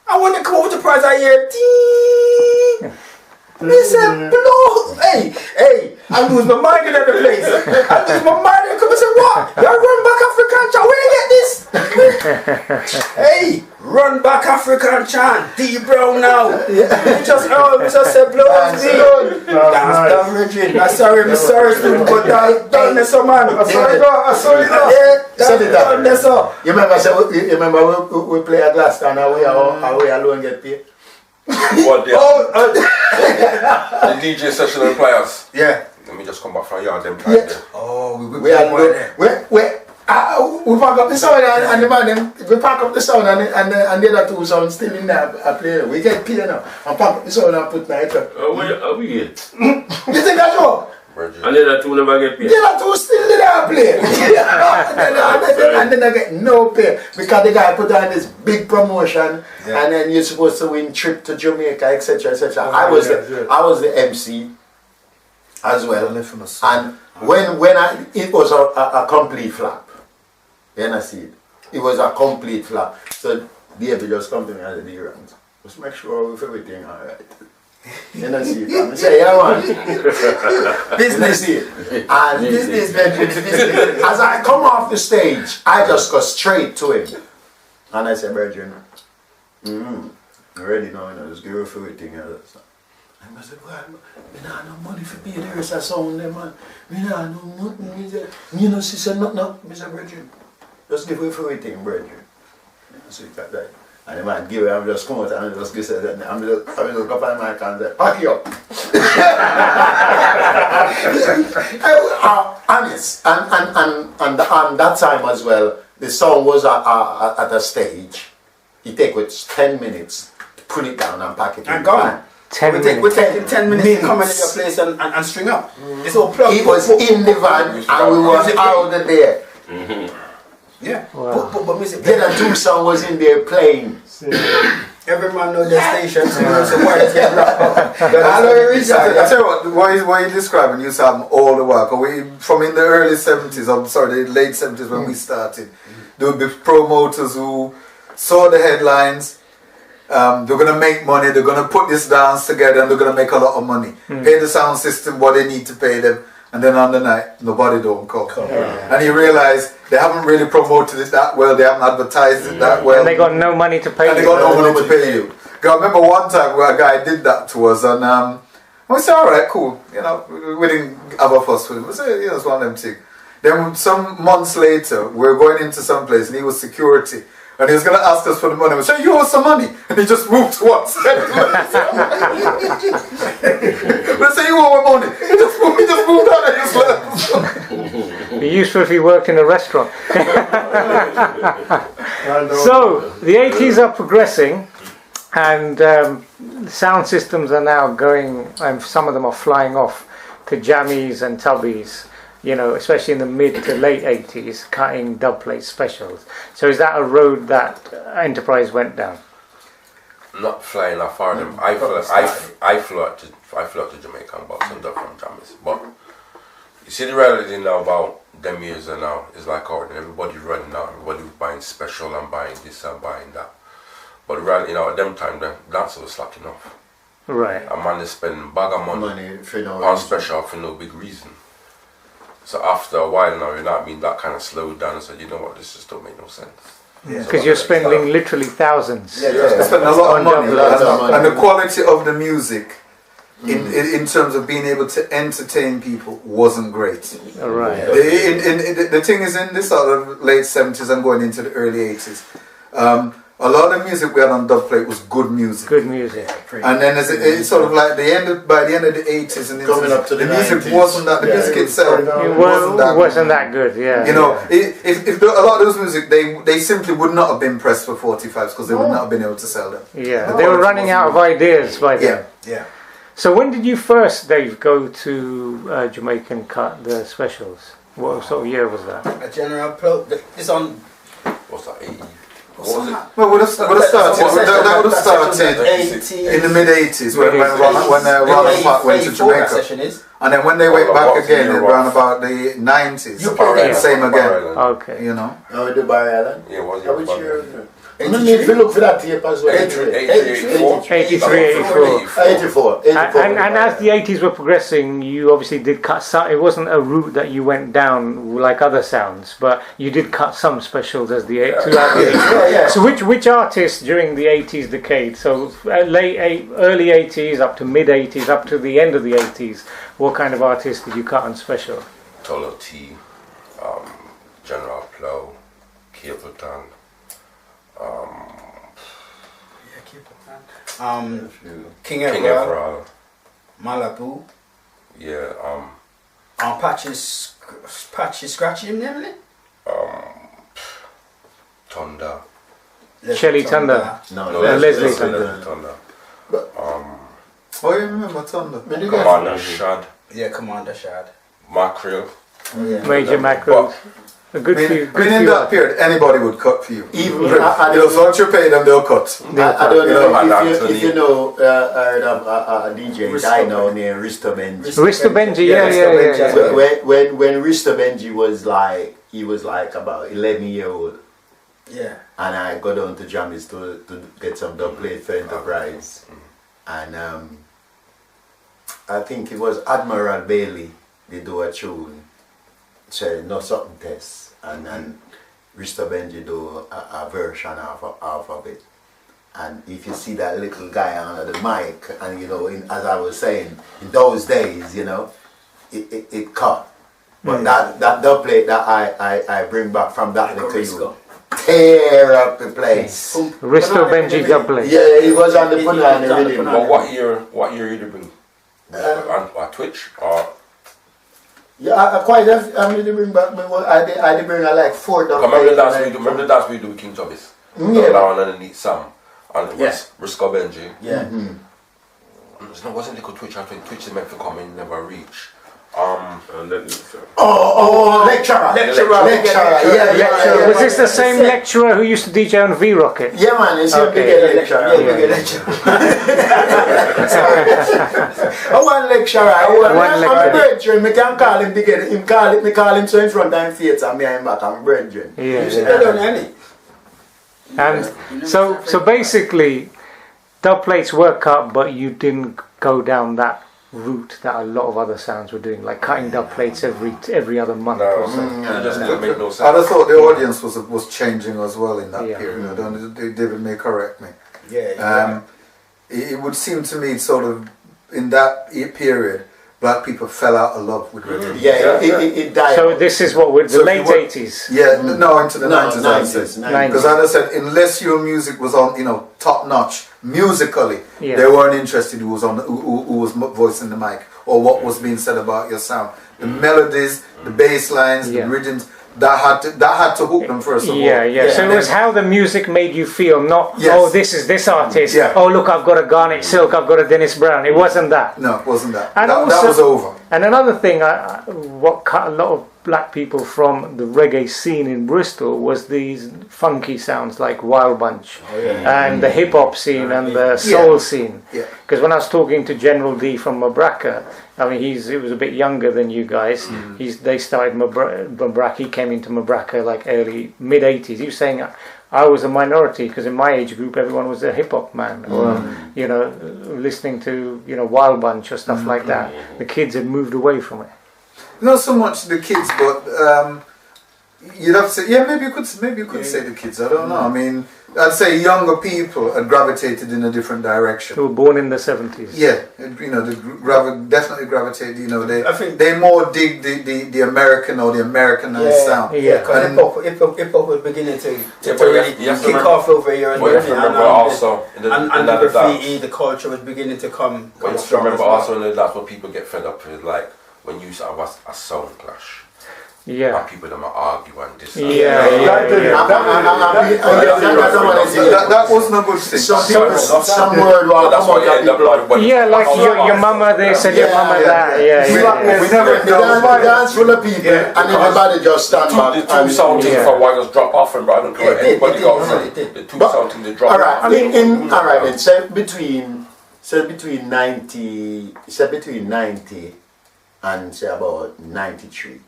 I want to come over to prize, I hear ding. They said, blow, hey, I lose my mind in the place. I lose my mind and come and say, what? Y'all run back African chant, where you get this? Hey, run back African chant, D Brown now. We just said, blow me. That's done, Richard. I'm sorry, but done this, man. I'm sorry, done this. You remember we play at Gloucester and we alone get paid? What the The DJ session and players. Yeah. Let me just come back from y'all them times there. Oh, We pack up the sound and the man them, we pack up the sound and the other two sound still in there playing. We get paid now and pack up the sound and put night up. How we get? You think that's all? And then that two never get paid. The other two still in there playing. and then I get no pay because the guy put on this big promotion and then you're supposed to win trip to Jamaica, etc. etc. I was the MC as well. And when it was a complete flap. You know, see it. It was a complete flop. So David just come to me and said, "Rams, just make sure with everything alright." You know, see it. I say, "Yeah, man." Business. You know, see it. And business. As I come off the stage, I just go straight to him, and I said, "Brethren, you ready now? You know, just give her everything." And I said, "Well, we don't have no money for pay the rest of sound, man. We don't have no nothing." You know, she said, "No, Mr. Brethren. Just give away for everything, brethren." So you got that. And the man give it, I'm just come out and just give it, I'm just go up on my mic and say, "Pack it up." Honest. And that time as well, the song was at a stage. It take 10 minutes to put it down and pack it in. And gone. 10 minutes. We're taking 10 minutes to come into your place and string up. It's all plugged. It was in the van and we were out of there. Yeah. Wow. But music. Then a two song was in there playing. Every man knows their station, so why it's getting locked up. I tell you what you're describing, you saw all the work. From in the early 70s, the late 70s when we started, there would be promoters who saw the headlines, they're going to make money, they're going to put this dance together and they're going to make a lot of money. Pay the sound system what they need to pay them, and then on the night, nobody don't come. And you realize they haven't really promoted it that well, they haven't advertised it that well. And they got no money to pay you. And they got no money to pay you. I remember one time where a guy did that to us, and we said, "Alright, cool." You know, we didn't have a fuss with him. We said, "You know, it's one of them things." Then some months later, we were going into some place, and he was security. And he was going to ask us for the money. We said, "You owe us some money." And he just moved to us. We said, "You owe us money." He just moved on and just left. Be useful if you worked in a restaurant. So, the 80s are progressing, and sound systems are now going, and some of them are flying off to jammies and tubbies, you know, especially in the mid to late 80s, cutting dubplate specials. So is that a road that Enterprise went down? Not flying that far. I flew out to Jamaica and bought some dub from jammies. But you see the reality now about them years and now is like everybody running now, everybody buying special and buying this and buying that. But reality now at them time the dancer was slacking off. Right. A man is spending bag of money on special for no big reason. So after a while now, you know what I mean, that kind of slowed down and said, "You know what, this just don't make no sense." Because you're spending literally thousands. You're spending a lot of money. And the quality of the music in terms of being able to entertain people wasn't great. Right. The thing is, in this sort of late 70s and going into the early 80s, a lot of music we had on dubplate was good music. Good music. And then it's sort of like by the end of the 80s and Coming up to the music 90s. wasn't that, the music itself wasn't that good, yeah. You know, if a lot of those music, they simply would not have been pressed for 45s because they would not have been able to sell them. Yeah, they were running out of ideas by then. Yeah. So when did you first, Dave, go to Jamaica and cut the specials? What sort of year was that? A general pro. It's on. What's that? 80? Well, would have started in the mid 80s when Ron and Pat went to Jamaica, and then when they went back again around about the 90s, same again. Okay. You know. Oh, Dubai Island. Yeah, was it? Which year? You need to look for that tape as well. 84. And as the 80s were progressing, you obviously did cut some. It wasn't a route that you went down like other sounds, but you did cut some specials as throughout the 80s. So which artists during the 80s decade, so early 80s up to mid 80s up to the end of the 80s, what kind of artists did you cut on special? Tolo T, General Plow, Capleton. King King Everall, Everall. Malibu, Yeah. Patchy Scratchy, him name, Thunder. Shelly Thunder. No, Leslie Thunder. Oh, you remember Thunder? Commander Shad. Yeah, Commander Shad. Mackerel. Major Macro. A good few. I mean, in that period, anybody would cut for you. Even you know, so once you pay them, they'll cut. I don't know Yeah. if you know heard of a DJ Dino named Risto Benji. Risto Benji, yeah. When Risto Benji was like, he was like about 11-year-old. Yeah. And I go down to Jammies to get some dub plate for Enterprise. And I think it was Admiral Bailey, they do a tune, say no something test. And Risto Benji do a version of it. And if you see that little guy under the mic, and you know, as I was saying, in those days, you know, it cut. But that dub plate that I bring back from that little you tear up the place. Risto Benji double. Yeah, he was on the Punani rhythm. But what year did you bring? On Twitch or? Yeah, I did bring back. I did bring like 4 dub Remember plates. the dance we do with King Tubby's? Yeah. That one underneath Sam. And it was Risco Benji. Yeah. It wasn't little Twitch. I think Twitch is meant to come in, never reach. And then, Lecturer. Lecturer. Was this the same lecturer who used to DJ on V Rocket? Yeah, man, it's a big lecturer. I want lecturer. I'm a brethren. Me can call him big. Me call him so in front of him theatre. Me and back. I'm brethren. And so basically, dub plates were cut, but you didn't go down that route that a lot of other sounds were doing, like cutting dub plates every other month or so. It just didn't make no sense. I just thought the audience was changing as well in that period. I don't, David may correct me. It would seem to me sort of in that period, black people fell out of love with reggae. It died. So this is what with the late 80s. Yeah, no, into the 90s. 90s. Because as I said, unless your music was on, top notch musically, they weren't interested who was voicing the mic or what was being said about your sound. The melodies, the bass lines, the rhythms. That had to hook them first of all. Yeah. So it was how the music made you feel, not this is this artist. Yeah. Oh look, I've got a Garnet Silk, I've got a Dennis Brown. It wasn't that. No, it wasn't that. And that was over. And another thing, what cut a lot of black people from the reggae scene in Bristol was these funky sounds like Wild Bunch and the hip hop scene and the soul scene. Because when I was talking to General D from Mabraka, I mean, he was a bit younger than you guys. They started Mabraka. He came into Mabraka like mid 80s. He was saying I was a minority because in my age group everyone was a hip hop man or listening to Wild Bunch or stuff like that. The kids had moved away from it. Not so much the kids, but you'd have to say, maybe you could say the kids. I don't know. I mean, I'd say younger people had gravitated in a different direction. Who were born in the 70s. Yeah, definitely gravitated. I think they more dig the American or the Americanized sound. Yeah, because hip hop was beginning to really kick off over here, and the graffiti, the culture was beginning to come. You have to remember also, and that's what people get fed up with, like when you have a sound clash. Yeah. And people that argue and this. That wasn't a good thing. Some word will come out. Like your mama this and your mama that. We never dance full of people and everybody just stand back. The two sounding for a while just drop off and I don't care anybody goes. The two sounding they drop off. Alright, then say between 90 and say about 93.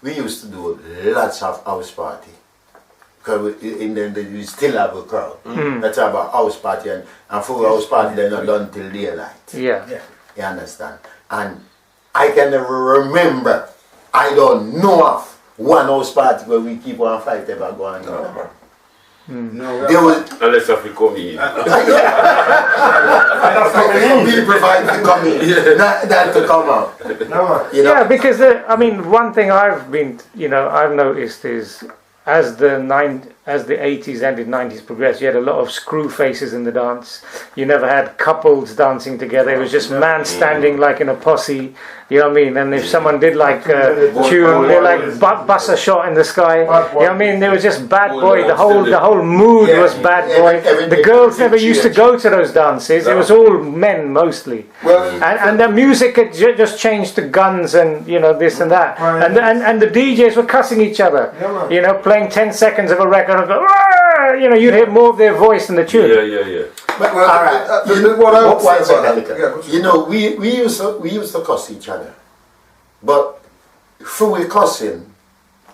We used to do lots of house party because we still have a crowd. That's about house party and for house party they're not done till daylight. Yeah. You understand? And I can never remember. I don't know of one house party where we keep on fight ever going on. Unless if we come in. People fight to come in, not to come out. Because one thing I've noticed is as the as the 80s ended, 90s progressed, you had a lot of screw faces in the dance. You never had couples dancing together. It was just man standing like in a posse. You know what I mean? And if someone did like tune, they like bust a shot in the sky. You know what I mean? There was just bad boy. The whole mood was bad boy. The girls never used to go to those dances. It was all men mostly. And the music had just changed to guns and this and that. And the DJs were cussing each other. Playing 10 seconds of a record and go, you'd hear more of their voice than the tune. Yeah. But, all right. We used to cuss each other, but through cussing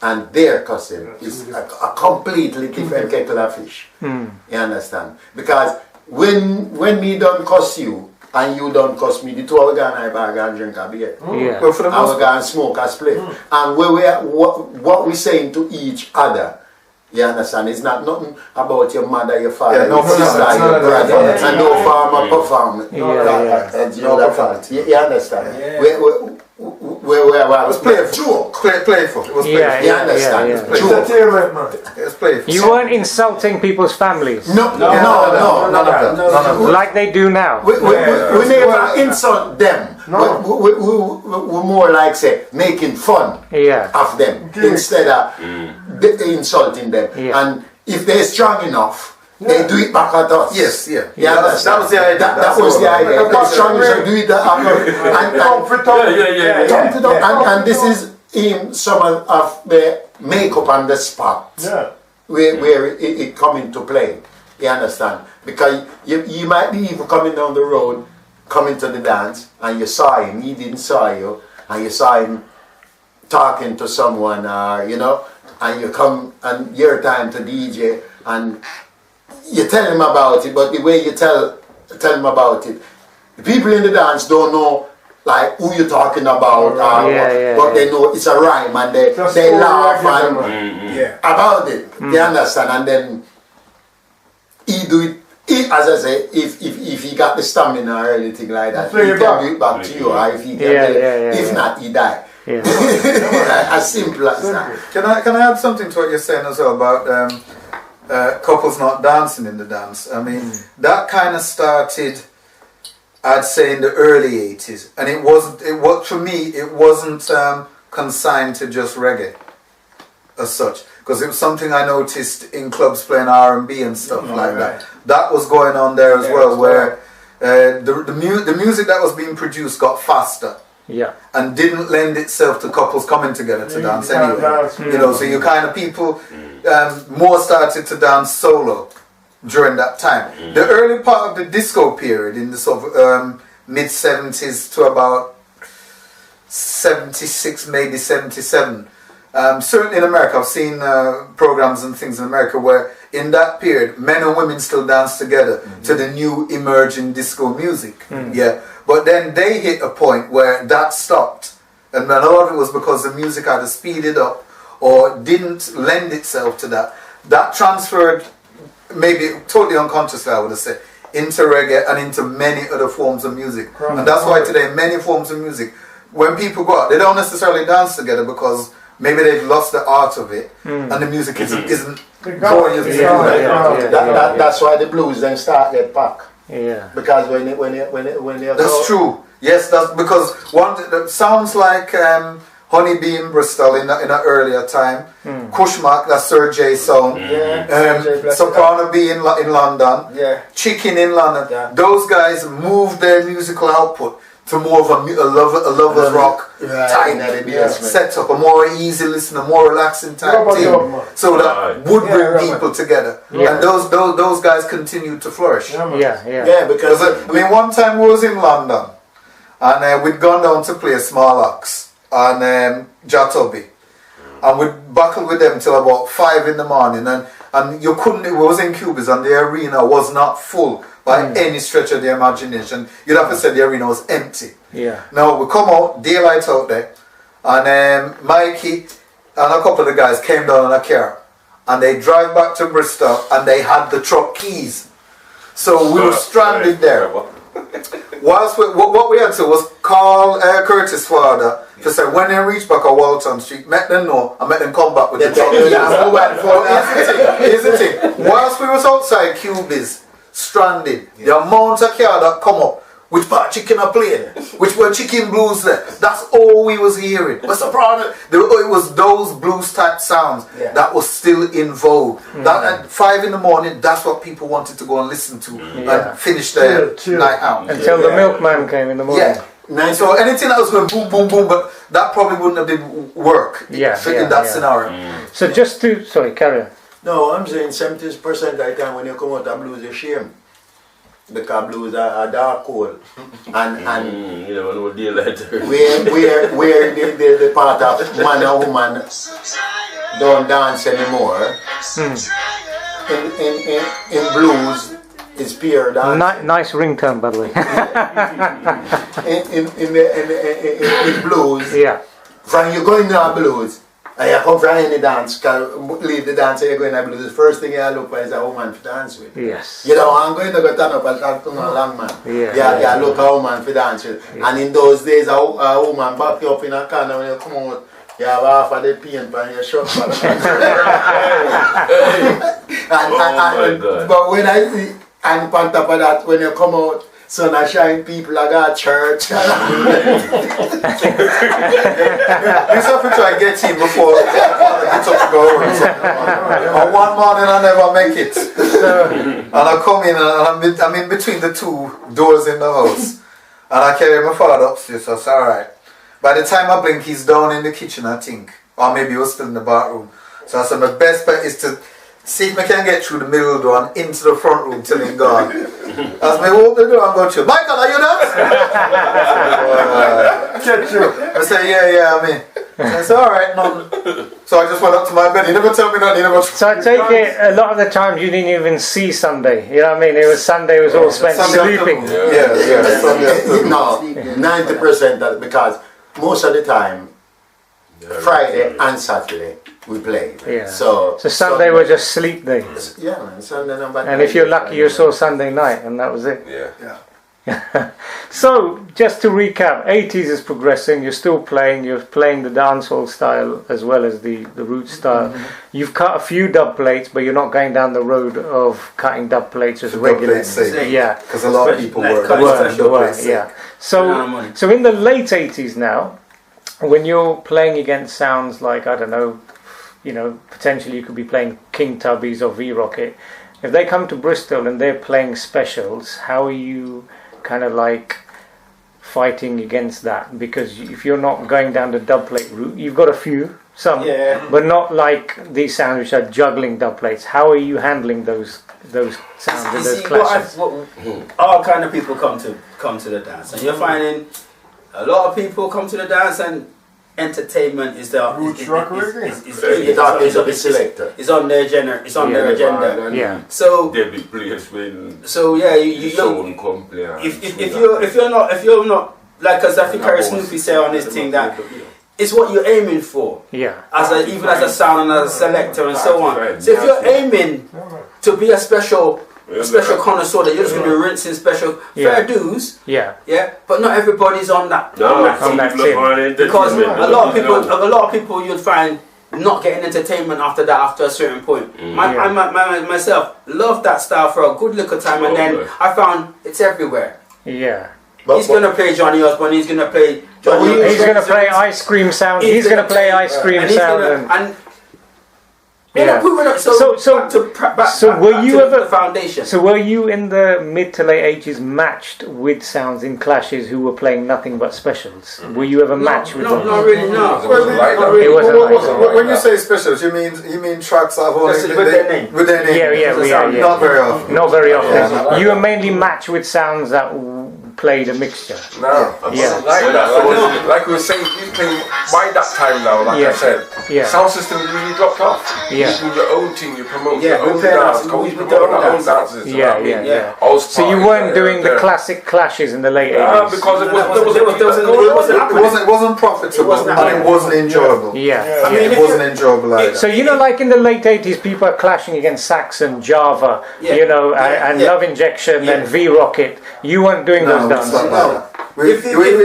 and their cussing is a completely different kettle of fish. You understand? Because when me don't cuss you and you don't cuss me, the two of us go and drink a beer. And we go and smoke a split. And what we saying to each other. You understand? It's not nothing about your mother, your father, your sister, your brother, and no farmer perform. You understand? Yeah. It was playful. Playful. It was playful. You understand? Entertainment, man. It was playful. You weren't insulting people's families. No. Like they do now. We never insult them. No. We more like say making fun of them instead of insulting them. And if they're strong enough, they do it back at us. Yes, yeah. That was the idea. That was the idea. If they're strong enough, do it and this is some of the makeup on the spot where it come into play. You understand? Because you might be even coming down the road, coming to the dance, and you saw him, he didn't saw you, and you saw him talking to someone, and you come and your time to DJ, and you tell him about it, but the way you tell him about it, the people in the dance don't know like who you're talking about, but they know it's a rhyme, and they laugh about it. You understand? And then he do it. As I say, if he got the stamina or anything like that, he can do it back to you. Or if he can if not, he die. As simple as that. Can I add something to what you're saying as well about couples not dancing in the dance? I mean, that kind of started, I'd say, in the early 80s, and it wasn't consigned to just reggae as such. Because it was something I noticed in clubs playing R&B and stuff like that. That was going on there as well, where the music that was being produced got faster. And didn't lend itself to couples coming together to dance anyway. So you kind of people more started to dance solo during that time. The early part of the disco period in the sort of mid-70s to about 76, maybe 77. Certainly in America, I've seen programs and things in America where in that period, men and women still dance together to the new emerging disco music. But then they hit a point where that stopped. And a lot of it was because the music either speeded up or didn't lend itself to that. That transferred, maybe totally unconsciously I would have said, into reggae and into many other forms of music. And that's why today many forms of music, when people go out, they don't necessarily dance together because maybe they've lost the art of it, and the music isn't going as That's why the blues then start get back. Because when they that's true. Yes, that's because one that sounds like Honeybee in Bristol in an earlier time. Kushmak, that's Sir J sound. Soprano B in London. Chicken in London. Those guys moved their musical output to more of a lover's rock type setup, a more easy listener, more relaxing type thing, so that would bring people together. And those guys continued to flourish. Because I mean, one time we was in London, and we'd gone down to play Small Axe and Jah Trinity, and we'd buckled with them till about 5 in the morning, and you couldn't. It was in Cubis, and the arena was not full by any stretch of the imagination. You'd have to say the arena was empty. Now we come out, daylight out there, and Mikey and a couple of the guys came down in a car, and they drive back to Bristol, and they had the truck keys. So we were stranded there. Whilst what we had to was call Curtis' father to say when they reach back at Walton Street, make them know and make them come back with the truck. Here's the thing. Whilst we was outside Cubies, stranded, the amount of car that come up, which part chicken are playing, which were chicken blues there. That's all we was hearing. What's the problem? It was those blues type sounds that was still in vogue. That at 5 in the morning, that's what people wanted to go and listen to and finish their night out. Until the milkman came in the morning. Yeah. So anything that was going boom, boom, boom, but that probably wouldn't have been work in that scenario. So just to, sorry, carry on. No, I'm saying 70% of the time when you come out of blues, you shame. Because blues are dark cold. And you never know daylight. where the part of man and woman don't dance anymore. In blues, it's pure dance. Nice ringtone, by the way. in blues, from you going to blues, and you come from any dance, leave the dance and you're going to blues, the first thing you look for is a woman to dance with. Yes. You know, I'm going to go turn up and talk to my long man. Yeah, look a woman to dance with. And in those days, a woman back you up in a corner when you come out, you have half of the paint on your shirt. But when I see, and on top of that, when you come out, sun and shine, people I got church. This have to try and get in before I get up to go over. On one morning I never make it. And I come in and I'm in between the two doors in the house. And I carry my father upstairs, so it's alright. By the time I blink, he's down in the kitchen, I think. Or maybe he was still in the bathroom. So I said my best bet is to see if I can get through the middle door and into the front room till he's gone. As I open the door and go through, Michael, are you there? I say, yeah, I'm in. I said, alright, no. So I just went up to my bed. He never told me nothing. So I take it, a lot of the times you didn't even see Sunday. You know what I mean? It was Sunday was all spent sleeping. No, 90% that, because most of the time, Friday and Saturday, we play. Yeah. So Sunday was just sleep day. Yeah, man. Sunday number. And if you're lucky, you saw Sunday night, and that was it. Yeah. So just to recap, 80s is progressing. You're still playing. You're playing the dancehall style as well as the root style. You've cut a few dub plates, but you're not going down the road of cutting dub plates as regularly. Yeah, because a lot of people were. Yeah. So in the late 80s now, when you're playing against sounds like, I don't know, potentially you could be playing King Tubbies or V-Rocket. If they come to Bristol and they're playing specials, how are you kind of like fighting against that? Because if you're not going down the dub plate route, you've got some, but not like these sounds which are juggling dub plates. How are you handling those sounds and those clashes? All kind of people come to the dance, and you're finding a lot of people come to the dance and entertainment is the it's on their agenda. It's on their agenda. Yeah. So they be players when. So yeah, you if you're not like, as I think Harry Snoopy say on his thing, that it's what you're aiming for. Yeah. Even as a sound and as a selector and so on. So if you're aiming to be a special connoisseur, that you're just going to be rinsing special fair dues. Yeah. But not everybody's on that. Because a lot of people you'll find not getting entertainment after a certain point. Myself love that style for a good little time, and then I found it's everywhere. Yeah. He's going to play Johnny Osborne. He's going to play Johnny. He's going to play Ice Cream Sound. He's going to play Ice Cream Sound. So were you ever foundation? So were you in the mid to late 80s matched with sounds in clashes who were playing nothing but specials? Were you ever matched with them? Not really. No. It wasn't like that. When you say specials, you mean tracks that have only with their name? Yeah. Not very often. Not very often. You were mainly matched with sounds that played a mixture. No, Yeah. like we were saying, you playing by that time now, like I said, sound system really dropped off. Yeah. You do your own thing, you promote Yeah, your own we play dance, our- we we promote do our our own dance. dances. Yeah. I was So you part weren't of doing the there. classic clashes in the late Yeah, 80s? because it wasn't profitable and it wasn't enjoyable. Yeah. I mean, It wasn't enjoyable either. So you know, like in the late 80s, people are clashing against Saxon, Java, you know, and Love Injection and V-Rocket. You weren't doing those it's not dances. like that.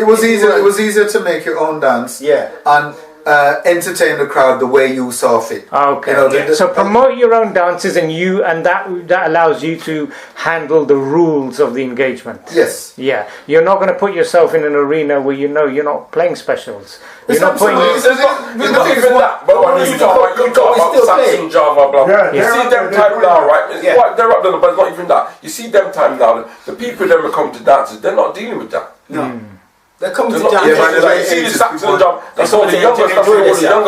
It was easier. It was easier to make your own dance. Yeah. And entertain the crowd the way you saw fit. Okay. You know, So promote your own dances, and that allows you to handle the rules of the engagement. Yes. Yeah. You're not going to put yourself in an arena where you know you're not playing specials. You're not putting. It's not even that, but when you talk about Saxon, Java, blah, blah. You see them time now, right? They're up there, but it's not even that. You see them time now, the people that come to dances, they're not dealing with that. No. They come to They're not dance. dealing with that. You see the Saxon Java, that's all the younger people who listen to them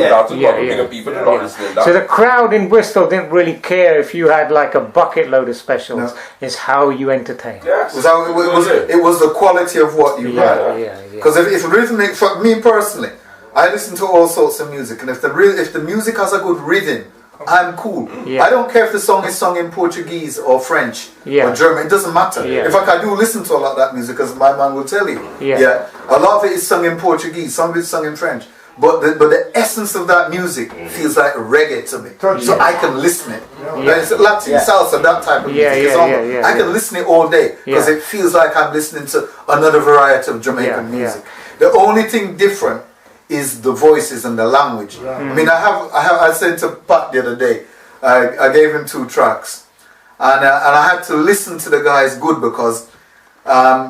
dances, not the bigger people, they're not listening to that. So the crowd in Bristol didn't really care if you had like a bucket load of specials. It's how you entertain. Yes. It was the quality of what you had. Yeah. Because if rhythmic, for me personally, I listen to all sorts of music, and if the music has a good rhythm, I'm cool. Yeah. I don't care if the song is sung in Portuguese or French or German. It doesn't matter. Yeah. In fact, I do listen to a lot of that music, as my man will tell you. Yeah. A lot of it is sung in Portuguese, some of it is sung in French. But the essence of that music feels like reggae to me. So I can listen it. It's Latin salsa, that type of music. I can listen it all day because it feels like I'm listening to another variety of Jamaican music. The only thing different is the voices and the language. I mean, I said to Pat the other day, I gave him 2 tracks, and I had to listen to the guys good because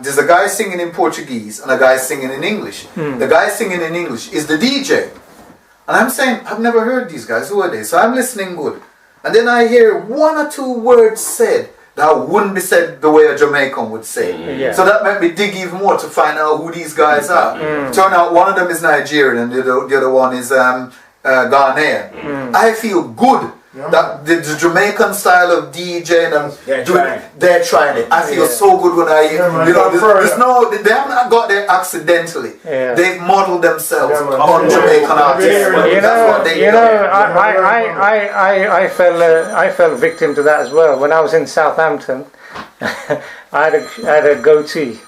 there's a guy singing in Portuguese and a guy singing in English. The guy singing in English is the DJ, and I'm saying, I've never heard these guys. Who are they? So I'm listening good, and then I hear 1 or 2 words said that wouldn't be said the way a Jamaican would say. So that made me dig even more to find out who these guys are. Turn out one of them is Nigerian and the other one is Ghanaian. I feel good that the Jamaican style of DJing and they're trying it. I feel so good when I hear. They haven't got there accidentally. They've modeled themselves on Jamaican artists. I fell victim to that as well. When I was in Southampton, I had a goatee.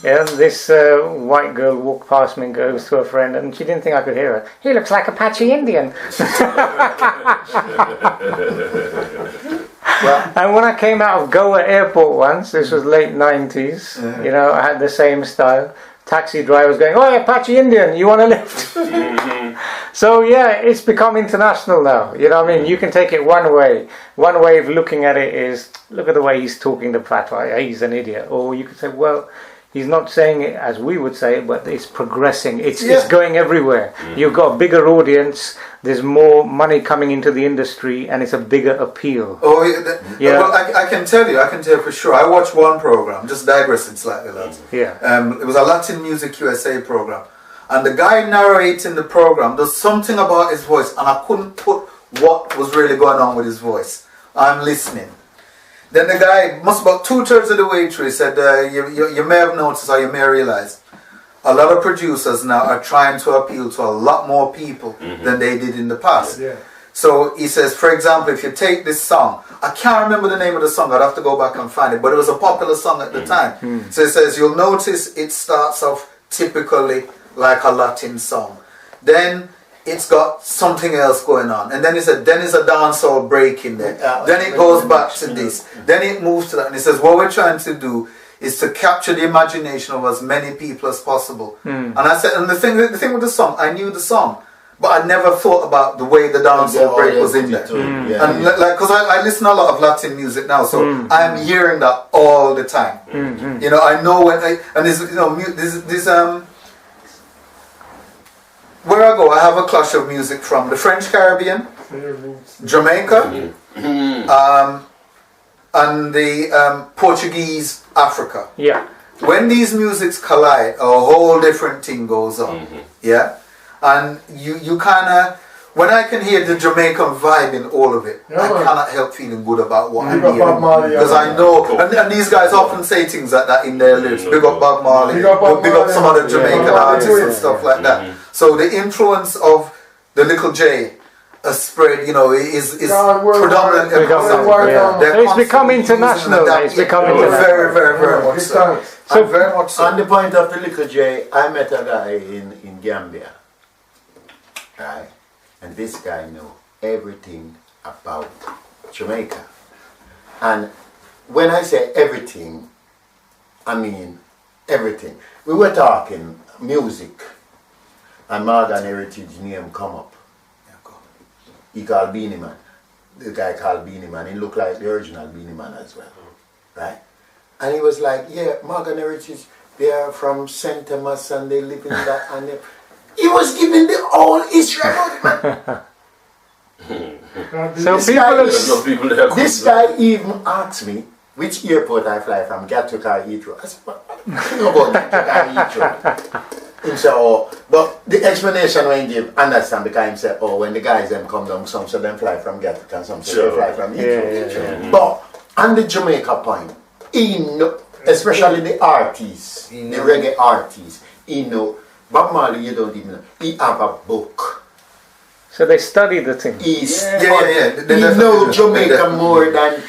Yeah, this white girl walked past me and goes to a friend, and she didn't think I could hear her. He looks like Apache Indian. And when I came out of Goa airport once, this was late 90s, you know, I had the same style. Taxi drivers going, "Oh, Apache Indian, you want a lift?" So yeah, it's become international now. You know what I mean? You can take it one way. One way of looking at it is, look at the way he's talking to Pat. He's an idiot. Or you could say, well, he's not saying it as we would say it, but it's progressing. It's going everywhere. You've got a bigger audience. There's more money coming into the industry, and it's a bigger appeal. Oh, well, I can tell you for sure. I watched one program, just digressing slightly, lads. It was a Latin Music USA program, and the guy narrating the program, there's something about his voice, and I couldn't put what was really going on with his voice. I'm listening. Then the guy, must about 2/3 of the way through, he said, you may have noticed or you may realize, a lot of producers now are trying to appeal to a lot more people than they did in the past. So he says, for example, if you take this song, I can't remember the name of the song, I'd have to go back and find it, but it was a popular song at the time. So he says, you'll notice it starts off typically like a Latin song. Then it's got something else going on. And then he said, then it's a dancehall break in there. Then it goes back to this. Then it moves to that. And he says, what we're trying to do is to capture the imagination of as many people as possible. And I said, and the thing with the song, I knew the song, but I never thought about the way the dancehall break was in there. And like, because I listen to a lot of Latin music now, so I'm hearing that all the time. You know, I know when and there's, you know, this where I go, I have a clash of music from the French Caribbean, Jamaica, and the Portuguese Africa. When these musics collide, a whole different thing goes on. And you kind of, when I can hear the Jamaican vibe in all of it, I cannot help feeling good about what I'm Big up hearing. Bob Marley, Because I know, and these guys often say things like that in their lyrics. Big up Bob Marley, Big up Bob big up Marley, some other yeah. Jamaican Yeah. artists and Yeah. stuff like that. So the influence of the Little J spread, you know, is Yeah, we're- predominant we're- across we're- the we're- world. So it's become international. It's become international. Very, very, very much so. So- Very much so. On the point of the Little J, I met a guy in Gambia, right? And this guy knew everything about Jamaica. And when I say everything, I mean everything. We were talking music, and Morgan Heritage name come up. He called Beanie Man. The guy called Beanie Man. He looked like the original Beanie Man as well, right? And he was like, yeah, Morgan Heritage, they are from St. Thomas and they live in that. And he was giving the whole history about it, man. So This people guy- have, There's no people there. This guy even asked me which airport I fly from, Gatwick or Heathrow. I said, what do you know about Gatwick or Heathrow? He said, oh, but the explanation when he gave, understand, because he said, oh, when the guys them come down, some of them fly from Gatwick and some say they fly from Heathrow. Yeah. But on the Jamaica point, he know, especially the artists, the reggae artists, he know, Bob Marley, you don't even know, he have a book. so they study the thing. He's Yeah. he know Jamaica more than,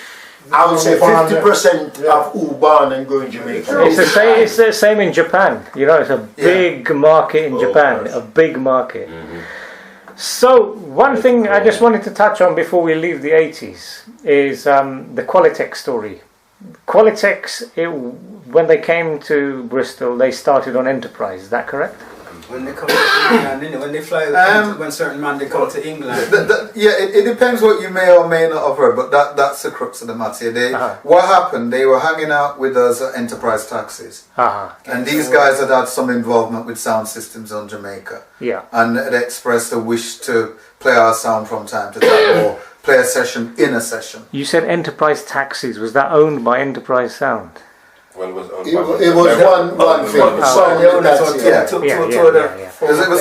I would say 50% of who born and grow in Jamaica. It's the same in Japan. You know, it's a big market in Japan. A big market. So one thing I just wanted to touch on before we leave the 80s is the Qualitex story. Qualitex, when they came to Bristol, they started on Enterprise. Is that correct? When they come to England, innit? When they fly, when certain man they come to England. It depends what you may or may not have heard, but that's the crux of the matter. What happened, they were hanging out with us at Enterprise Taxis. And these guys had some involvement with sound systems on Jamaica. Yeah. And they expressed a wish to play our sound from time to time or play a session in a session. You said Enterprise Taxis. Was that owned by Enterprise Sound? Well, it was owned It by was one thing.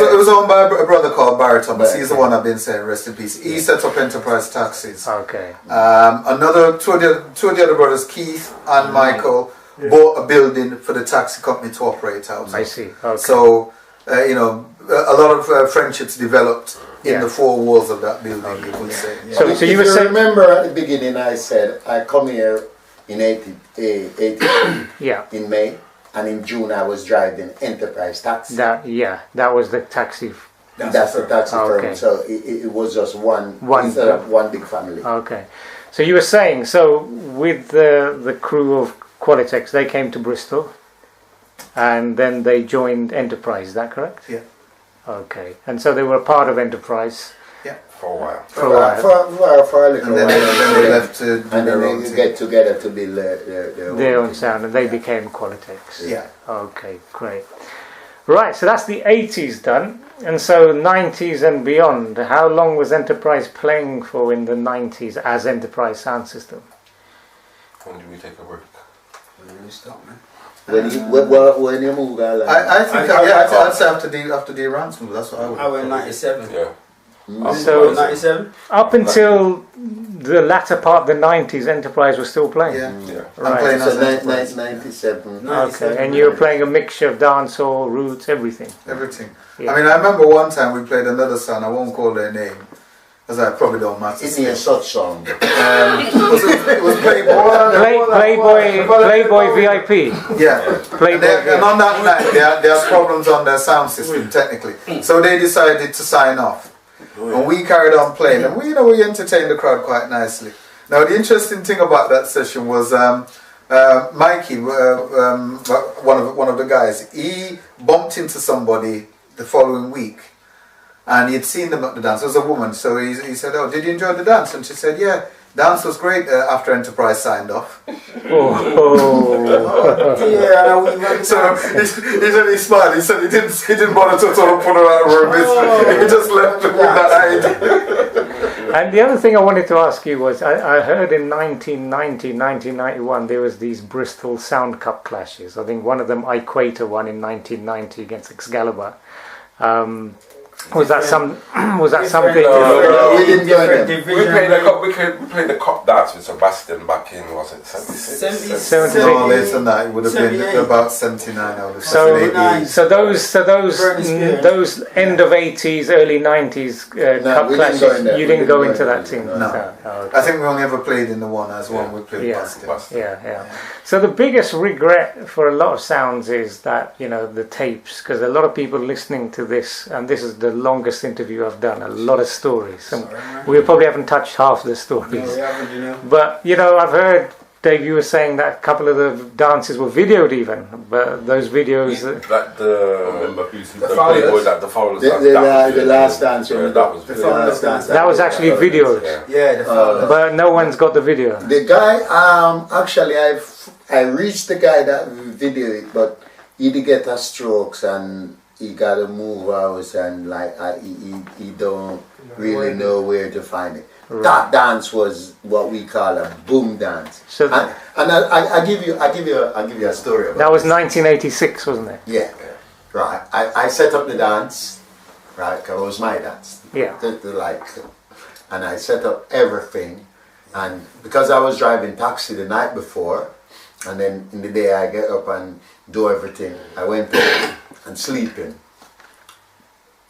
It was owned by a brother called Barry Thomas. He's the one I've been saying, rest in peace. He set up Enterprise Taxis. Okay. Two of the other brothers, Keith and Michael, bought a building for the taxi company to operate out of. I see. Okay. So, a lot of friendships developed in the four walls of that building, you could say. So you were saying, remember at the beginning I said I come here in 82 in May, and in June I was driving Enterprise Taxi. that was the taxi. That's the taxi Okay. firm. So it was just one instead of one big family. Okay. So you were saying, so with the crew of Qualitex, they came to Bristol and then they joined Enterprise, is that correct? Yeah. Okay. And so they were a part of Enterprise for a while. for a while. For a little And then while. they left to do And their then own they thing. get together to build Their own sound, and they became Qualitex. Yeah. Okay, great. Right, so that's the 80s done. And so 90s and beyond, how long was Enterprise playing for in the 90s as Enterprise Sound System? When did we take a break? When you stop, man. When you move, I think I'd say after the Iran's move, that's what I would. I went 97. Yeah. So 97? up until the latter part of the 90s, Enterprise was still playing. Yeah. I'm Right. playing So as Enterprise. 97. Okay, and you were playing a mixture of dancehall, roots, everything. Everything. Yeah. I mean, I remember one time we played another song, I won't call their name, because I probably don't matter. It's a such song. It was Playboy. Playboy VIP. Yeah. Playboy And on that night, there are problems on their sound system, technically. So they decided to sign off. And we carried on playing, and we entertained the crowd quite nicely. Now, the interesting thing about that session was Mikey, one of the guys, he bumped into somebody the following week, and he'd seen them at the dance. It was a woman, so he said, "Oh, did you enjoy the dance?" And she said, "Yeah, dance was great after Enterprise signed off." So he said he smiled. He said he didn't bother to sort of put her out of her business. He just left with that idea. And the other thing I wanted to ask you was, I heard in 1990, 1991, there was these Bristol Sound Cup clashes. I think one of them, Equator won in 1990 against Excalibur. Was that something? No, we didn't go in there. We played the cup dance with Sebastian back in, was it 76? 76. No, less than that. It would have been 78. about 79 out of 78. So those end of 80s, early 90s cup we didn't clashes, go in there. you We didn't go didn't into go in that there. team. No. Oh, I think we only ever played in the one as one. We played Yeah. Boston. Yeah. So the biggest regret for a lot of sounds is that, you know, the tapes, because a lot of people listening to this, and this is the longest interview I've done, a lot of stories. And we probably haven't touched half the stories. No, we haven't, you know. But, you know, I've heard, Dave, you were saying that a couple of the dances were videoed even, but those videos... Like the Fowlers. The last dance. Yeah, that was The Fowlers dance. that was actually videoed. Yeah, the Fowlers. But no one's got the video. The guy, actually, I reached the guy that videoed it, but he did get a strokes and he got to move out and like he don't really know where to find it. Right. That dance was what we call a boom dance. So And I give you a story about that was this. 1986, wasn't it? Yeah, right. I set up the dance, right? 'Cause it was my dance. Yeah. And I set up everything, and because I was driving taxi the night before, and then in the day I get up and do everything. I went home and sleeping,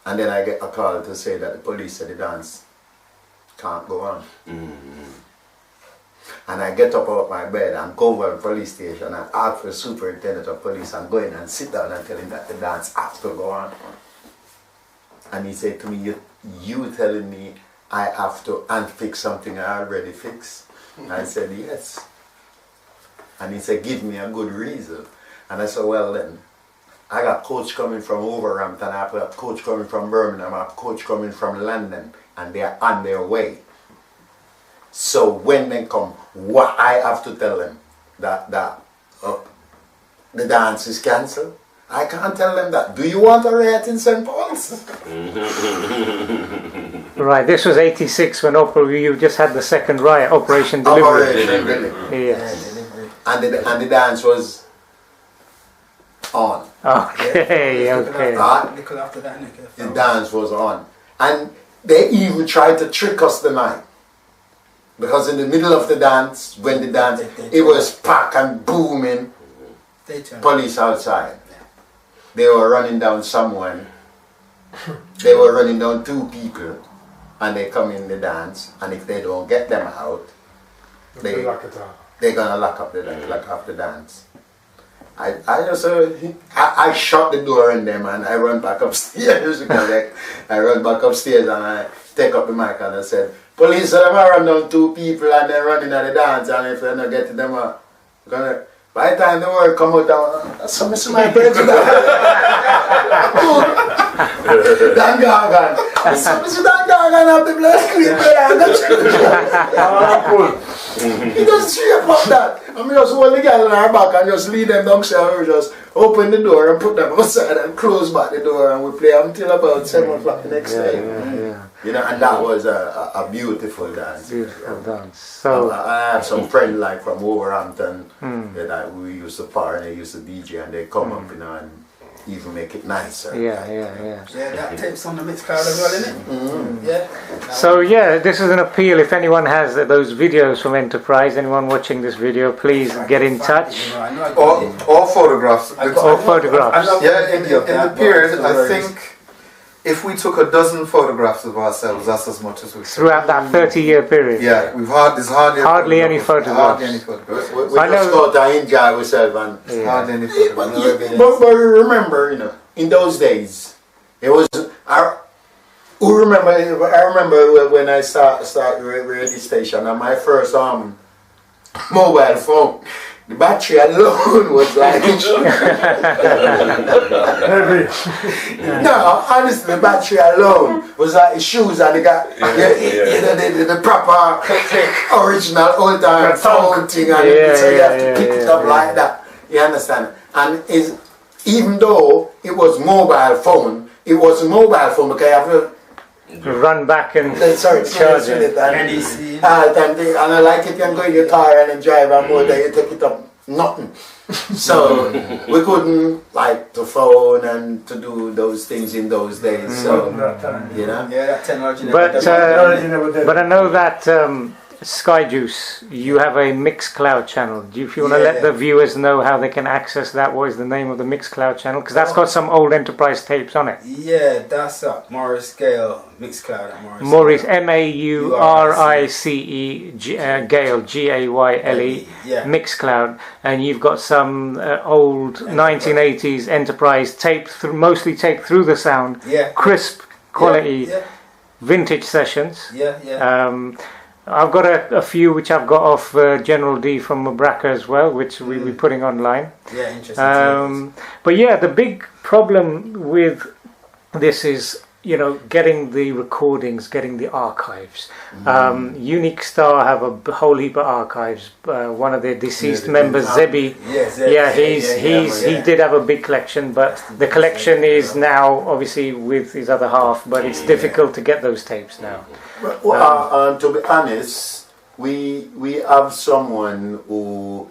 and then I get a call to say that the police said the dance can't go on. And I get up out of my bed and go over to the police station and ask for the superintendent of police and go in and sit down and tell him that the dance has to go on. And he said to me, you telling me I have to unfix something I already fixed? I said, yes. And he said, give me a good reason. And I said, well then, I got coach coming from Wolverhampton, I have a coach coming from Birmingham, I have a coach coming from London, and they are on their way. So when they come, what I have to tell them that the dance is cancelled? I can't tell them that. Do you want a riot in St. Paul's? Right, this was 86 when you just had the second riot, Operation Delivery. Yes. And the dance was on. Okay. Nickel after that, Nickel. The dance was on. And they even tried to trick us the night. Because in the middle of the dance, when the dance, it was packed and booming. Police outside. They were running down someone. They were running down two people. And they come in the dance. And if they don't get them out, they're gonna lock up the dance. I shut the door on them and I run back upstairs. I run back upstairs and I take up the mic and I said, police said I'm gonna run down two people and they're running at the dance, and if they're not getting them out, by the time the word come out, that's some of my friends. Dan Gargan. Some of Dan Gargan have the blood clean there. He doesn't see about that. I mean, just hold the girl in her back and just lead them downstairs. We just open the door and put them outside and close back the door, and we play until about 7 o'clock the next day. Yeah. You know, and that was a beautiful dance. Beautiful dance. So I have some friends like from Wolverhampton that we used to party and they used to DJ, and they come up, you know, and even make it nicer. yeah. Yeah, that tape's on the Mixcloud as well, isn't it? Yeah. So this is an appeal. If anyone has those videos from Enterprise, anyone watching this video, please get in touch. Or photographs. Or photographs. Yeah, in the period, I think if we took a dozen photographs of ourselves, that's as much as we Throughout that 30-year period. Yeah, there's hardly any photographs. Hardly any photographs. We just got to enjoy ourselves and Hardly any photographs. but remember, you know, in those days, it was. I remember when I started radio station and my first mobile phone. The battery alone was like no, honestly, the battery alone was like shoes, and they got the proper original old time phone thing, and so you have to pick it up like that. You understand? And even though it was mobile phone, it was a mobile phone because you have to run back and charge it. And I like it, you can go in your car and then drive and go there, you take it up nothing. So we couldn't like to phone and to do those things in those days. So you know, Yeah, that technology never But developed. but I know that Skyjuice, you have a Mixcloud channel. If you want to Yeah, let yeah. the viewers know how they can access that, what is the name of the Mixcloud channel? Because that's got some old Enterprise tapes on it. Yeah, that's up. Morris Gale, Mixcloud at Morris. Maurice, Gale. Maurice Gale, Gayle, Yeah. Mixcloud, and you've got some old 1980s Enterprise taped, mostly taped through the sound, Yeah. crisp quality, Yeah, vintage sessions. yeah. I've got a few which I've got off General D from Mabraka as well, which we'll be putting online. Yeah, interesting. But yeah, the big problem with this is, you know, getting the recordings, getting the archives. Unique Star have a whole heap of archives. One of their deceased members, Zebi, he did have a big collection, but the collection is now obviously with his other half, but it's difficult to get those tapes now. Well, to be honest, we have someone who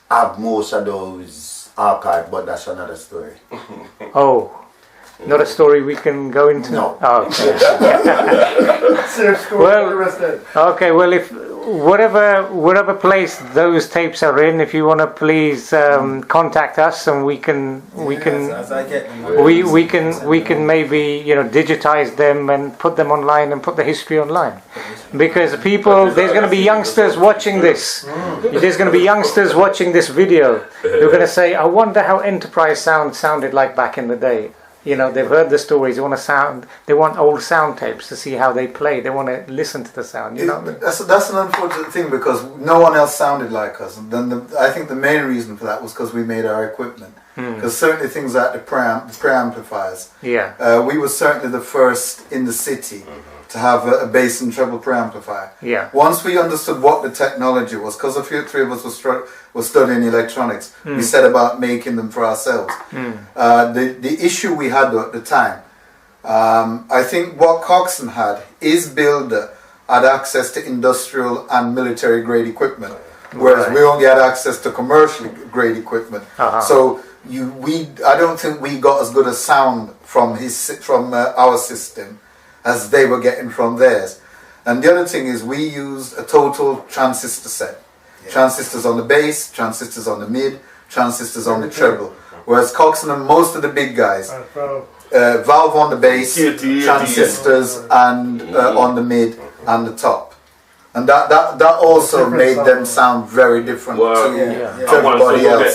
have most of those archived, but that's another story. Oh, not a story we can go into? No. Oh, okay, well, if whatever place those tapes are in, if you want to please contact us, and we can As I get them. we can maybe, you know, digitize them and put them online and put the history online, because there's going to be youngsters watching this. There's going to be youngsters watching this video who are going to say, I wonder how Enterprise sounded like back in the day. You know, they've heard the stories. They want old sound tapes to see how they play. They want to listen to the sound. You know, That's an unfortunate thing, because no one else sounded like us. And then I think the main reason for that was because we made our equipment. Because certainly things like the preamplifiers, we were certainly the first in the city to have a bass and treble preamplifier. Yeah. Once we understood what the technology was, because a few three of us were studying electronics, we set about making them for ourselves. The issue we had though at the time, I think what Coxon had, his builder had access to industrial and military grade equipment, whereas we only had access to commercial grade equipment. So I don't think we got as good a sound from our system as they were getting from theirs. And the other thing is, we used a total transistor set. Transistors on the bass, transistors on the mid, transistors on the treble. Whereas Coxon and most of the big guys, valve on the bass, transistors and on the mid and the top. And that also made them sound very different to everybody else.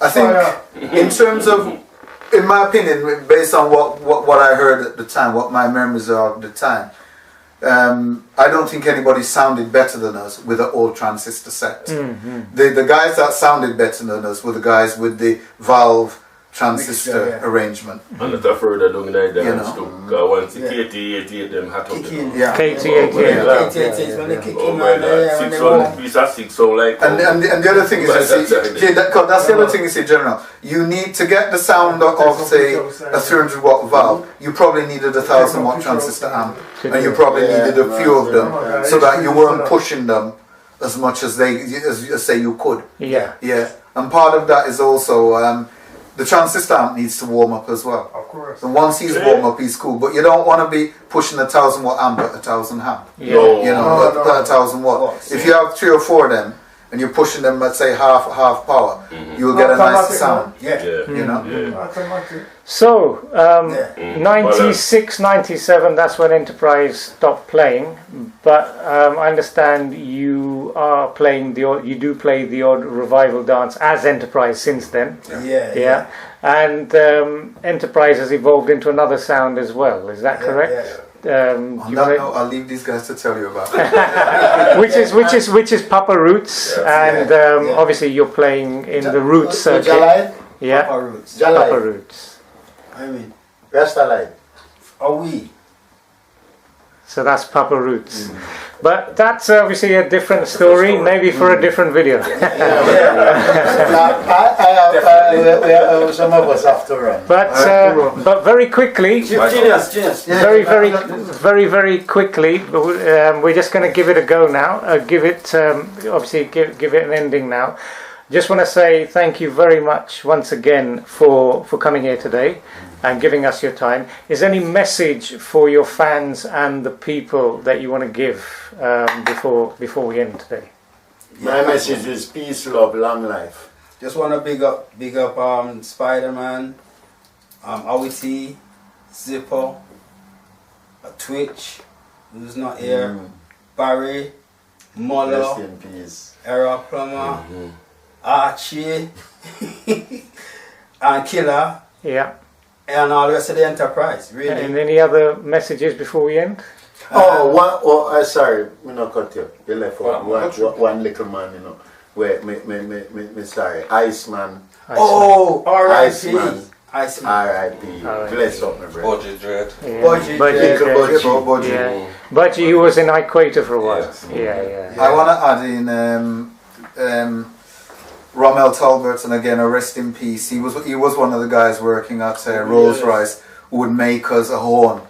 I think in terms of, in my opinion, based on what I heard at the time, what my memories are of the time, I don't think anybody sounded better than us with an old transistor set. The guys that sounded better than us were the guys with the valve transistor arrangement. And the further down in the You dance too. Because once the KT88 them had to Kick in. KT88. KT88 when they kick oh in, my man. God, Yeah, when 6 they walk. on piece of 6 so like And the other thing is, you see, that's the other thing you see, General. You need to get the sound of, say, a 300 watt valve. You probably needed a 1000 watt transistor amp, and you probably needed a few of them, so that you weren't pushing them as much as say you could. Yeah. And part of that is also the transistor amp needs to warm up as well. Of course. And once he's warm up, he's cool. But you don't want to be pushing a 1000 watt amp at 1000 amp. No. You know, at 1000 watt. If you have 3 or 4 of them, and you're pushing them at say half power, you'll get a nicer sound. You know. So, 96, 97, that's when Enterprise stopped playing. But I understand you are playing you do play the odd revival dance as Enterprise since then. Yeah. And Enterprise has evolved into another sound as well. Is that correct? On that note, I'll leave these guys to tell you about it. which is Papa Roots, and obviously you're playing in the Roots circuit. Yeah, Papa Roots. Papa Roots. I mean, Rasta light. are we? So that's Papa Roots. But that's obviously a different story, maybe for a different video. Some of us have to run. But very quickly, very quickly, we're just going to give it a go now. Give it an ending now. Just want to say thank you very much once again for coming here today and giving us your time. Is there any message for your fans and the people that you want to give before we end today? My message is peace, love, long life. Just want to big up Spider-Man, Awity, Zippo, Twitch, who's not here, Barry, Molo, Rest in peace. Era Plummer, Archie, and Killer, Yeah. and all the rest of the enterprise. Really. And any other messages before we end? Sorry, me not cut you. You left one little man, you know. Wait, me sorry. Iceman. Oh, R.I.P. Iceman. R.I.P. Bless up, my brother. Budgie Dread. Budgie, who was in Equator for a while. Yeah. I want to add in Rommel Talbot, and again, a rest in peace. He was one of the guys working at Rolls Royce who would make us a horn.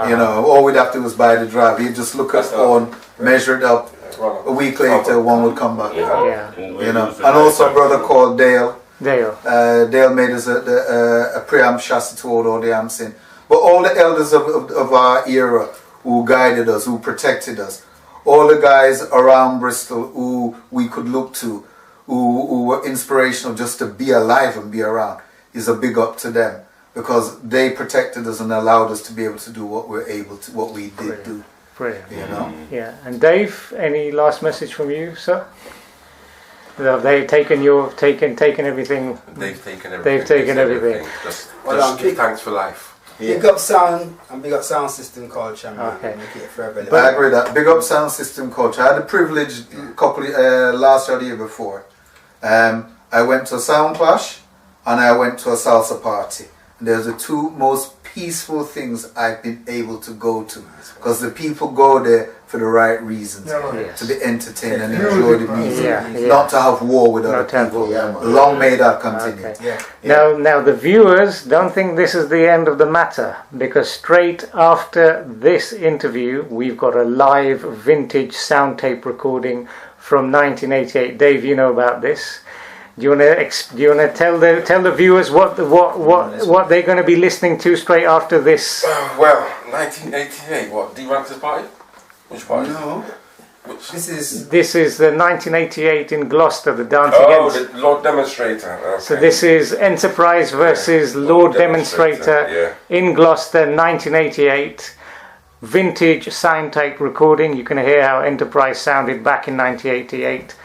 You know, all we'd have to do was buy the drive. He'd just look at the horn, measure it up. A week later, one would come back. Yeah. You know, and also a brother called Dale. Dale made us a preamp chassis to hold all the amps in. But all the elders of our era who guided us, who protected us, all the guys around Bristol who we could look to, who were inspirational just to be alive and be around, is a big up to them, because they protected us and allowed us to be able to do what we did do. Brilliant. You know? Yeah. And Dave, any last message from you, sir? Have they taken everything? They've taken everything. Just give thanks for life. Big up sound and big up sound system culture, man. Okay. Make it forever. I agree with that. Big up sound system culture. I had the privilege last year, the year before. I went to a sound clash and I went to a salsa party. And they're the two most peaceful things I've been able to go to, because the people go there for the right reasons, to be entertained and enjoy the music, not to have war with other people. Long may that continue. Okay. Now the viewers don't think this is the end of the matter, because straight after this interview we've got a live vintage sound tape recording from 1988. Dave, you know about this. Do you want to tell the viewers what they're going to be listening to straight after this? Well, 1988. What? D-Ranx's party? Which party? No. This is the 1988 in Gloucester, the dance against. The Lord Demonstrator. Okay. So this is Enterprise versus Lord Demonstrator in Gloucester, 1988. Vintage sound tape recording. You can hear how Enterprise sounded back in 1988.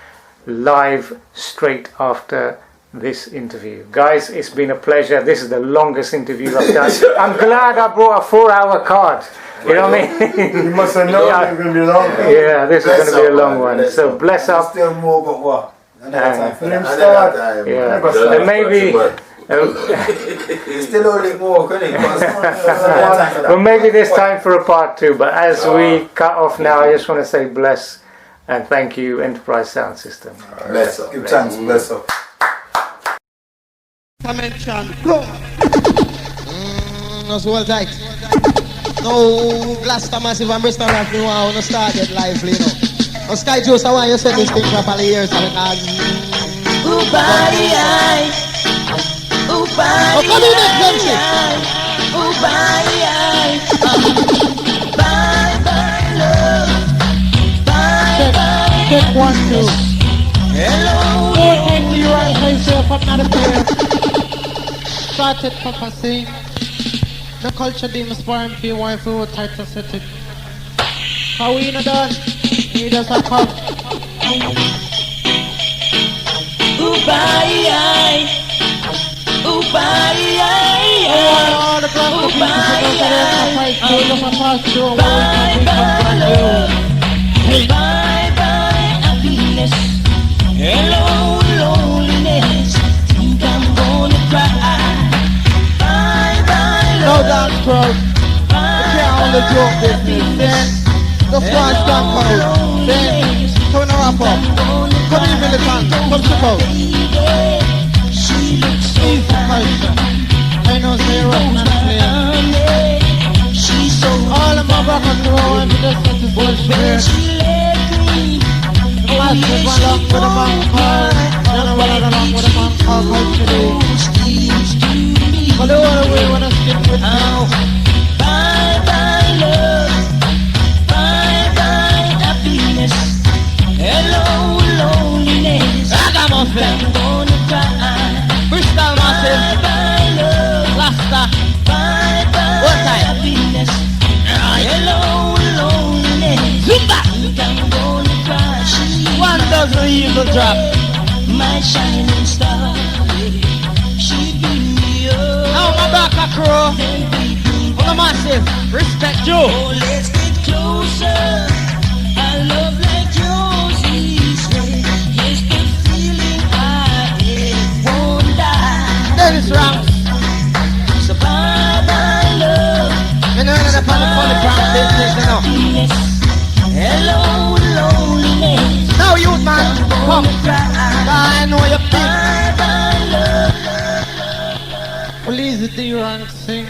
Live straight after this interview. Guys, it's been a pleasure. This is the longest interview I've done. I'm glad I brought a 4-hour card. You know what I mean? You must have known it was going to be long. Yeah, this is going to be a long one. So bless up. still more, but what? Another time for that. Yeah. And maybe Still only more, couldn't it? well, maybe there's time for a part 2. But as we cut off now, I just want to say bless and thank you, Enterprise Sound System. Bless up. Give thanks. Bless up. Dimension. No, so well tight. No, Gloucester Massive and Bristol have been want to start it lively, you know. On Skyjuice, I want you to set this thing properly here, so because... Body eye. Body eye. Body eye. Bye bye love. Bye bye. Take 1, 2. Hello. Take you right myself, I'm not a player. Started prophecy. The culture demons foreign feel why for tight to set it. How we not done? He does not come. Body eye. Body eye. All the class of people Bye bye love. Bye bye happiness. Hello loneliness. Think I'm gonna cry. Bye bye no love. dance crowd. I can't only joke business. Just go and stand out. Then, turn a wrap up. Come in, militant. Come to out. Easy question. I know say you're up and playing. All of my brothers know I'm just such a bullshit. Massive one up with a man called. Then I went along with a man called Culture. But the other way when I skip with now. Bye bye love, bye bye happiness, hello loneliness. I'm gonna cry. Bristol massive. Bye bye love, Gloucester. bye bye What time? happiness, hello loneliness. Zumba. I'm gonna cry. One dozen evil drop. My shining star, she beat me up. Now my back a crow. On the massive. Respect you. Oh, let's get closer. A love like yours is rare. Yes, the feeling I have won't die. Dennis Ranks. So bye bye love. You know the funny business, you know. Happiness. Hello loneliness. Now you man, come. I know you big. Bye bye love. Please the rank sing.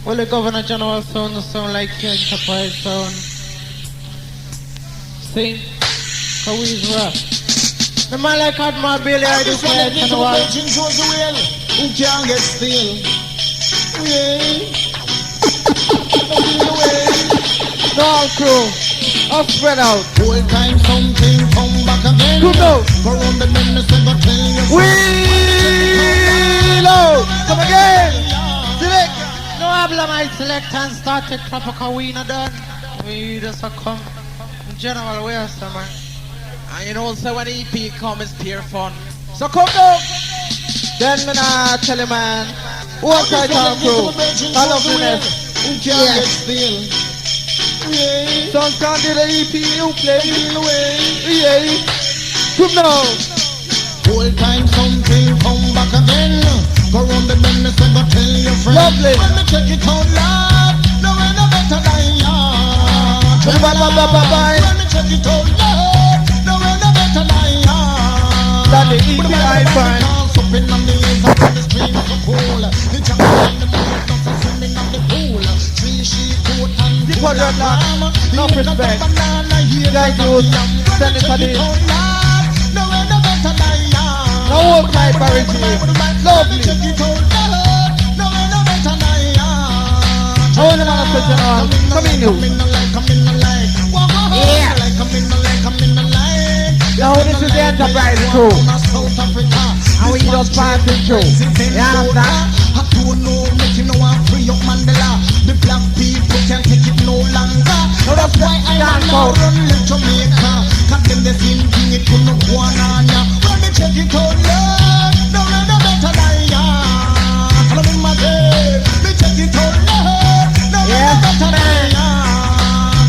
Well, the Governor General sound like your Enterprise sound. Sing. How is rap? The man like Admiral Bailey, I do play it and what? Who can't get still? No all crew. Up spread out. Whole time something come back again. Good now. Go round the bend, say, but tell you. Wheel out. Come again. Select. No habla my select and start it proper cause we not done. We just a come. General, where's the man? And you know, so when the EP come, it's pure fun. So come down. Then me nah tell you man. One side time crew. I love the Who can't get still? Some can't do the EP you play away. Yeah. Come now. Whole time something come back again. Go round the bend, say, but tell your friend. Lovely. When me check it out loud, no way no better than ya. Bye. When me check it out loud, no way no better than ya. That the EP I find. Supping on the hills and the streams so cool. The jungle and the moon, not so swimming on the pool. Tree, sheep, goat and the ram. No respect. Guys, you send it to the no way no better than ya. no work my parity. Lovely. I want another question on. Come in you. Yeah. Now this is the Enterprise crew. And we just passing through. You understand? I don't know, make you know I'm free up Mandela. The black people can't take it no longer. No, that's why I wanna run to Jamaica. Cause them the same thing, it couldn't go on ya. When me check it out, Lord, no one no better than ya. Follow me, my day. Me check it out, Lord, no one no better than ya.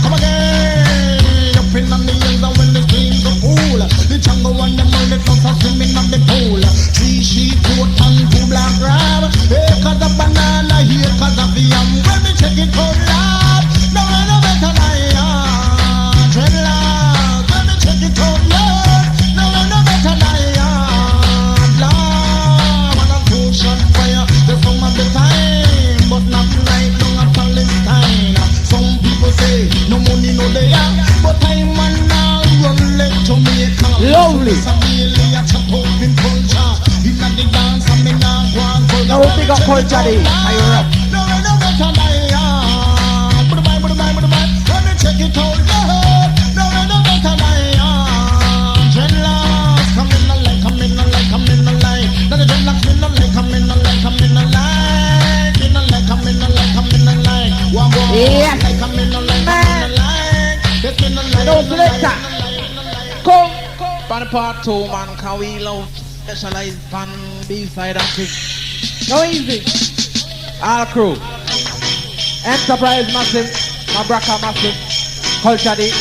Come again, up in the hills and when the streams are full. The jungle and the mullet nuts are swimming on the pool. Three sheep, goat and two black ram. Acres of banana, acres of yam. When me check it out, Lord, no one no better than ya. Dreadlock, when me check it out, Lord, no one no better than ya. Lord, when I'm pushing fire, there's some of the time, but not right now at Palestine. Some people say no money no they are, but I'm man now run late to make a Lovely. Now we pick up Culture Day. Are you up? No, no better than ya. When me check it out, Lord, no, no better than ya. Dreadlocks come in the light, come in the light, come in the light. Now the dreadlocks in the light, come in the light, come in the light. In the light, come in the light, come in the light. One more, Yeah. come in the light, come in the light. Get in the light, No selector. Come. On the part 2, man, can we love specialized fan B-side and kick. No easy. All crew. Enterprise massive. Mabraka massive. Culture Day.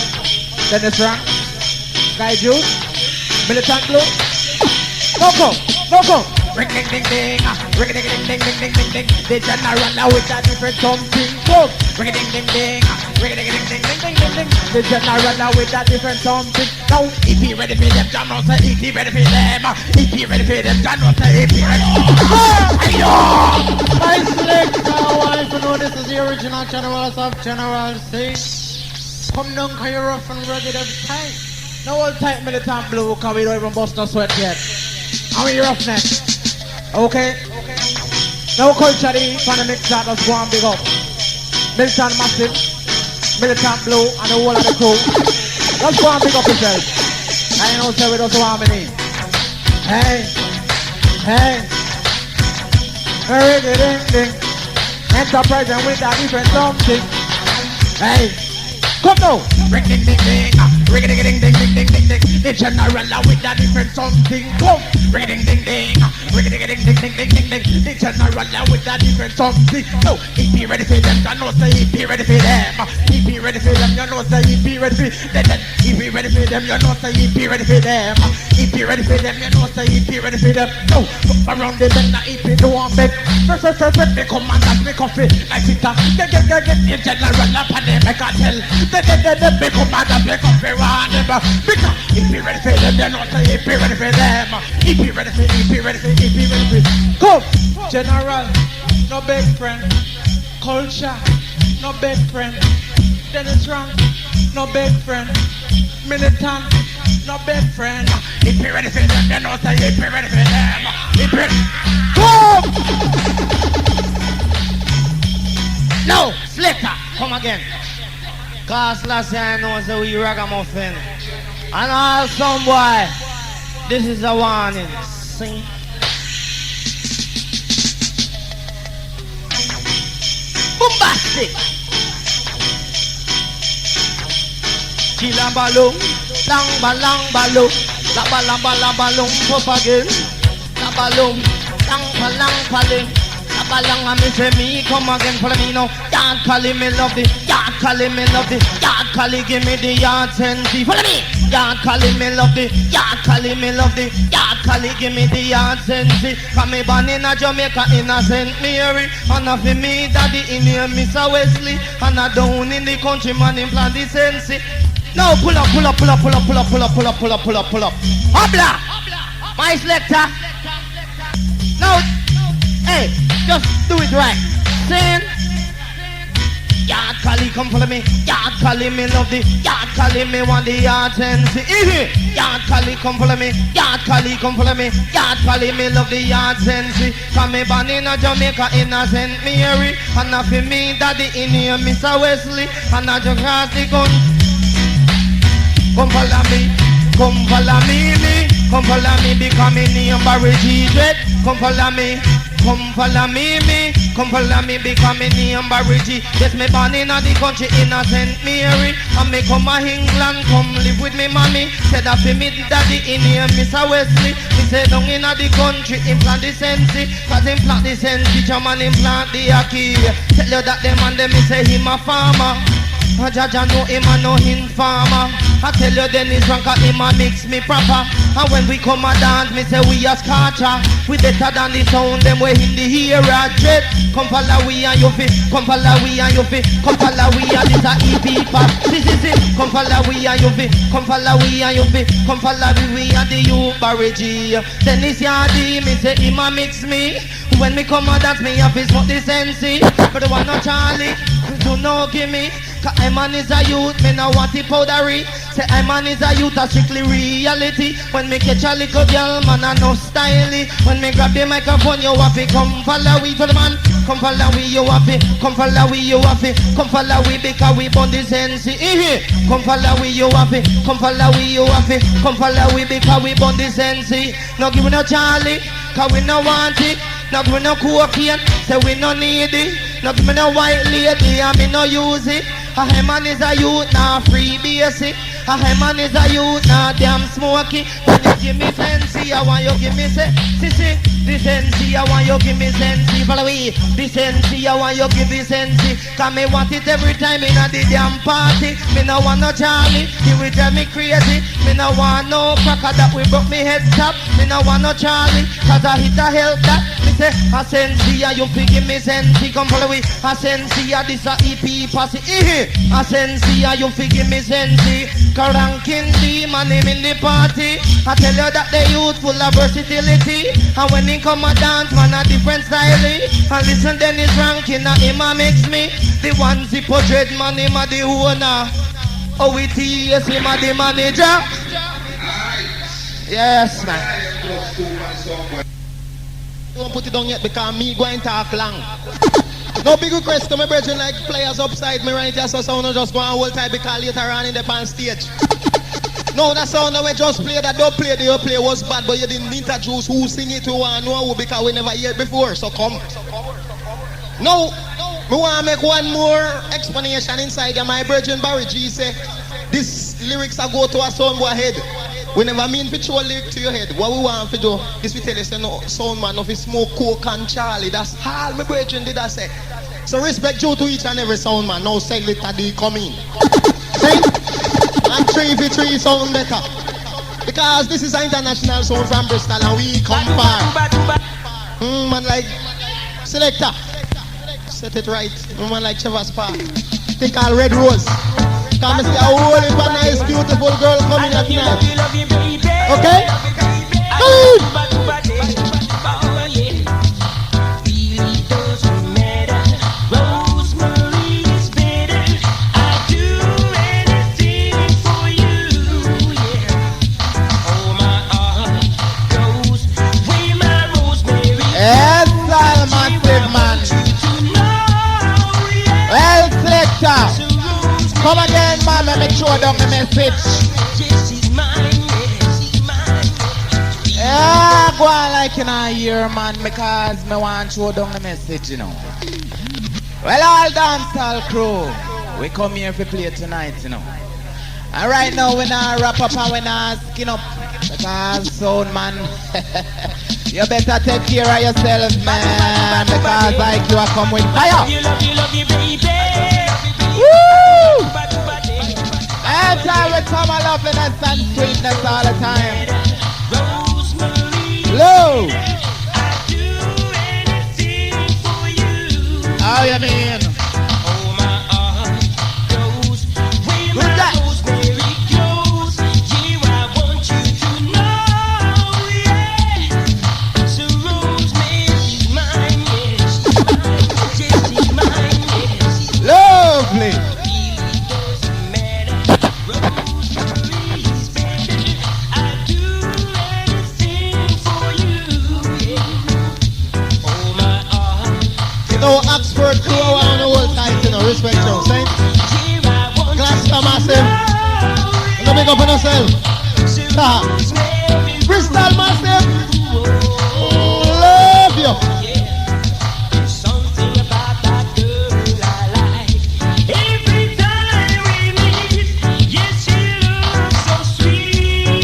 Dennis Rank. Skyjuice. Militant Blue. No come. No come. Ring ding ding ding. Reggae ding ding ding ding ding ding. The general with a different something. Boom. Reggae ding ding ding. Reggae ding ding ding ding ding ding. The general with a different something. Now if he ready for them, John say if he ready for them. If he ready for them, John say if he ready. My selector, wife, you know this is the original generals of General C. Come down, cause you're rough and rugged every time. No old tight militant blue, cause we don't even bust no sweat yet. And we roughneck. Okay? No culture the from the Mixcloud, let's go and big up. Militant Massive, Militant Blue, and the whole of the crew. Let's go and big up yourself. I know say we don't want me. Hey, hey. Reggae ding ding. Enterprise and with a different something. Hey, come now. Reggae ding ding ding. Reggae ding ding ding ding ding ding. The general with a different something. Come. Reggae ding ding ding. Reggae ding ding ding ding ding ding ding. The general with a different something. No, if he ready for them, you know say if he ready for them. If he ready for them, you know say if he ready for them. If he ready for them, you know say if he ready for them. If he ready for them, you know say if he ready for them. No, around the bend, if he don't want bed. First, me come and dance me coffee like it a get the general up and them I can tell. Me come and dance me coffee round them. Because if he ready for them, you know say if he ready for them. If he ready for, come, general, no best friend. Culture, no best friend. Dennis Rank, no best friend. Militant, no best friend. If he ready for them, you know say if he ready for them. If he ready, come. No, Slater, come again. Cause last year I know that we ragamuffin. And all some boy, this is a warning. Sing. Bombastic. Chilambalum, lang balum, la balum, pop again. La balum, lang paling. Balang and me say me come again for me now. Yard Cali me love the, Yard Cali me love the, Yard Cali give me the yard sensi. Follow me. Yard Cali me love the, Yard Cali me love the, Yard Cali give me the yard sensi. Come me born in a Jamaica in a St. Mary, and a for me daddy in here Mr. Wesley, and a down in the country man in plan the sensi. Now pull up. Hobla, my selector. Now, hey. Just do it right. Sing. Yard Cali, come follow me. Yard Cali, me love the. Yard Cali, me want the yard sensi. Yard Cali, come follow me. Yard Cali, come follow me. Yard Cali, me love the yard sensi. Come me born in a Jamaica in a St. Mary, and a for me daddy in here Mr. Wesley, and a just cross the gun. Come follow me. Come follow me. Come follow me because me name Barry G. Come follow me. Come follow me, come follow me because me name Barry G. Yes, me born in the country in a St. Mary, and me come a England, come live with me mommy. Said that for me daddy in here Mr. Wesley. Me say down in the country implant the sensi, cause implant the sensi, German implant the aki. Tell you that them and them me say him a farmer. Jaja know him a no him farmer. I tell you Dennis Ranka him a mix me proper. And when we come a dance me say we a scotcha. We better than the sound them we in the ear a dread. Come follow we and you fi, come follow we and you fi, come follow we and this a EP pop. See. Come follow we and you fi, come follow we and you fi, come follow we and the you Barry G. Dennis Yardy me say him a mix me. When me come a dance me a fi smoke the sensi. But the one no Charlie, do no give me. Cause I man is a youth, me no want the powdery. Say I man is a youth, a strictly reality. When me catch a little girl, man a no styly. When me grab the microphone, you have to come follow we to the man. Come follow we, you have to. Come follow we, you have to. Come follow we because we born the sensi. Come follow we, you have to. Come follow we, you have to. Come follow we because we born the sensi. No give me no Charlie, cause we no want it. No give me no cocaine, say we no need it. No give me no white lady, and me no use it. A man is a youth, now free basic. A man is a youth, now damn smoky. When you give me sensi, I want you give me sensi. The sensi, I want you give me sensi. Follow me. The sensi, I want you give me sensi. Cause me want it every time in a the damn party. Me no want no Charlie, he will drive me crazy. Me no want no cracker that will broke me head top. Me no want no Charlie, cause I hit a help that. Me say, I sense ya, you give me sense, come follow me. I sense ya, this a EP posse. I sense ya, you give me sense. Karankin demon him in the party. I tell you that the youth full of versatility. And when he come a dance, man a different style. And listen, then his ranking, him a makes me. The one zip of dread man, him a the owner. Oh, it is him a the manager. Yes, man. Don't put it down yet because me going talk long. No big request to my brethren like players upside me right here, so sound just go and hold tight because later on in the pan stage. No, that sound we just play that don't play, the play was bad, but you didn't introduce who sing it, who and know who because we never heard before, so come. No, we want to make one more explanation inside here. My brethren Barry G say, this lyrics are go to a sound boy head. We never mean to throw a lyric to your head. What we want to do is we tell you, say, no, sound man of his smoke coke and Charlie. That's all my brethren did I say. So respect due to each and every sound man. Now say it they come in. See? And 3v3 sound better. Because this is an international sound from Bristol and we come far. Man like Selector. Set it right. Man like Trevor's Park. Think all Red Rose. Come see a whole heap of nice beautiful girl coming at night. Okay? Yes, massive man. Well, Selector. Come again, man, let me show down the message. Yeah, go on like in a year, man, because me want to show down the message, you know. Well, all dancehall crew, we come here to play tonight, you know. And right now, we not wrap up and we not skin up, because sound man, you better take care of yourself, man, because like you are come with fire. Woo! Every time we come a loveliness and sweetness all the time. Low. How you mean? Who's that? Lovely. No Oxford crew around the whole time, you know, respect you, say. Gloucester massive. Don't make up on yourself. Bristol massive. Love you. Something about that girl I like. Every time we meet, yes, she looks so sweet.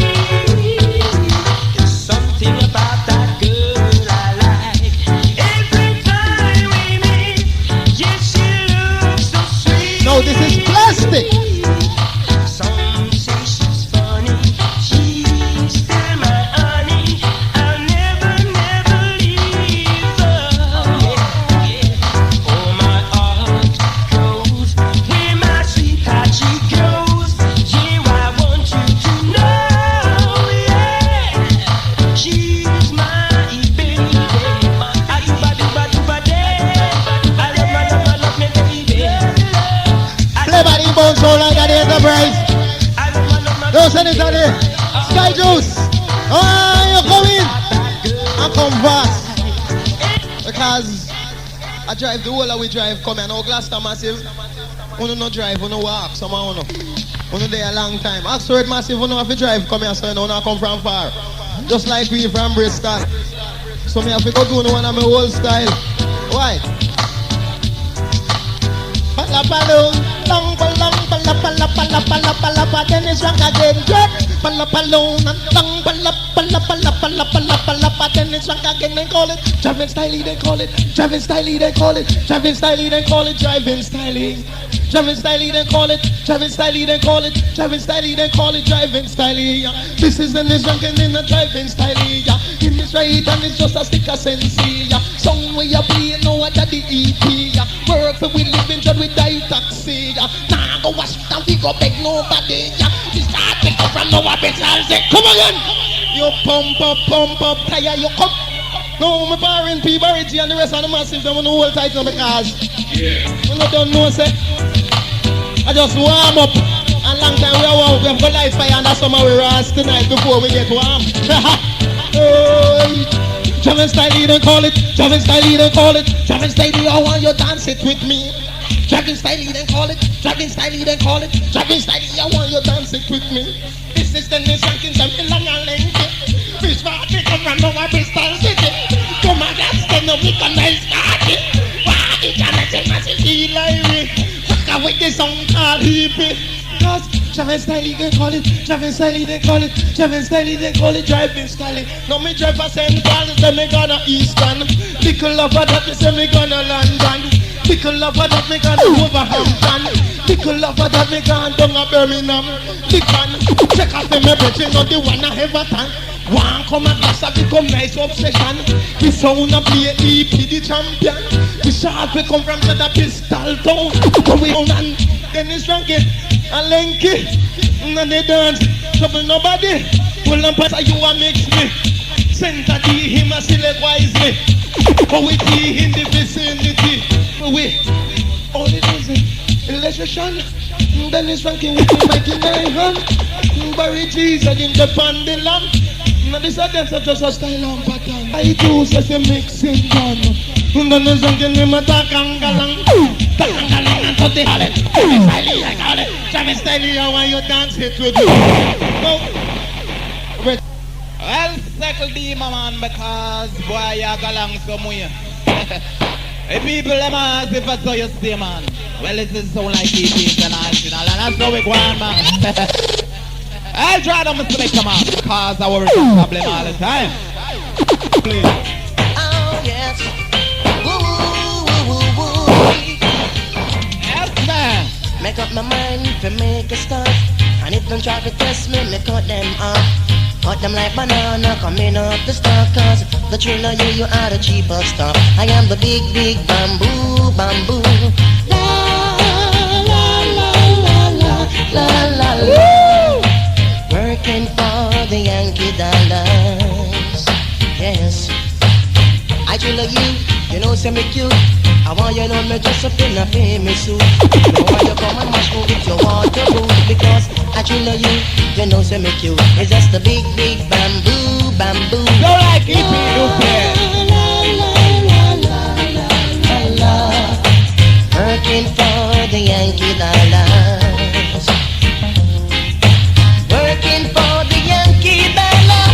Something about that girl I like. Every time we meet, yes, she looks so sweet. No, this is plastic. Some say she's funny, she's still my honey. I'll never, never leave her. Oh, my heart goes where my sweetheart she goes. Yeah, I want you to know, yeah, she's my baby. I love me, baby. Play by the bone soul like the Enterprise. Don't send it out there. Skyjuice. Oh, you come in. I come fast. Because I drive the whole of we drive come here. Now Gloucester massive. Uno no drive, uno walk. Some uno. Uno there a long time. Oxford massive, uno have to drive come here. So you know, uno come from far. Just like we from Bristol. So me have to go do one of my whole style. Why? Palapalong, long, palong, palapalapalapalapalapa, then it's wrong again. Palapalong, long, palapalapalapalapa, then it's wrong again. They call it driving styling, they call it driving styling, they call it driving styling, they call it driving styling. Driving styling, they call it driving styling, they call it driving styling, they call it driving styling. This is the drunken in the driving styling. In this straight and it's just a stick of sense. Song where you play no other the EP. Work for we live in just with die taxi. Nah go wash it and we go beg nobody. This start pick up from our bitch and say come again. You pump up, tire you come. No, my parents, people, Reggie and the rest of the massive, they want to hold tight now because you don't know, say, I just warm up. A long time we have got light fire and that's some of we rise tonight before we get warm. Jamming style, you don't call it. Jamming style, you don't call it. Jamming style, I want you dance it with me. Dragging style, you don't call it. Dragging style, you don't call it. Dragging style, I want you dance it with me. This is the nation, something long and lengthy. Fish party come from our Bristol city. Come on, that's the no we can nice party. Why it can't take my city like fuck with the song called hippie. Cause driving style they call it, driving style they call it, driving style they call it, driving style. No me drive for St. Paul, say me gonna Eastern. Little love that me say me gonna London. Little love that me gonna Wolverhampton. Little love that me gonna down a Birmingham. Little check out them everything on the one I ever done. One come and Gloucester become nice obsession. We sound a play EP the champion. We shot we come from the Bristol town. Go we on and then it's ranking and lanky. And they dance, trouble nobody. Pull and pass you a mix me. Center D him a select wisely. But we tea in the vicinity. We all it is illustration. Then it's ranking with the mic in my hand. Bury Jesus in the pandemic. Now this is just a style and pattern. I do such a mixing gun. And then there's something in my takangalang. Takangalang and put the holly. I call it. Travis Stiley, I want you dance it with me. Well, settle the man because boy you galang somewhere. Hey people, them ask if I saw you stay man. Well, it is so like EP International and that's how we go on man. I'll try to make them up because I worry about problem all the time. Please. Oh yes. Woo woo woo woo woo. Yes, man. Make up my mind to make a start. And if them try to test me, me cut them off. Cut them like banana coming up the stalk. Cause the thrill of you are the cheaper stuff. I am the big bamboo, bamboo. La la la la la la la la. Working for the Yankee dollars. Yes. I chill you know say me cute. I want you know me dress up in a famous suit. You want you come and mash me with your water boot. Because I chill you know say me cute. It's just a big bamboo, bamboo. So like it be okay. Working for the Yankee dollars. Working for the Yankee dollar.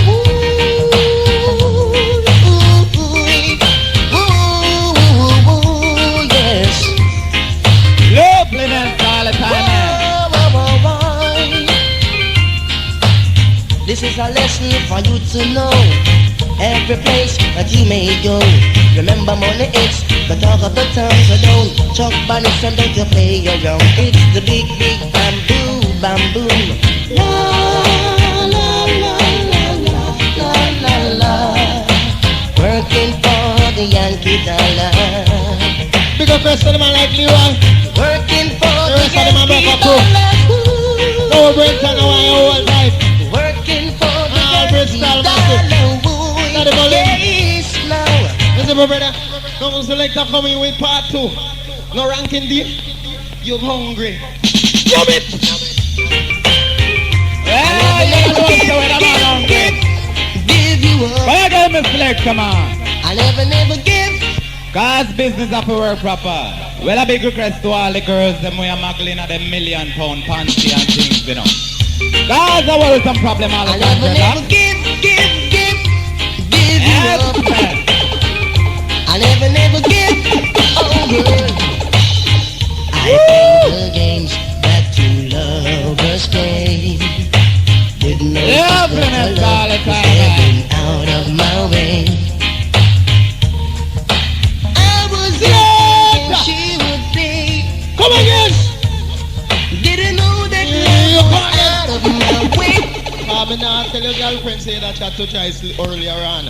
Ooh, yes. Loveliness all the time. This is a lesson for you to know. Every place that you may go, remember money it's the talk of the town. So don't chuck banners and don't you play around. It's the big bamboo, bamboo. La la la la la la la. Working for the Yankee dollar. Big up rest of them like Leroy. Working for the Yankee dollar. No break and no whole life. Working for the Yankee dollar. Yes, now. Listen, my brother. No selector coming with part 2. No ranking deal. You're hungry. Yum it. Give you up. But I got me select, come on. I never give. Cause business have to work proper. Well, a big request to all the girls, them we are muggling at them £1,000,000 panty and things, you know. Cause there was some problem all the time, I never give you up. I never give. Oh, girl. I play the games that two lovers play. Didn't know Loveliness all the time, stepping out of my way. I was hoping she would say, come again. Didn't know that love was out of my way. I'm not tell your girlfriend say that chat to Joyce earlier on.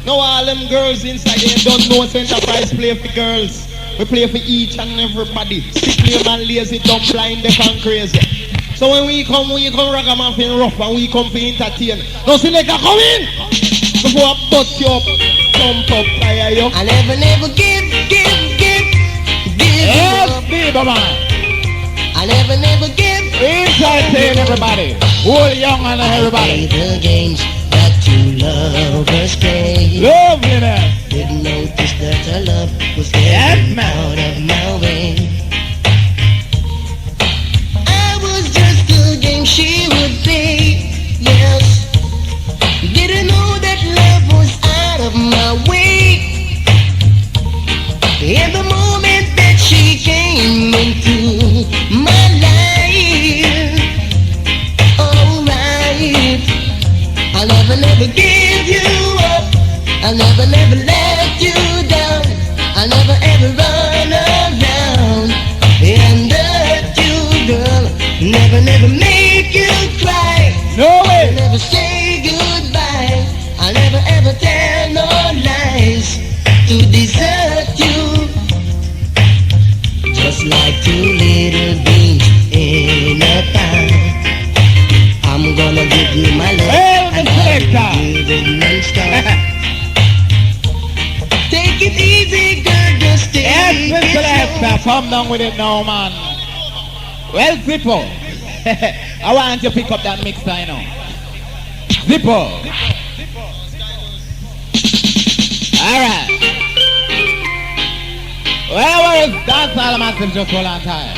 Now all them girls inside here don't know Enterprise play for girls. We play for each and everybody. Strictly man lazy, dumb, blind, deaf and crazy. So when we come ragamuffin rough and we come for entertain. Don't select a come in! Before I butt you up, jump up, fire you. I never give Yes, baby man. I never give. Inside saying everybody. All young and everybody. Play the games that two lovers play. Loveliness. Didn't notice that our love was Yes, getting man. out of my way. I was just a game she would play. Yes. Didn't know that love was out of my way. In the moment that she came into my life, alright, I'll never give you up. I'll never let you down. I'll never ever run around and hurt you, girl. Never make you cry. No way. I'll never say goodbye. I'll never ever tell no lies to desert you. Just like two little beans in a pan. I'm gonna give you my love. Well, and Selector. I'll give it non-stop. Take it easy, girl, just take Yes, it Mr. slow. Lester, come down with it now, man. Well, Zippo, I want you to pick up that mixer, you know. Zippo. Alright. Well, that's all massive just hold on tight.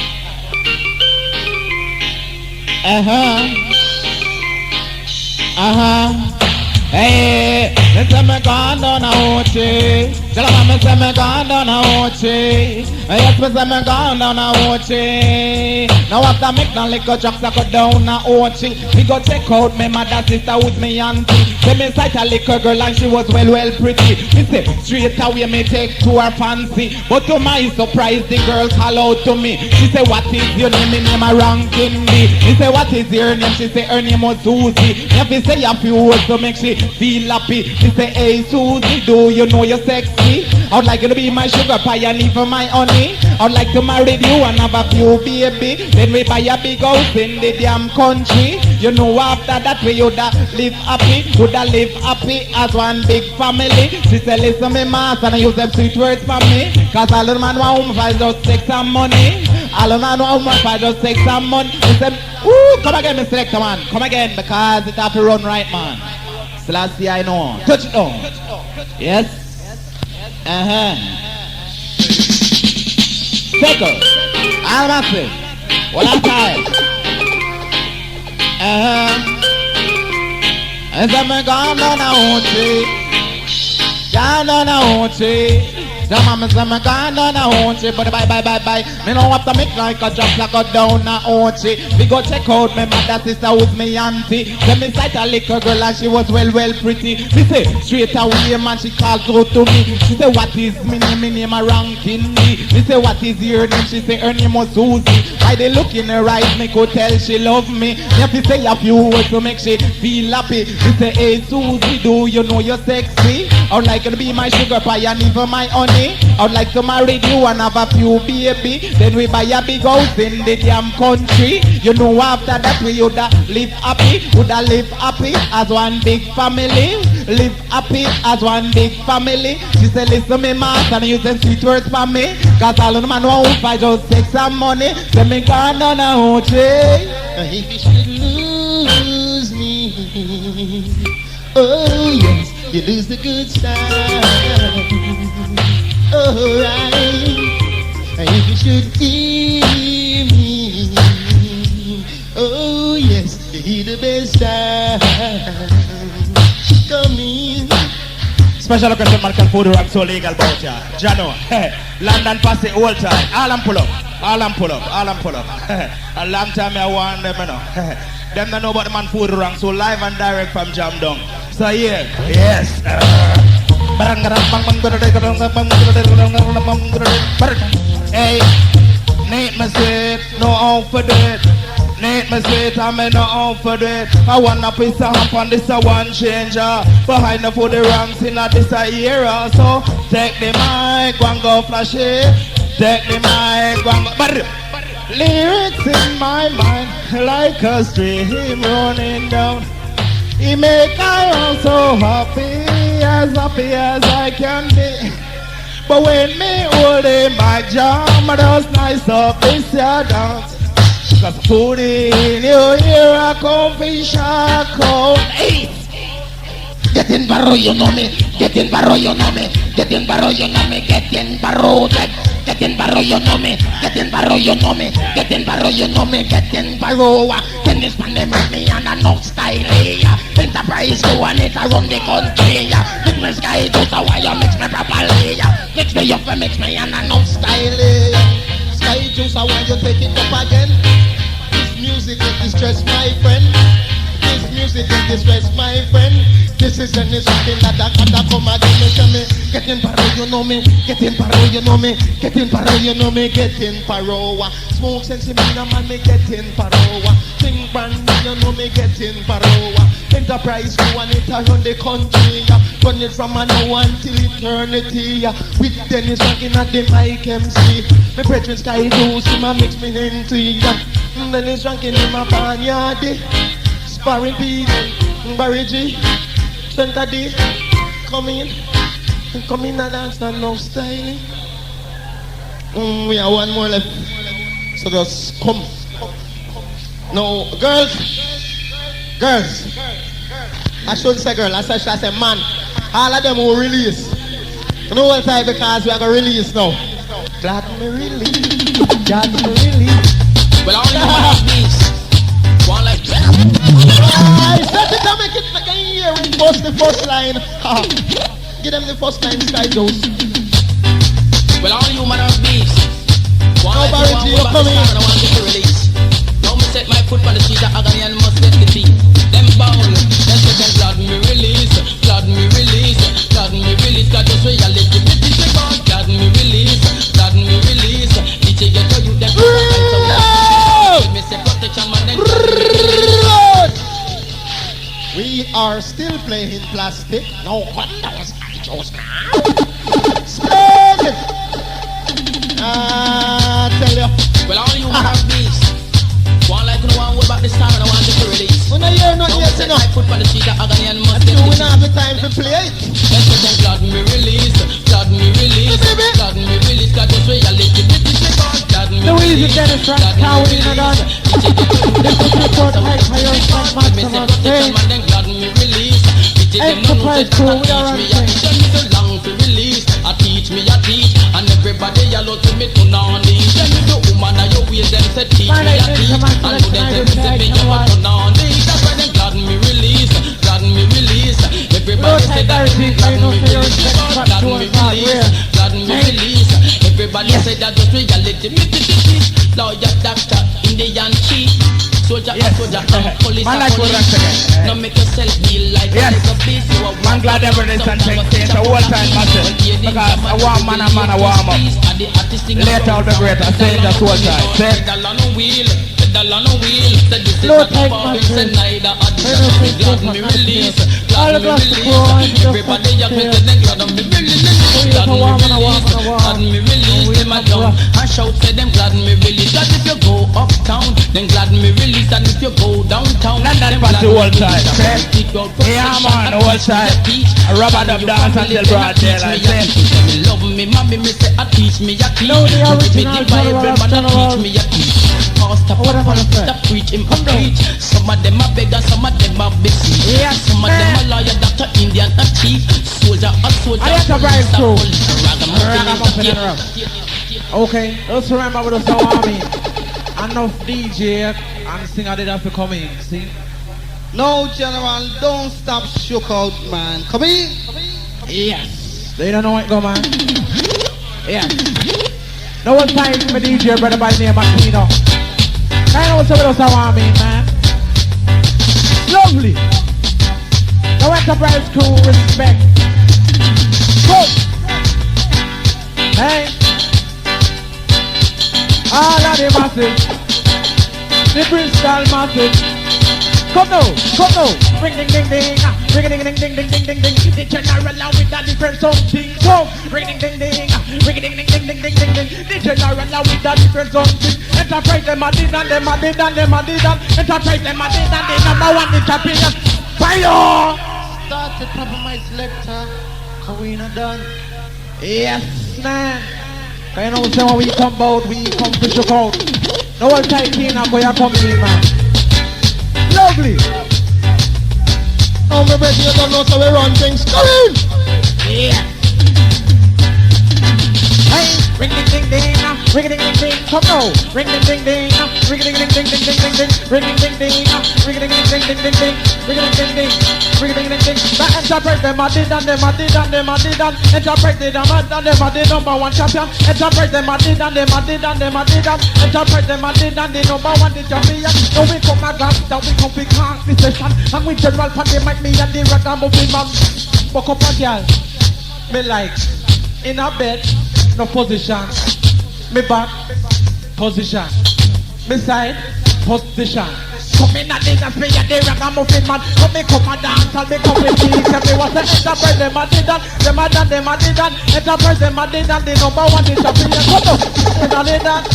Hey, me say me gone down a Ochi. Tell them me say me gone down a Ochi. Yes, me say me gone down a Ochi. Now after make no liquor trucks I go down a Ochi. We go check out me mother sister with me auntie. Say me sight a liquor girl and she was well pretty. Me say straight away me take to her fancy. But to my surprise the girl call out to me. She say what is your name? Me name a ranking me. Me say what is your name? She say her name was Susie. If you say a few words to make she feel happy. She say hey Susie, do you know you're sexy? I'd like you to be my sugar pie and even my honey. I'd like to marry you and have a few baby. Then we buy a big house in the damn country. You know after that we woulda live happy. Woulda live happy as one big family. She say listen me mass and I use them sweet words for me. Cause all the man want for just sex and money. All the man want for just sex and money. She say ooh, come again, Mr. Selector man. Come again because it have to run right, man. Selassie, I know. Touch it on. Yes. Second. All massive. One at a time. And then me gone down a Ochi. Gone down a Ochi. The mama say me gone down a Ochi, but bye. Me know what to make like a drop like a down a Ochi. We go check out me mother sister with me auntie. Then me sight a little girl and she was well pretty. Me say straight away man she calls out to me. She say what is me name a ranking me. Me say what is your name? She say her name was Susie. By the look in her eyes me could tell she love me. If you say a few words to make she feel happy. Me say hey Susie, do you know you're sexy? I'd like you to be my sugar pie and even my honey. I'd like to marry you and have a few baby. Then we buy a big house in the damn country. You know after that we woulda live happy. Woulda live happy as one big family. Live happy as one big family. She said listen me mass and use them sweet words for me. Cause all of the man want for just sex and money. Say me gone down a Ochi. If you should lose me, oh yes, you lose the good side. Alright, if you should hear me, oh yes, you hear the best side. Come in. Special occasion man can food rap so legal about ya. Jano, London pass it all time. All and pull up. A long time I want them, you know. Them don't know about the man food wrong, so live and direct from Jam Dong. So yeah, yes. Hey, Nate me said, no outfit it. Need me sweet and me not out for it. I want a piece of hop and this a one changer. Behind the for the ranks in a this a era. So take the mic, one go flash it. Take the mic, one go. But lyrics in my mind like a stream running down. He make I also happy as I can be. But when me hold in my jam, those nice up this year dance. Cause put in your ear a comfy shackle. Hey! Get in barrow, you know me. Get in barrow, you know me. Get in barrow, you know me. Get in barrow. Get in barrow, you know me. Get in barrow, you know me. Get in barrow, you know me. Get in barrow. Can this man name me and enough style? Enterprise go and it around the country. Mix me Skyjuice, why you mix me properly? Mix me up and mix me and enough style. Skyjuice, I want you take it up again. This music will distress my friend. This music will distress my friend. This is something that I can't come again. Tell me, get in paro, you know me. Get in paro, you know me. Get in paro, you know me. Get in paro. Smoke sense in man, me get in paro. Think brand new, you know me. Get in paro. Enterprise go and it around the country. Run it from now until eternity. With Dennis rocking at the mic MC. My brethren Skyjuice, him a mix me into ya. Dennis rocking in my barnyard. Sparring people, Barry G. Center D, come in and dance and no styling. We have one more left, so just come. No, girls. I shouldn't say girl, I say man. All of them will release. You know what time because we are going to release now. Glad me release. Well, I only want these. One like that. I said it to make it like a year in the first line. Give them the first line, Skyjuice. Well, all you man of beast. Nobody to you coming. I want you to release. Now me set my foot on the street of agony and must get the beat. Them bound. Them say them glad me release. Glad me release. Glad me release. God just reality. Glad me release. Glad me release. DJ get to you them. Me say protection man then. We are still playing plastic. No wonder Skyjuice now. Splendid. Tell you. Well, all you have beats. One like no one about this time and I want you to release. When I hear not yet enough. I put on the street of agony and must get we don't have the time to play it. Let's get them glad me release. Glad me release. Glad me release. God just reality. Glad me release. Glad me release. This is report high higher from maximum stage. Enterprise crew, we are on stage. Long to release, I teach me, and everybody yellow to me to non-leave. Tell me the woman and your ways, them say teach me, and who them say me, you want to non-leave. That's why them glad me release. Everybody say that glad me release. Glad me release. Everybody say that just reality. Lawyer, doctor, Indian chief, soldier, police, no make yourself feel like a beast. I'm glad everybody's on take it's a whole time massive because I want man a warm up. Later out the great, I say that's whole time. No take massive. Glad me release. Everybody you think they glad me release. Glad me release. Them a down and shout say them glad me release. That if you go uptown, then glad me release. And if you go downtown, then glad me release. Yeah man, the whole time. I rub it up dance until broad daylight. Love me, mommy, me say I teach me a teach. Give me the Bible, man, I teach me a teach. Pastor, preach him a preach. Some of them are beg and some of them are busy. Some of them are lawyer, doctor, Indian, a chief, soldier, a soldier. I have to ride through. Okay, let's remember what the army. Enough DJ and singer did have to come in, see? No, General, don't stop shook out, man. Come in. Yes. They don't know what go, man. Yes. No one time for DJ, brother, by the name of Tino. I know what's up with us, army, man. Lovely. No Enterprise crew, respect. Go. Hey. All of the masses. the Bristol massive. Come now, ring ding ding ding, ring ding ding ding ding ding ding ding. The general with a different something. So ring ding ding ding, ring ding ding ding ding ding ding ding. The general with a different something. Enterprise them a did and them a did and them a did and enterprise them a did and the number one the champion. Fire! Started popping my selector, cause we not done. Yes, man. Cause you know say when we come out, we come to show out. No one type in and go your company, man. Lovely. Oh, my brother, you don't know, so we run things. Come in! Yeah. Hey, ring ding ding ding, ring ding ding ding, come now. Ring ding ding ding, ring ding ding ding ding ding ding ding, ring ding ding ding, ring ding ding ding ding ding ding, ring ding ding ding, ring ding ding ding. That enterprise them a did and them a did and them a did and enterprise them a did number one champion. Enterprise them a did and them a did and them a did and enterprise them a did and the number one the champion. Now we come again, that we come big hands the session, and we general pan the mic me and the ragamuffin man. Buck up a girl, me like in a bed. No position, me back, position, me side, position. Come in and dance me and the ragamuffin man. Come and dance and me come with me. Tell me what's the enterprise them a did and them a done, them a did and enterprise them a did and the number one is champion. Come on, them a did and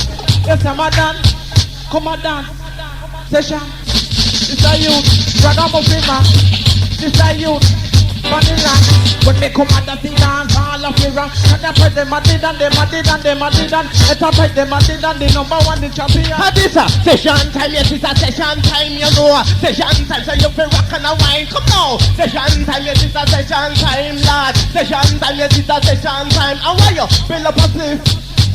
yes them a done. Come and dance, session. This a youth, ragamuffin man. This a youth. Vanilla, when me come and dance all of me wrong. Enterprise them a did and them a did and them a did and enterprise them a did and the number one the champion. This a session time, yes it's a session time, you know. Session time, so you feel rock and a wine. Come now, session time, yes it's a session time, lad. Session time, yes it's a session time. And why you fill up a sleeve,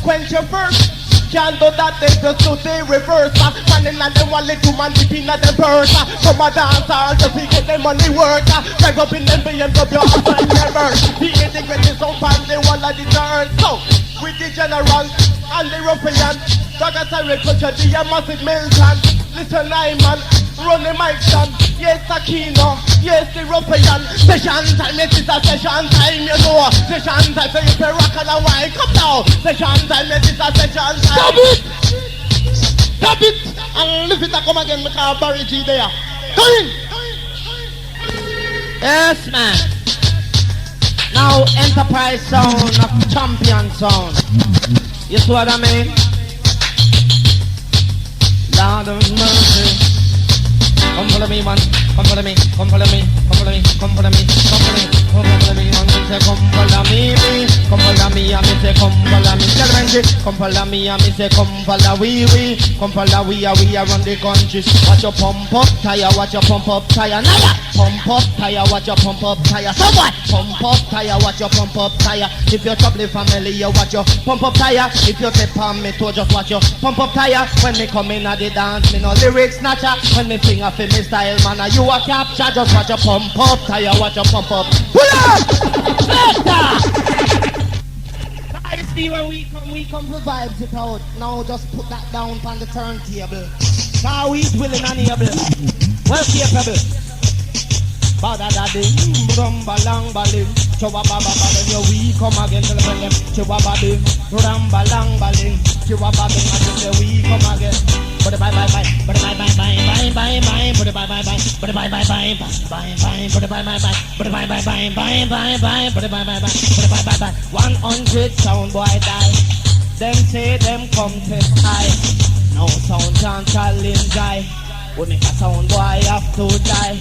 quench your first. Can't do that, they just do the reverse. Standing at them one little man dipping at the purse. Come a dance all just to get them money work. Drive up in them BMW and find their verse. The integrity so fast, they want to deter. So, with the general and the ruffian, Doggers and Recruiter, the massive Milton. Listen, I man, run the mic stand. Yes, Aquino, yes, the ruffian. Session time, yes, it's a session time, you know. Session time, so you can rock and a wine. Come now, session time, yes, it's a session time. Stop it! Stop it! And if it a come again, we can Barry G there. Come in! Yes, man. Now, enterprise sound of champion sound. You see what I mean? Lord of mercy. Come follow me, man. Come follow me. Come follow me. Come follow me. Come follow me. Come follow me. Come follow me. Say come follow me. Come follow me. I me say come follow me. Tell me, come follow me. I me say come follow we. Come follow we run the country. Watch your pump up tire. Watch your pump up tire. Naya. Pump up tire. Watch your pump up tire. So what? Pump up tire. Watch your pump up tire. If you're trouble family, you watch your pump up tire. If you step on me to just watch your pump up tire. When me come in at the dance, me no lyrics snatcher. When me sing a me style, man, you a capture. Just watch your pump up tire. Watch your pump up. Pull up! I see when we come to vibes it out. Now just put that down on the turntable. Now he's willing and able. Well capable. Badadading, rumbalang baling, chowabababading, yo we come again to the them, chowababing, rumbalang baling, chowababing, I just say we come again. But bye bye bye, but bye bye bye bye bye bye, but bye bye bye, but bye bye bye bye bye, but bye bye bye, but bye bye bye bye bye bye, but bye bye bye, but bye bye bye. 100 sound boy die. Them say them come test high. No sound can't challenge I. We make a sound boy have to die.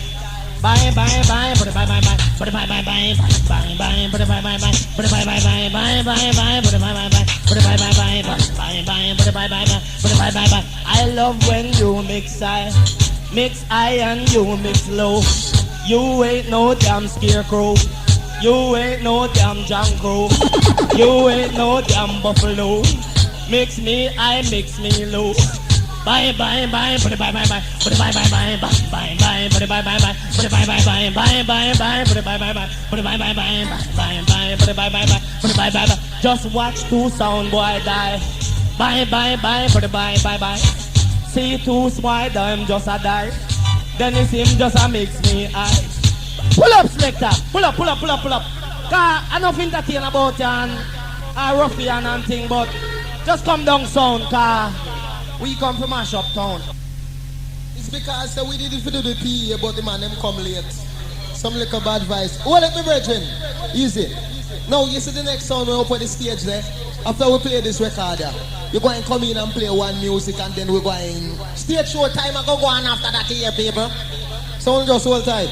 Bye bye bye, but bye bye bye, but bye bye bye, bye bye, but bye bye bye, but bye bye bye, bye bye bye, but bye bye bye, but bye bye bye, bye bye, but bye bye bye, but bye bye bye. I love when you mix high and you mix low. You ain't no damn scarecrow. You ain't no damn jungle. You ain't no damn buffalo. Mix me, I mix me low. Bye bye bye, put it bye bye bye, put it bye bye bye, bye bye, put it bye bye bye, put it bye bye bye, bye bye bye, put it bye bye bye, put it bye bye bye, bye bye, put it bye bye bye, put it bye bye bye. Just watch two sound boy die. Bye bye bye, put it bye bye bye. See two smile, them just a die. Then it's him just a mix me eye. Pull up selector, pull up, pull up, pull up, pull up. Cause I don't entertain about and a ruffian and thing, but just come down sound, cause we come from mash up town. It's because we did it for the PA, but the man them come late. Some little bad advice. Oh, let me brethren. Easy. Now, you see the next song we up on the stage there. After we play this record, you're going to come in and play one music and then we're going stage show time and go on after that here, people. Sound just hold tight.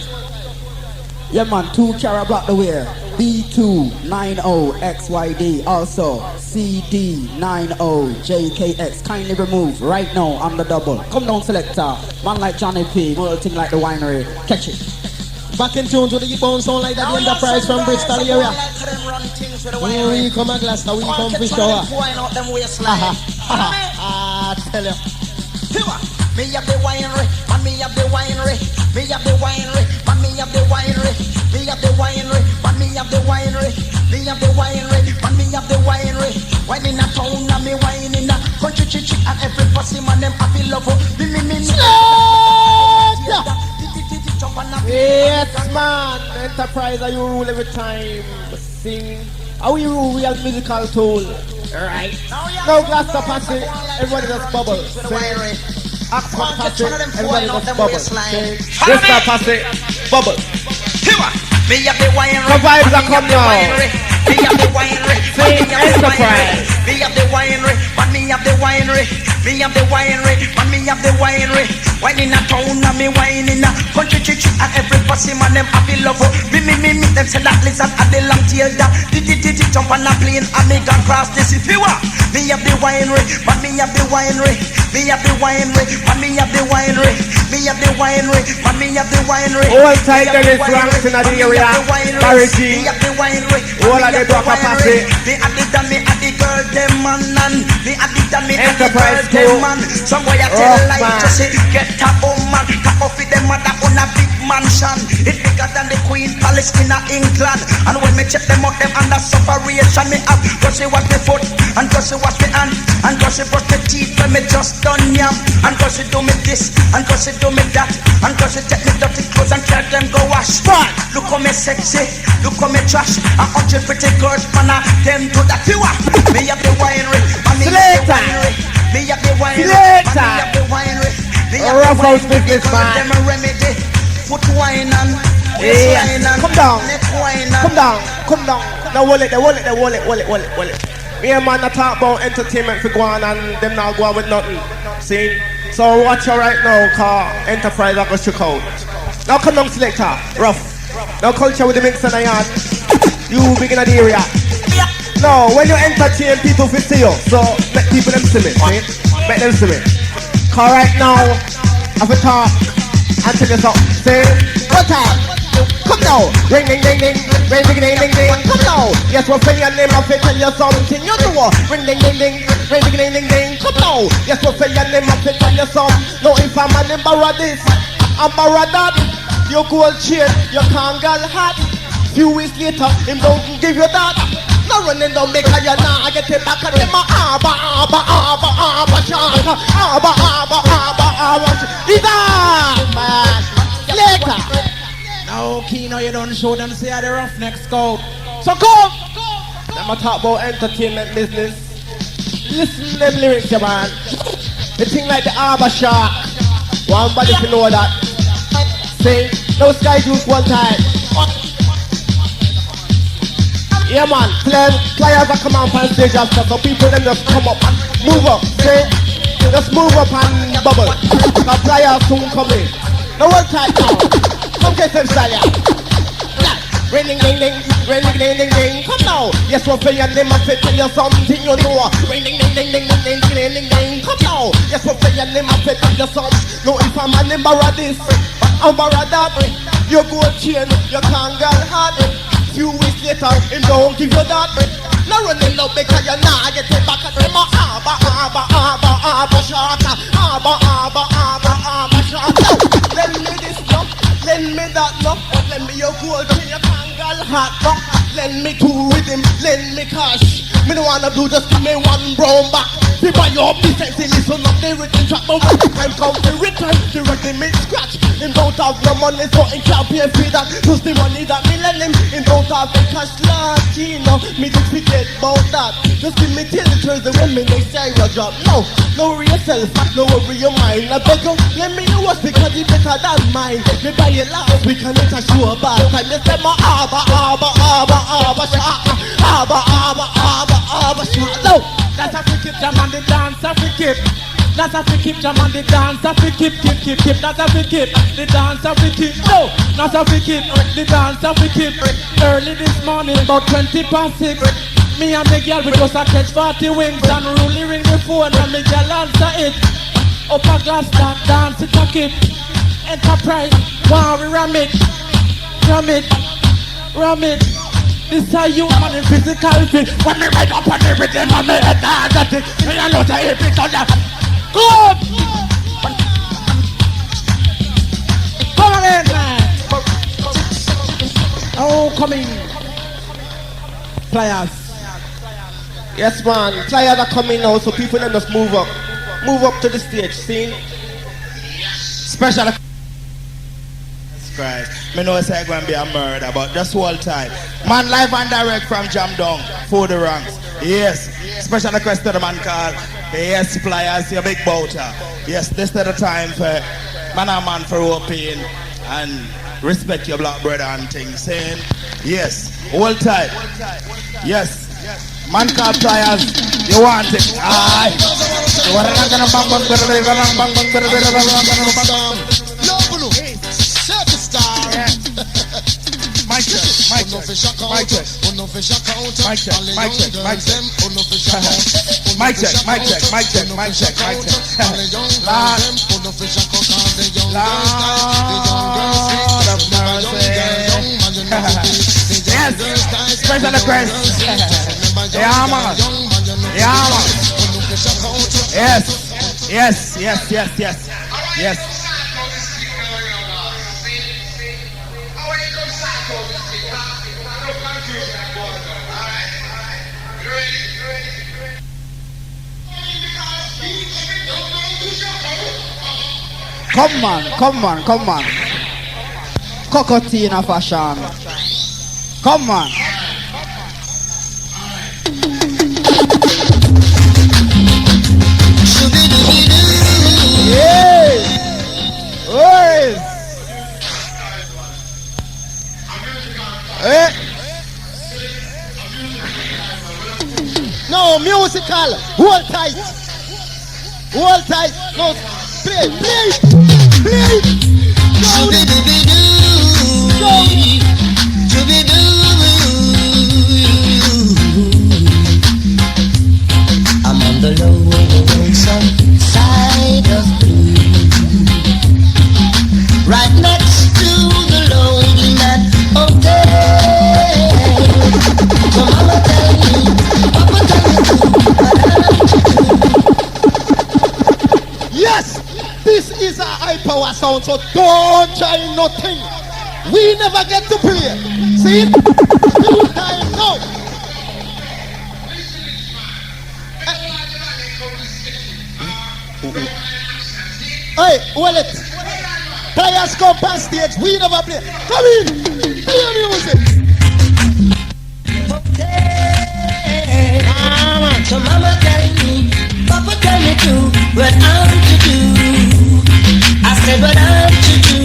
Yeah man, 2 carat block the way. B290XYD. Also CD90JKX. Kindly remove right now on the double. Come down selector. Man like Johnny P. Multing like the winery. Catch it. Back in tune to the bound sound like that. The Enterprise from Bristol area. We come a Gloucester, we come for shower. Tell you. Me have the winery, and me have the winery. Me have the winery, and me have the winery. Me have the winery, and me have the winery. Me have the winery, and me have the winery. Wine in a town, and me wine in a country, chichi, and every pussy man them happy love. Me. Yes, man. Enterprise, are you rule every time? Sing. How we rule? We have musical tool. Right. No Gloucester passing. Everybody just bubble. Oxford passing. Everybody just bubble. Bristol passing. Bubble. Me have the winery. The vibes are coming now. Me have the winery. Sing Enterprise. Me have the winery. But me have the winery. Me have the winery. But me have the winery. Wine in a town and me wine in a country chichi and every pussy man them happy love. Me them say that lizard at the long tail that did jump on a plane and me gone cross the sea. Me have the winery. But me have the winery. Me have the winery. But me have the winery. Me have the winery. But me have the winery. All tight there is ranks in the area. Parity. Me have the winery. All of the block of passing. Me have the dummy and the girl them man and me have the dummy and the girl Enterprise them man. Some boy I tell like to say get top woman, top off with them mother on a big mansion. It bigger than the Queen Palace in England. And when me check them out, them under separation. Me have go she wash me foot and go she wash me hand and go she brush me teeth when me just done yam and go she do me this and go she do me that and go she take me dirty clothes and carry them go wash. Look how me sexy, look how me trash. 100 pretty girls, man, them do that. You want me have the winery, and me have the winery. Me have the winery, and me have the winery. Rough house business, man. Them a remedy. Put wine on. Yeah. Come down. Come down. Now hold it. Me and man talk about entertainment for go on and them not go on with nothing. See? So watch out right now, car Enterprise are going to check out. Now come down selector. Rough. Now culture with the mix and the yarn. You big in the area. No, when you entertain people will see you. So make people them see me. See? Make them see me. Cause right now, I will talk and tell you something. Say, what time? Come now. Ring ding ding ding. Ring ding ding ding ding. Come now. Yes, we'll say your name. I'll tell you something. You know what? Ring ding ding ding. Ring ding ding ding ding. Come now. Yes, we'll say your name. I'll tell you something. No, if I'm an borrow this, I'm borrow that. Your gold chain, your Kangal hat. Few weeks later, him don't give you that. No running down make a you nah get it back at them Abba later. Now Kino you don't show them say the roughneck scout. So come! Them a talk about entertainment business. Listen to them lyrics, yeah, man. The thing like the Arbor Shark. One body to know that. Say, no Skyjuice one time. Yeah man, players are come out on stage after, so people them just come up and move up, see? Just move up and bubble. The players soon come in. No one time now. Come get them style. Ring ding ding ding, ring ding ding ding ding. Come now. Yes, we'll pay your name and tell you something you know. Ring ding ding ding ding ding ding ding ding ding. Come now. Yes, we'll pay your name and tell you something. No, if I'm a name borrow this, I'm borrow that. Your gold chain, your Kangal hat. Few weeks later, him don't give you that. No running no because you nah get it back at them Abba shorter. Lend me this no, lend me that no, lend me your gold chain, your Kangal hat no. Lend me two with him, lend me cash. Me no wanna do just give me one brown back. People you up defense, listen up the written track, but when the time comes to return, the ready me scratch. Him don't have no money, so he can't pay for that. Just the money that me lend him. Him don't have the cash Latino. Me just forget about that. Just give me till the Thursday when me next year you drop. No worry yourself, no worry your mind. I beg you, let me know what's because it's better than mine. Me buy it last week and it's a show about time. They say my abba shot. No, That's a fi keep jam on the dance, a fi keep. That's a fi keep jam on the dance, a fi keep. That's a fi keep the dance, a fi keep. No, that's a fi keep the dance, a fi keep. Early this morning, about 20:06. Me and the girl, we just a catch 40 wings and really ring the phone and the girl answer it. Up a Gloucester, dance it a keep. Enterprise, wow, we ram it. This how you man in physical fit. When me ride up on everything, and me head down that it. Me a lot of hip it on that. Good. Come on in, man. Oh, coming. Players. yes man, players are coming now, so people then just move up to the stage, see? Special. Christ. Me know it's going to be a murder, but just hold time. Man, live and direct from Jam Down, for the ranks. Yes, special request to the man called yes, Pliers, your big bouter. Yes, this is the time for man and man for open and respect your black brother and things. Saying, yes, hold tight. Yes, man called Pliers, you want it. Aye. You want Mic check. Lord of mercy. Yes, special request. Yeah, man. Yes. Come on. Cocotina fashion. Come on. Yeah. No, musical. Hold tight. No, play. Go. I'm on the lonesome side of blue, right next to the lonely man. Okay, so mama tell me, papa tell me what I'm to do. Yes, this is a high power sound, so don't try nothing. We never get to play. See? Two time now. Hey, well it. Players come past stage, we never play. Come in, play music. So mama tell me, papa tell me too, what I'm to do. I said what I'm to do.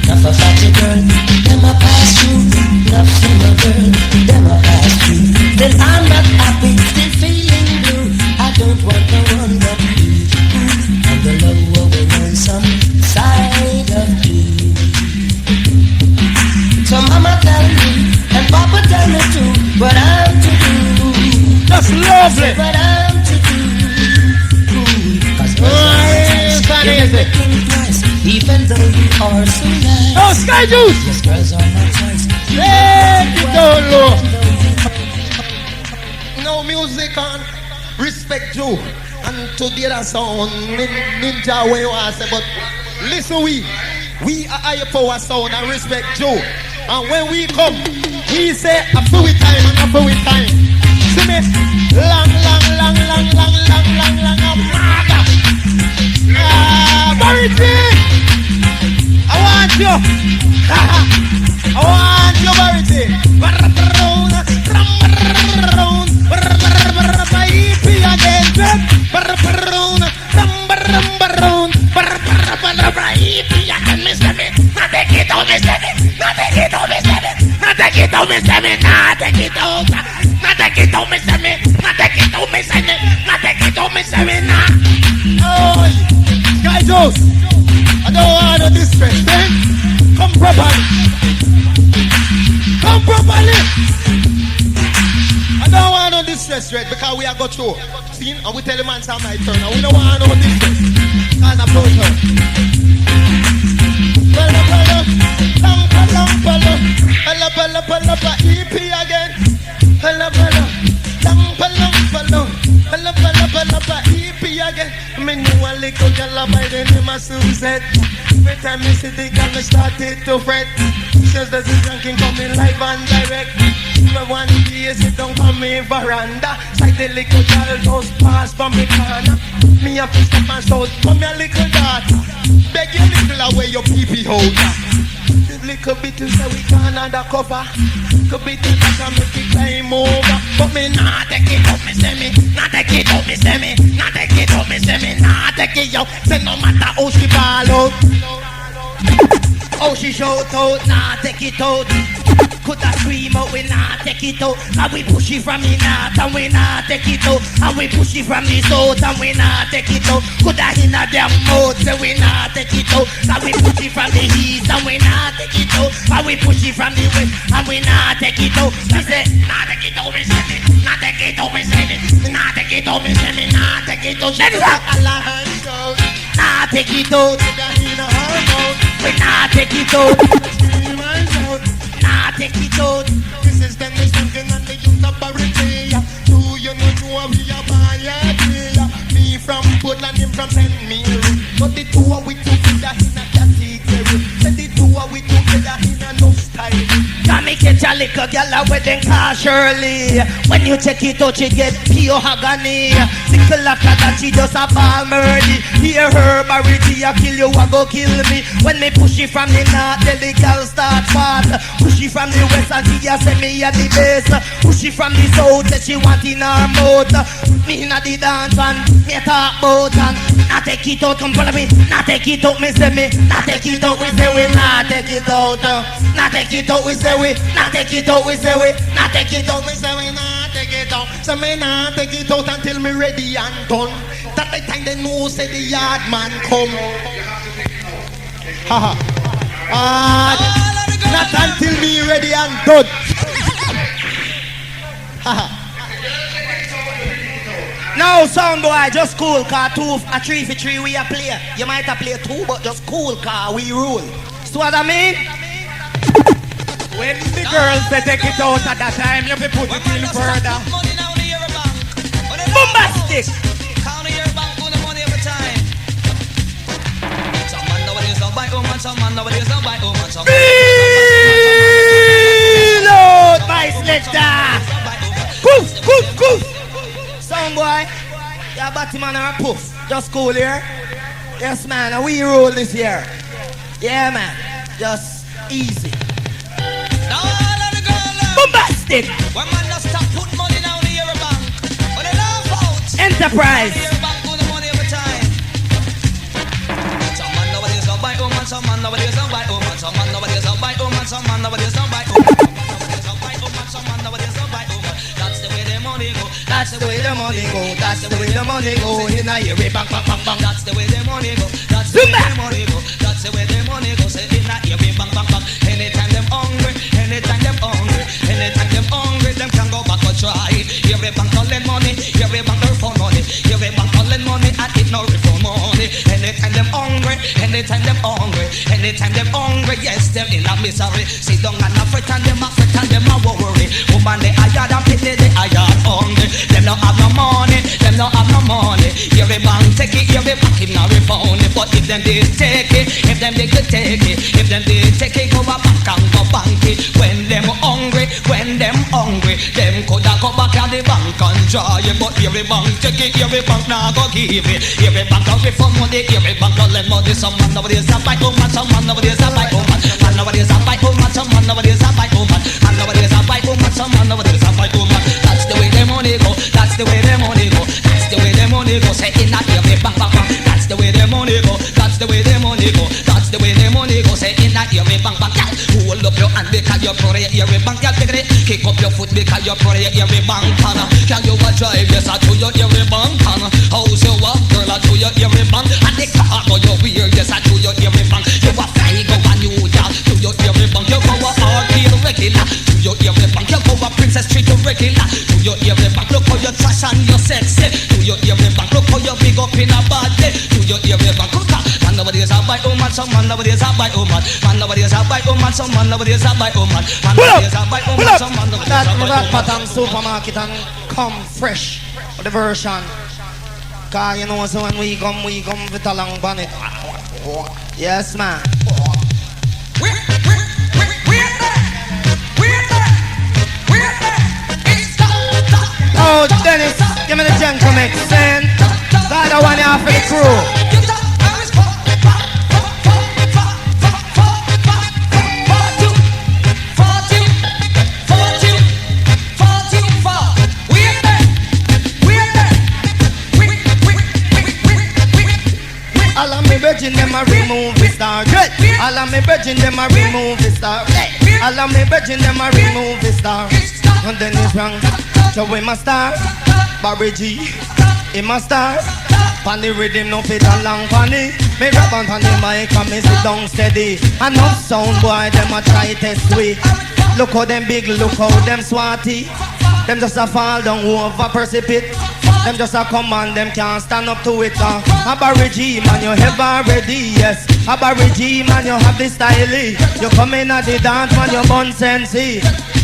Not for fatty girl, them a pass through. Not for my girl, them a pass through. Then I'm not happy, still feeling blue. I don't want no one but you. On the lower lonesome side of you. So mama tell me, and papa tell me too, what I'm to do. That's lovely. What I'm to do. Cause even though you are so nice. Oh, Skyjuice. Yes, girls are my choice. Let it go low. No music on. Respect you. And to the other sound, ninja way you want to say, but listen we are higher power sound and respect you. And when we come, we say a fluid time and a fluid time. See me? Long. Very deep. me, say me, nah take it out. Nah take it out, me, say me. Nah take it out, me, say me. Nah take it out, me, say me, nah. Oh, Skyjuice, I don't want no distress, eh? Come properly. Come properly. I don't want no distress, right? Because we are go through. See, and we tell the man some my turn, and we don't want no distress. Cause I'm pro turn. Pala, EP again. Pala, EP again. Me knew a little girl by the name of Suzette. Every time me see the girl, me started to fret. Says there's a drinking coming live and direct. Me one day sit down on me veranda. Sight the little girl just pass from me corner. Me a fish up and shout, come here little daughter. Beg you little away your pee-pee holder. Little bit to say we can undercover. Little bit to that make it climb over. But me nah take it up, me say me. Nah take it up, me say me. Nah take it up, me say me. Nah take it out. Say no matter how she ball out, how she shout out, nah take it out. Coulda scream out, we nah take it out. And we push it from the north and we nah take it out. And we push it from the south and we nah take it out. Coulda in a damn mouth, say we nah take it out. And we push it from the east and we nah take it out. And we push it from the west and we nah take it out. We say, nah take it out, we say me. Nah take it out, we say me. Nah take it out, we say me. Nah take it out, let it out. Nah take it out. We nah take it out. Nah take it out. This is the nation and the youth of Barity. Do you know we are by me from Portland, him from St. Mary. But the two are we together in a category. But the two are we together in a no style. Can me catch a little girl with them car Shirley. When you check it out, she get pure agony. Single after that, she just a ball murder. Hear her Barity, I kill you, I go kill me. When me push it from the north, then the girl start fast. Push it from the west, and she just say me at the base. Push it from the south, that she want in her mouth. Me inna the dance and me talk about and not take it out, come follow me. Not take it out, me say me. Not take it out, we say we. Not take it out. Not take it out, we say we. Not take it out, we say we. Not take it out, we say we. Not take it out. So me not take it out until me ready and done. That the time they know say the yard man come. Haha. Not until me ready and done. Haha. No, sound boy, just cool car 2 a 3 for 3 we a play. You might a play 2, but just cool car we rule. See what I mean? When the girls they take it out at that time, you be put it in further. Bombastic. Count your bank on the money every time. Some man nowadays don't buy woman, some man nowadays don't buy woman, some man Reload my selector. Poof, poof, poof. Sound boy, yeah, Batman or a poof. Just cool here. Yes, man, and we roll this year. Yeah, man, just easy. Bombastic. when man just stop put money down the euro bank. When they laugh out. Enterprise. Euro bank on the money every time. Some man nowadays don't buy woman, some man nowadays don't buy woman, some man nowadays don't buy woman, some man nowadays don't buy woman. Some man nowadays don't buy woman. That's the way the money go. That's the way the money go. That's the way the money go. In a year, bang, bang, bang, bang. That's the way the money go. That's the way the money go. That's the way the money go. Say in a year, bang, bang, bang. Anytime them hungry, anytime them hungry, anytime them hungry, them can go back or try. Every bank calling money, every bank for money, every bank calling money, and it no for money. Anytime them hungry, anytime them hungry, anytime them hungry, yes, them in a misery. Sit down and a fret and them a fret and them a worry. Woman they hired and pity they hired hungry. Them no have no money, them no have no money. Every bank take it, every bank him not refund it. But if them did take it, if them they could take it, if them did take it, go back and go bank it. When them hungry, them coulda go back at the bank and draw it. But every bank take it, every bank now go give it. Every bank go refund money, every bank go lend money. Some man nowadays a buy woman, some man nowadays a buy woman. Man nowadays a buy woman, some man nowadays a buy woman. Man nowadays a buy woman, some man nowadays a buy woman. That's the way the money go. That's the way the money go. That's the way the money go. Say in that every bank, bank, bank. That's the way the money go. That's the way the money go. That's the way the money go. Say in that every bank, bank. Hold up your hand because you're proud of your ear bank. Y'all take it, kick up your foot because you're proud of your ear bank. Can you drive? Yes, I do your ear bank. How's your walk, girl? I do your ear bank. And the car, no, you're weird. Yes, I do your ear bank. You a fly, go a New York, do your ear bank. You go a Arcade regular, do your ear bank. You go a Princess Street regular, do your ear bank. Look how you trash and you're sexy, do your ear bank. Look how you big up in a bad day, do your ear bank. Man nowadays a buy woman, some man nowadays a buy woman. Man nowadays a buy woman, some man nowadays a buy woman. Man nowadays a buy woman, some man nowadays a buy woman. Pattern supermarket and come fresh for the version. Cause you know so when we come with a long bonnet. Yes man. Oh Dennis, give me the gentle mix, man. That the one here for the crew. All of me virgin them a remove the star. All of me virgin them a remove the star. All of me virgin them a remove the star. And then it's wrong. So we must start. Barry G, he must start. Pan the rhythm no fit and long panny. Me rap on the mic and me sit down steady. Enough sound boy them a try test we. Look how them big, look how them swatty. Them just a fall down over precipice. Them just a come and them can't stand up to it. A Barry G man, you ever ready? Yes. A Barry G man, you have the style. You come in at the dance man, you bun sensei.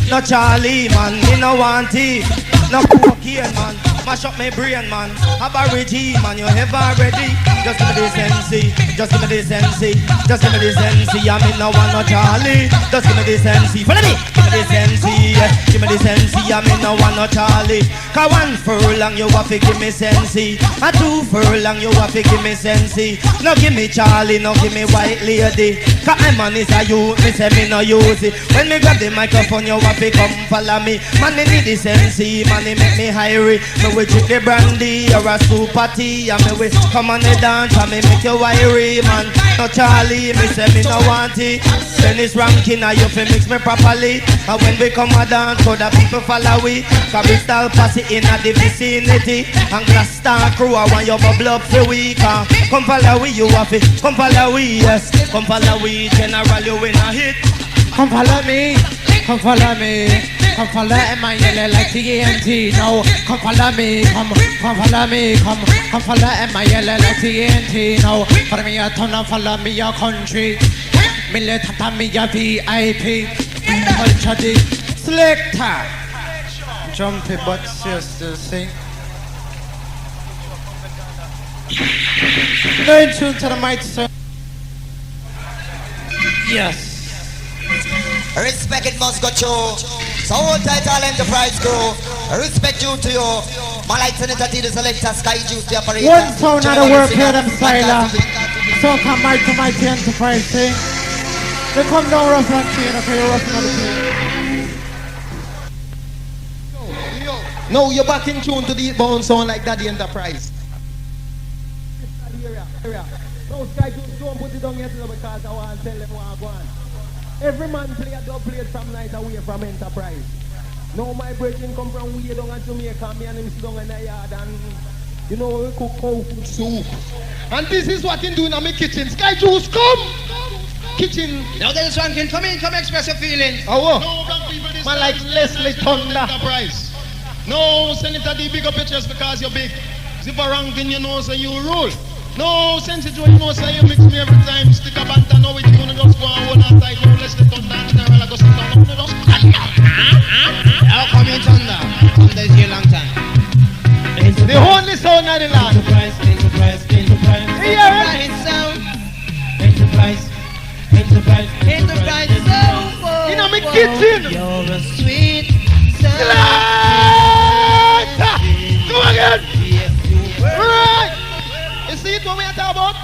No Charlie man, me no want it. No cocaine man, mash up my brain man. A Barry G man, you ever ready? Just give me the sensei, just give me the sensei, just give me the sensei. I me no want no Charlie. Just give me the sensei, follow me. Give me the sensei, yeah. Give me the sensei. I me no want no Charlie. Cause one furlong you have to give me sensei. A two furlong you have to give me sensei. No give me Charlie, no give me white lady. Cause I'm man is a youth, me say me no use it. When me grab the microphone you have to come follow me. Man me need the sensei, man me make me hurry. Me we drink the brandy or a super tea. And me we come on the dance and me make you wiry man. No Charlie, me say me no want it. Dennis ranking and you fi mix me properly. And when we come a dance, so the people follow we. Cause Bristol pass it in at the vicinity. And Gloucester crew I want your bubble up for we. Come follow we, you have it. Come follow we, yes. Come follow we, general you win a hit. Come follow me, come follow me. Come follow M.I.L. like TNT. No, come follow me, come follow me, come follow M.I.L. like TNT. No, follow me a ton and follow me your country. Militant me your VIP. Culture the selector. Jumpy but still sing. No in tune to the mic, sir. Yes. Respect it must go through. So hold tight all enterprise crew. Respect you to you. My light senator the selector Skyjuice the operator. One sound out of work here them styler. So come mighty enterprise thing. They come down rough and clean, okay, rough and clean. No, you're back in tune to the bound sound like that the enterprise. No, Skyjuice don't put it down yet because I want to tell them what I want. Every man play a dub plate from night away from enterprise. Now my brethren come from way down in Jamaica, me and him sit down in the yard and you know we cook cow food soup. And this is what in doing in my kitchen. Skyjuice, come! Kitchen. Now there's one can come in, come express your feelings. Oh, no black people this man like Leslie Thunder. Enterprise. No, Senator D, big up your chest because you're big. If a ranking, you know, so you rule. No, sensitive, you know, so you mix me every time. Stick a banter, now it's gonna just go and hold on tight. No, let's let Thunder and General go sit down. No, just How come in Thunder? Thunder is here a long time. The only sound of the land. Enterprise. Hear it? Enterprise sound. In my kitchen. You're a sweet Come again. Right. You see it when we are talking about?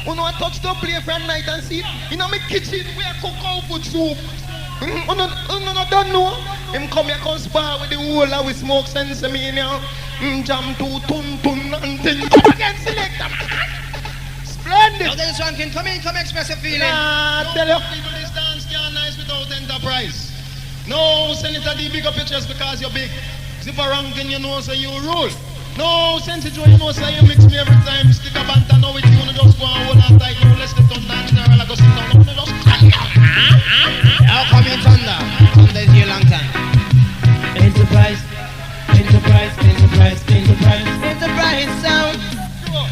We know a touch to play from night and see it. In my kitchen, we are cook out food soup. Don't know. Him come here, come spar with the whole of we smoke sense me now. Jam to tun and thing. Come again, selector. Splendid. Now there's one can come in, come express your feelings. Nah, tell you. people this dance can't nice without enterprise. Enterprise. No, Senator D, big up your chest because you're big. If a ranking, you know, say you rule. No, Senator, you know, say you mix me every time. Stick a banter, now with you, and just go and hold on tight. You let's get on down there, I'll go sit down, and just thunder. How come you thunder? Thunder is here a long time. Enterprise, Enterprise, Enterprise, Enterprise, Enterprise sound.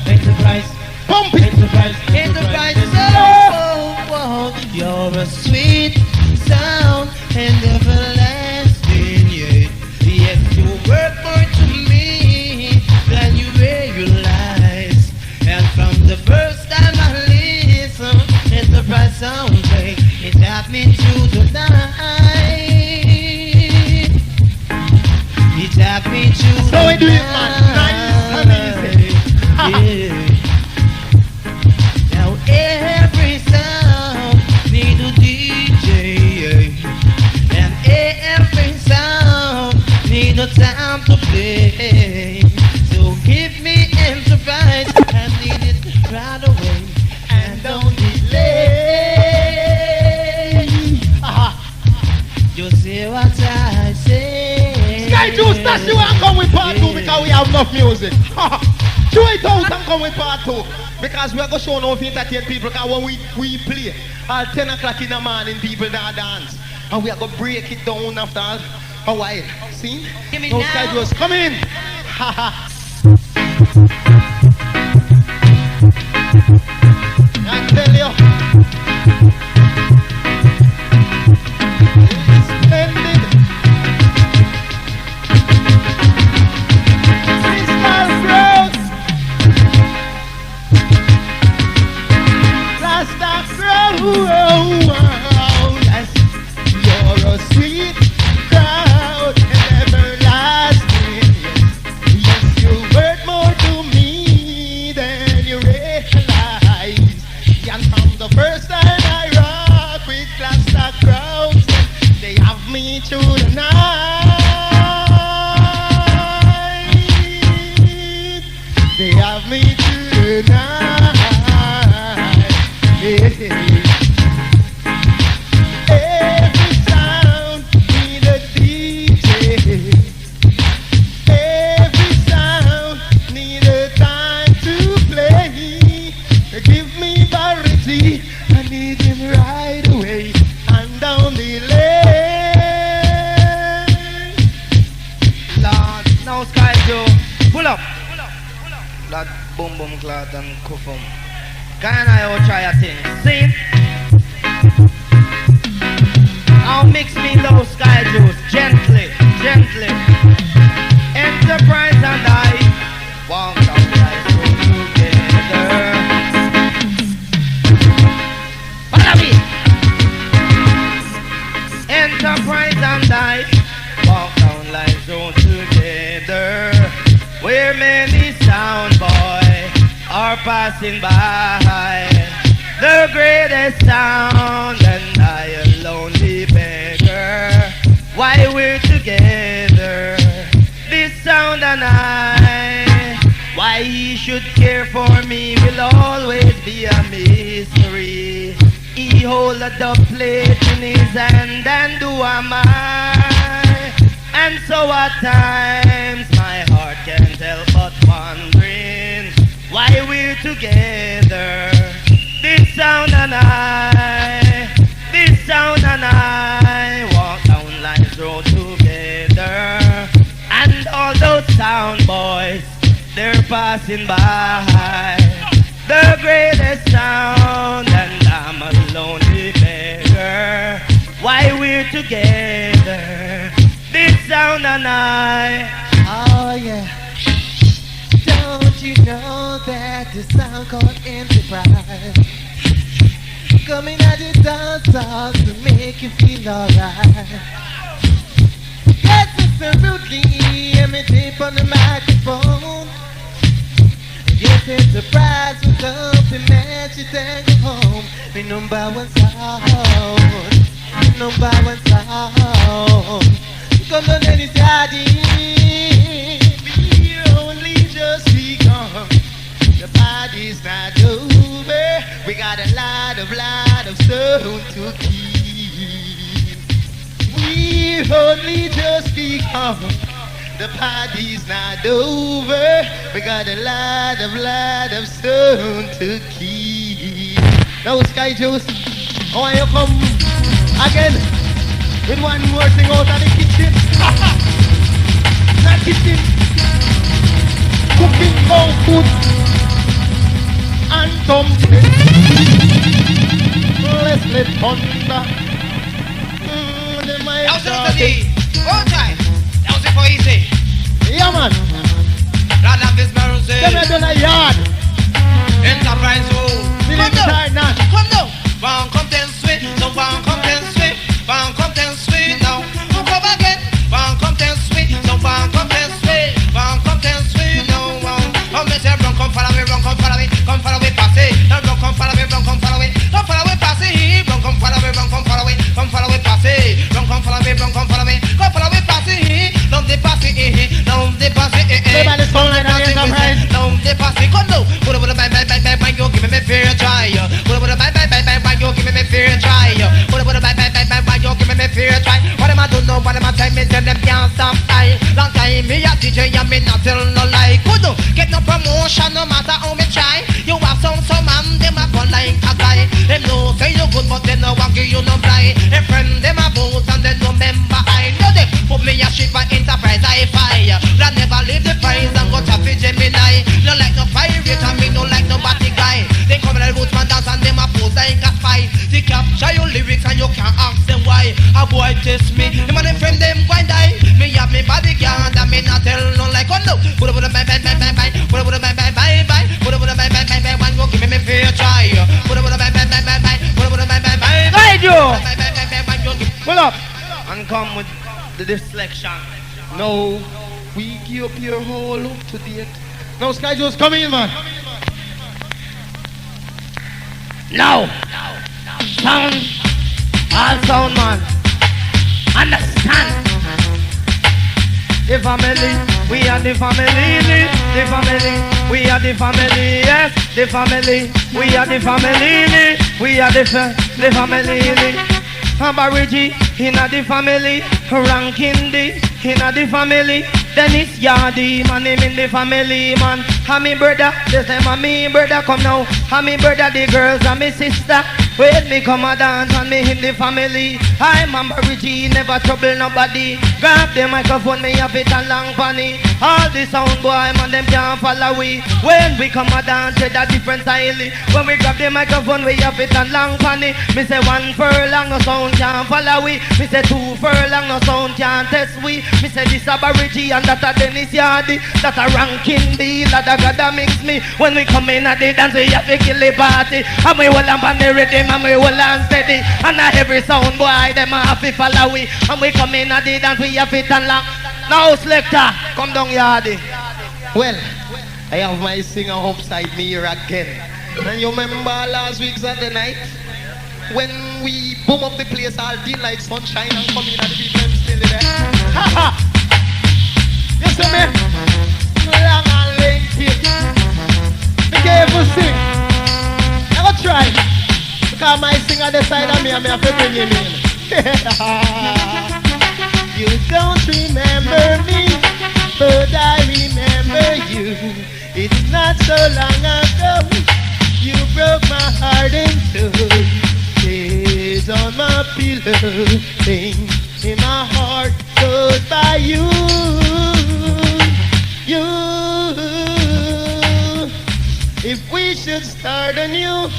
Enterprise, pump it. Enterprise, Enterprise sound. You're a sweet sound and everlasting, yeah. Yes, you work more to me than you realize. And from the first time I listen, Enterprise sound break, it got me through the night. It got me through the night. So we do it, man. Nice and easy. Yeah. Now every sound need a DJ, and every sound need a time to play. So give me Enterprise, I need it right away, and don't delay. You see what I say? Skyjuice, that's you and come with part 2 because we have enough music. Do it out and come with part 2. Because we are going to show no if entertain people. Because when we play at 10 o'clock in the morning, people don't dance. And we are going to break it down after a while. See? Give me no, now. Skyjuice, come in. I tell you. Splendid. Crystal Growth. Rasta Growth. Yes. You're a sweet crowd and everlasting. Yes, you worth more to me than you realize. And from the first time I rock with Gloucester crowds, they have me through the night. They have me through the night. Yeah. Every sound need a DJ. Every sound need a time to play. Give me variety, I need him right away and down the lane. Lord, now Skyjuice, pull up. Lord, boom boom cloud and kufum. Can I all try a thing? See? Now mix me low, Skyjuice, gently, gently. Enterprise and I walk down like together. Follow me. Enterprise and I walk down like so together. Where many sound boys are passing by. The greatest sound and I a lonely beggar. Why we're together, this sound and I. Why he should care for me will always be a mystery. He hold a dub plate in his hand and do am I. And so at times my heart can't help but wondering why we're together. This sound and I, this sound and I walk down Lines Road together. And all those sound boys, they're passing by. The greatest sound and I'm a lonely beggar. Why we're together, this sound and I. Oh yeah. Don't you know that the sound called Enterprise coming at the dance hall to make you feel alright. Yes, it's a rudely and me tape on the microphone. Yes, Enterprise will compliment you, take you home. Me number one sound, me number one sound. Come on and it's hardy. We only just begun. The party's not over. We got a lot of stone to keep. We've only just begun. The party's not over. We got a lot of stone to keep. Now, Skyjuice, I want you to come again with one more thing out of the kitchen. Not kitchen. Cooking cow food and dumpling. Let's let thunder. That was the one time. That was it for easy. Yeah, man. Lord of His mercy. Come here to the yard. Enterprise road. Come down. Come down. One come ten sweet. No one come ten sweet. One come ten sweet now. Come again. One come ten sweet. No one come ten sweet. One come ten sweet now. Come me say run, come follow me, run, come follow me, pass it. Run, come follow me, run, come follow me, pass it. Run, come follow me, run, come follow me, pass it. Run, come follow me, run, come follow me, pass it. Down the pass it, down the pass it. Everybody's phone line on the Enterprise. Down the pass it, come down. Put bye, you give me fair try. Put bye, you give me fair try. Put bye, you give me fair try. What am I do now? What am I tell me? Tell them can't stop. Long time me a DJ, and me not tell no lie. Could get no promotion, no matter how me try. You have some man, them a fun like a guy. Them know say you good, but they no want give you no blind. A friend them a boss and they no member. I know them put me a ship for Enterprise hi-fi. I never leave the prize and go to Gemini. No like no pirate and me no like no body guy. They come in the roots man dance and them a pose like a spy. They capture your lyrics and you can't ask them why. A boy test me, them and them friend them go and die. Me have me body guard and me not tell no like oh no. Put up bye. Put up bye. Put up bye. One go give me fair try. Put up bye. Put up bye. Hey, Joe. Pull up and come with the selection. No, we give up your whole look to date. Now, Skyjuice, come in, man. Now, sound, all sound, man. Understand. The family, we are the family. The family, we are the family. Yes, the family, we are the family. We are the family. Aborigi, inna the family. Ranking D, inna the family. Dennis Yardi, my name in the family, man. And me brother, they say my me brother come now. And me brother, the girls and me sister. When me come a dance and me in the family. I'm Aborigi, never trouble nobody. Grab the microphone, me have it and long funny. All the sound boy, man, them can't follow we. When we come a dance, with a different style. When we grab the microphone, we have it and long funny. Me say 1 furlong, no sound can't follow we. Me say 2 furlong, no sound can't test we. Me say this Aborigi and that a Dennis Yardi. That a ranking deal, that a gotta mix me. When we come in at the dance, we have to kill the party. And we hold on the rhythm, and we hold on steady. And every sound boy, them have to follow we. And we come in at the dance, we have it and long. Now selector, come down Yardi. Well, I have my singer upside me here again. And you remember last week Saturday night when we boom up the place all day like sunshine and come in and the people still there. Ha ha! You see me? Long and lengthy. Be careful sing. Never try. Because my singer the side of me and me have to bring him in. You don't remember me, but I remember you. It's not so long ago. You broke my heart in two. Tears on my pillow, pain in my heart goes by you. If we should start anew,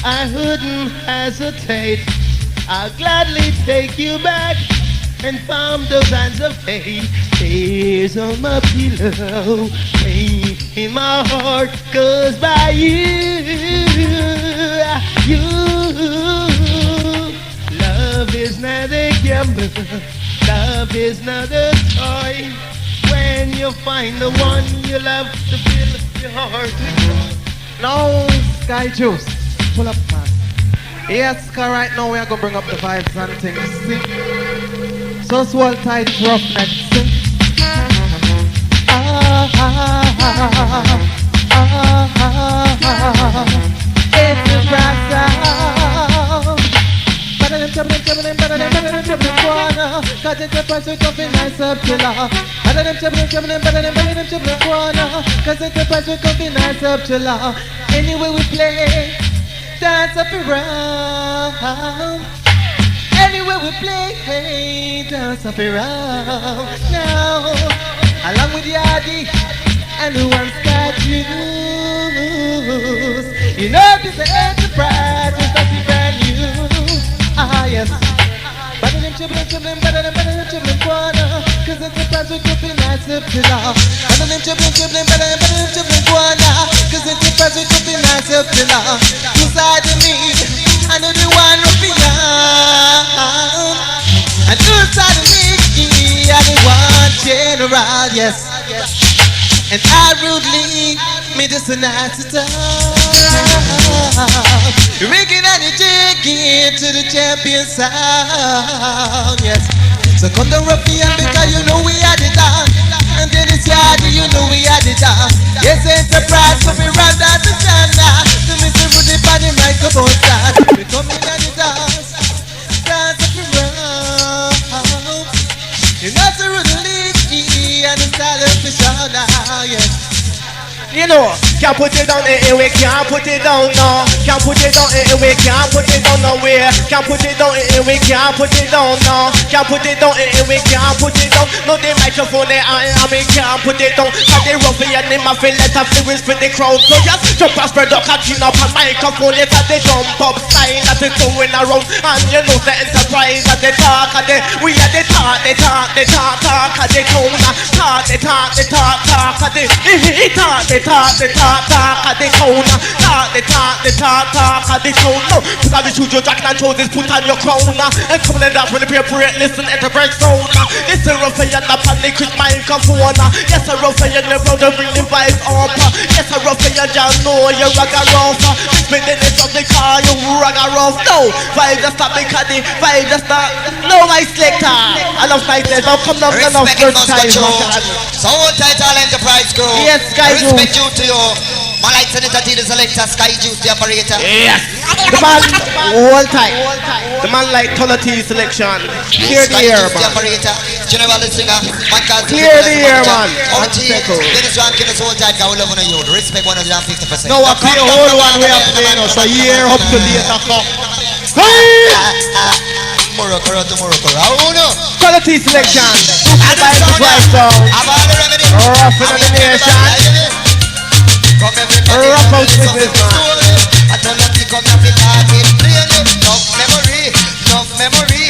I wouldn't hesitate. I'll gladly take you back and found those hands of fate. Tears on my pillow, pain in my heart goes by you. Love is not a gamble, love is not a toy. When you find the one you love to fill your heart with joy. Now, Skyjuice, pull up, man. Yes, cause right now we are gonna bring up the vibes and things. Sing. So swell tight, rough neck, sing. It's the brass sound. Cause it's the price we come be nice up to la. Better them chibling, better them chibling corner. Cause it's the price we come be nice up to la. Anyway we play, dance up around. Anyway we play, hey, dance up around. Now, along with Yadi and the one Skyjuice. You know this is enterprise, it's something brand new. Ah yes. Better than chibling, better than chibling corner. Cause it's the price we could be nice up to la. Better than chibling, better than chibling corner. Cause it's the price we could be nice up to la. Two sides of me, I know the one ruffian. And two sides of me, I the one general, yes. And I rudely made this a nice time. Rigging and jigging to the champion sound, yes. So come down ruffian because you know we had it on. And then it's Yadi, you know we had it on. Yes, enterprise, so we run down the stand now. To Mr. Rudy by the microphone stand. We come in and the dance up around. You're not so Rudy and the style of the show now, yes. You know, can't put it down anyway, can't put it down now. Can't put it down anyway, can't put it down nowhere. Can't put it down anyway, can't put it down now. Can't put it down anyway, can't put it down. No, the microphone there, I mean, can't put it down. Cause they ruffian in my feel let off the whisper the crowd. So just jump and spread up, catching up on microphone. Let they jump up, sign that they going around. And you know the enterprise that they talk, and they, we are the talk, they talk, and they tone. Talk, they talk, and they talk, they talk at the corner. Talk at the tone. No, because the shoes your jacket and trousers put on your crown. And come and dance with the paper, listen at the break sound. It's a ruffian up on the quick microphone. Yes, a ruffian, you're proud to bring the vibes up. Yes, a ruffian, you know you're ragga rough. Spinning it up the car, you ragga rough. No, vibes just stop because the vibes just stop. No, my selector. I love my selector. Come down, I love first time. So hold tight, all enterprise crew. Yes, Skyjuice. Respect you to you. My light senator, the selector, Skyjuice, the operator. Yes. The man, hold tight. The man like Tonality selection. Clear the air, man. The operator, general singer. Clear the air, man. Dennis Rankin is hold tight, God love on you. Respect 150%. No, I play the whole one we are playing now, so year up to later come. Quality selection. Enterprise sound. Rough in the nation. Rough out business, man.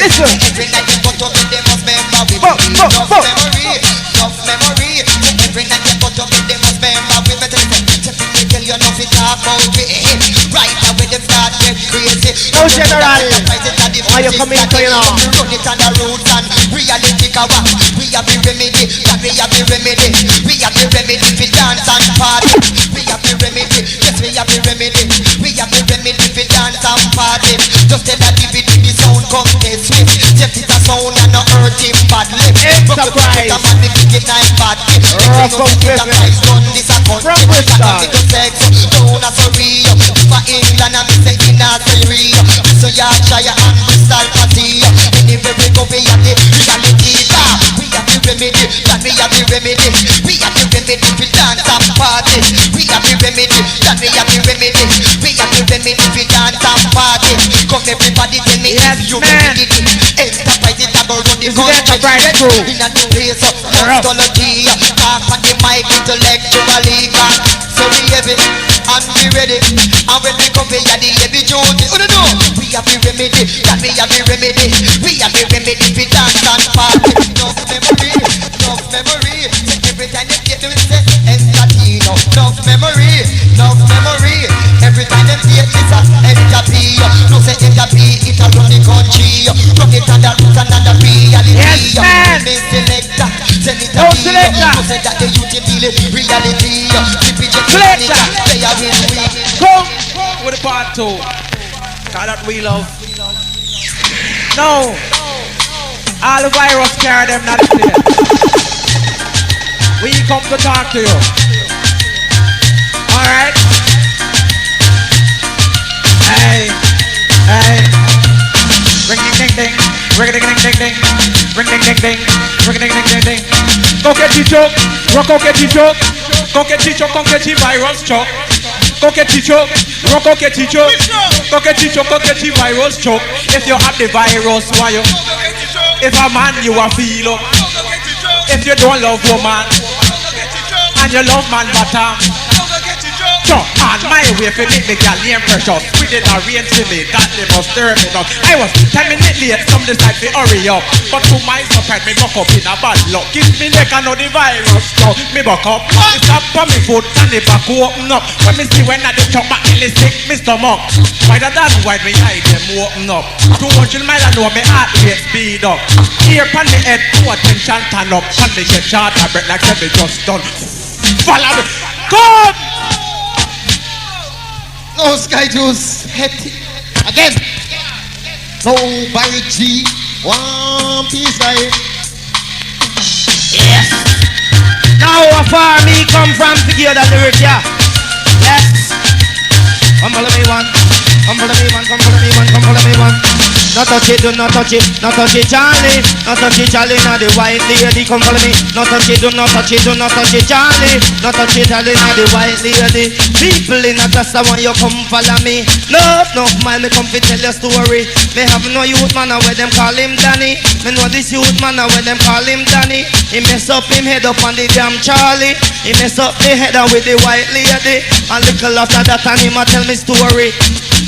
Listen. Every night you go to bed, they must remember with me. Enough memory. Every night you go to bed, they must remember with me. Tell you nothing talk about me. Right now when them start get crazy. No general. Why you coming to you now? Run it on the roads and reality cover. We have the remedy. That we have the remedy. We have the remedy for dance and party. We have the remedy. Yes, we have the remedy. We have the remedy for dance and party. Just tell that DVD the sound come this way. Just it a sound and no hurt him badly. Enterprise. The man the big time badly. Rough out business. From Bristol. Down a Surrey. For England and me say in a Surrey. So Yorkshire and Bristol party. Anywhere we go we have the reality. We have the remedy. That we have the remedy. We have the remedy for dance and party. We have the remedy. That we have the remedy. We have the remedy for dance and party. Come everybody tell me if you remedy. Enterprise it a go run the country. In a new place of nostalgia. Talk on the mic intellectually. So we have it and we ready. And when we come here the heavy duty. Oh no, we have the remedy. That we have the remedy. We have the remedy for dance and party. Enough memory. So every time they get to it say Latino. Enough memory. Every time they say it's a entropy. No say entropy, it a run the country. Run it under roots and under reality. Yes, man. Selector, send it no a selector. No say that the youth feel it reality. Selector. They are in we. Come with the part two. Cause that we love. No. All the virus carry them not there. We come to talk to you. Alright? Hey. Ring ding ding ding. Ring ding ding ding ding. ring ding ding ding, ring ding ding ding ding. Go get the choke, rock go get the choke, go get the choke, go get the virus choke. Go get the choke, rock go get the choke, go get the choke, go get the virus choke. If you have the virus, why you? If a man you a feel up, if you don't love woman, and you love man bottom. On my way for make me girl name precious. We did arrange to me, that they must stir me down. I was 10 minutes late, some decide to hurry up. But to my surprise, me buck up in a bad luck. Give me neck and know the virus now. Me buck up, it stop on me foot and the back open up. When me see when I do chop back in the sick, me stomach. Why that why me eye them open up. 200 miles I know me heart rate speed up. Here pan me head, no attention turn up. Pan me get shot, I break like me just done. Follow me, come! No Skyjuice, hit again. So Barry G, one piece right. Yes. Now how far me come from to hear that lyric, yeah. Yes. Come follow me one. Come follow me one. Come follow me one. Come follow me one. Not touch it, do not touch it, not touch it, Charlie. Not touch it, Charlie, now the white lady. Come follow me. Not touch it, do not touch it, do not touch it, Charlie. Not touch it, Charlie, now the white lady. People in a class, I want you come follow me. No man, me come fi tell your story. Me have no youth man, where them call him Danny. Me know this youth man, where them call him Danny. He mess up him head up on the damn Charlie. He mess up the head with the white lady. And little after that, and him a tell me story.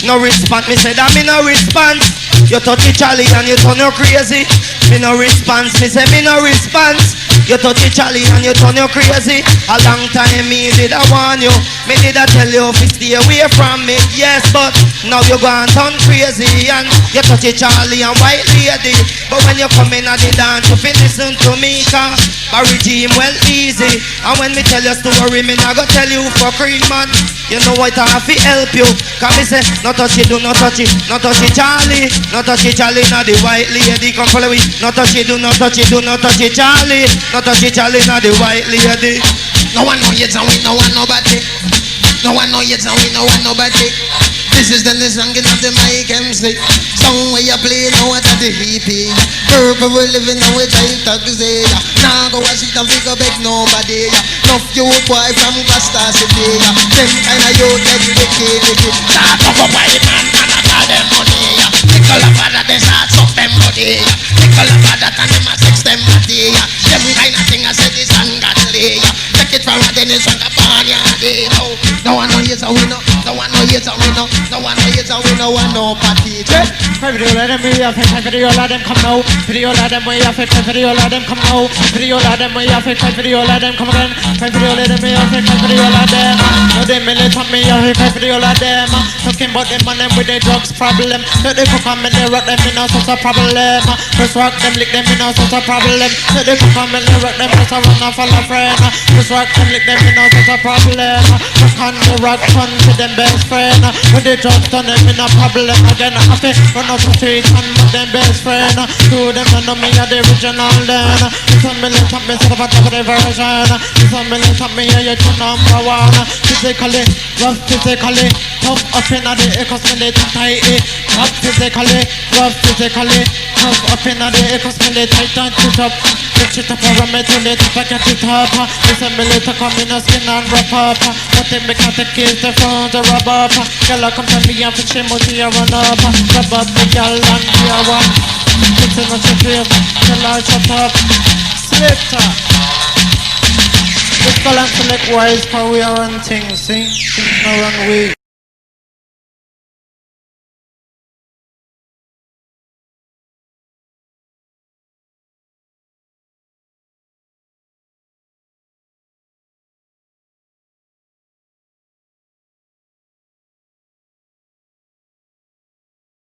No response, me say that me no response. You touch it Charlie and you turn you crazy. Me no response, me say me no response. You touch it Charlie and you turn you crazy. A long time me did I warn you. Me did I tell you to stay away from me. Yes, but now you gone turn crazy. And you touch it Charlie and white lady. But when you come in at the dance you feel listen to me. Cause Barry G well easy. And when me tell your story me not go tell you for cream man. You know what I have to help you. Cause me say not touch it, do not touch it. Not touch it Charlie. Not touch it Charlie, now the white lady. Come follow me. Not touch it, do not touch it, do not touch it Charlie. Not touch it Charlie, now the white lady. No one know yet and we no one nobody. No one know yet and we no one nobody. This is the singing of the mic MC. Song where you play now at the EP. Purple we living now with child taxi. Now go watch it and figure beg nobody. Enough you boy from Gloucester City. Them kind of you get wicked. Start up a white man and I got them money. Nickel of that they start suck them body. Nickel of that and them a sex them body. Them kind of thing I said is ungodly. Take it from a Dennis and a Panya. No one know yet and we know. No one know yet and we know. No one know yet and we know one no party. Video let them be affect, video let them come now. Video let them be affect, video let them come now. Video let them be affect, video let them come again. Video let them be affect, video let them. No they millet on me affect, video let them. Talking about them and them with their drugs problem. So they cook and they rock them in no such a problem. First rock them lick them in no such a problem. So they cook and they rock them just a run off all a friend. First rock them lick them in no such a problem. Cook and they rock fun to them best friend. When they drugs done them in a problem again. I feel run off the street and with them best friend. To them and know me are the original then. This one million top me set up on top of the version. This one million top me are your number one. Physically, rough physically, tough up in the echoes when they tight it. Tough physically, rough physically, tough up in the echoes when they tight and sit up. Push it up around me till they tip at the top. This one million to come in a skin and wrap up. But they make out the kids the phone to rub up. Girl come to me and fish him with the run up. Rub up the girl and the one. It's in the crib, till I shut up. Slitter. This call and select wise for we are on things, see? Things no wrong way.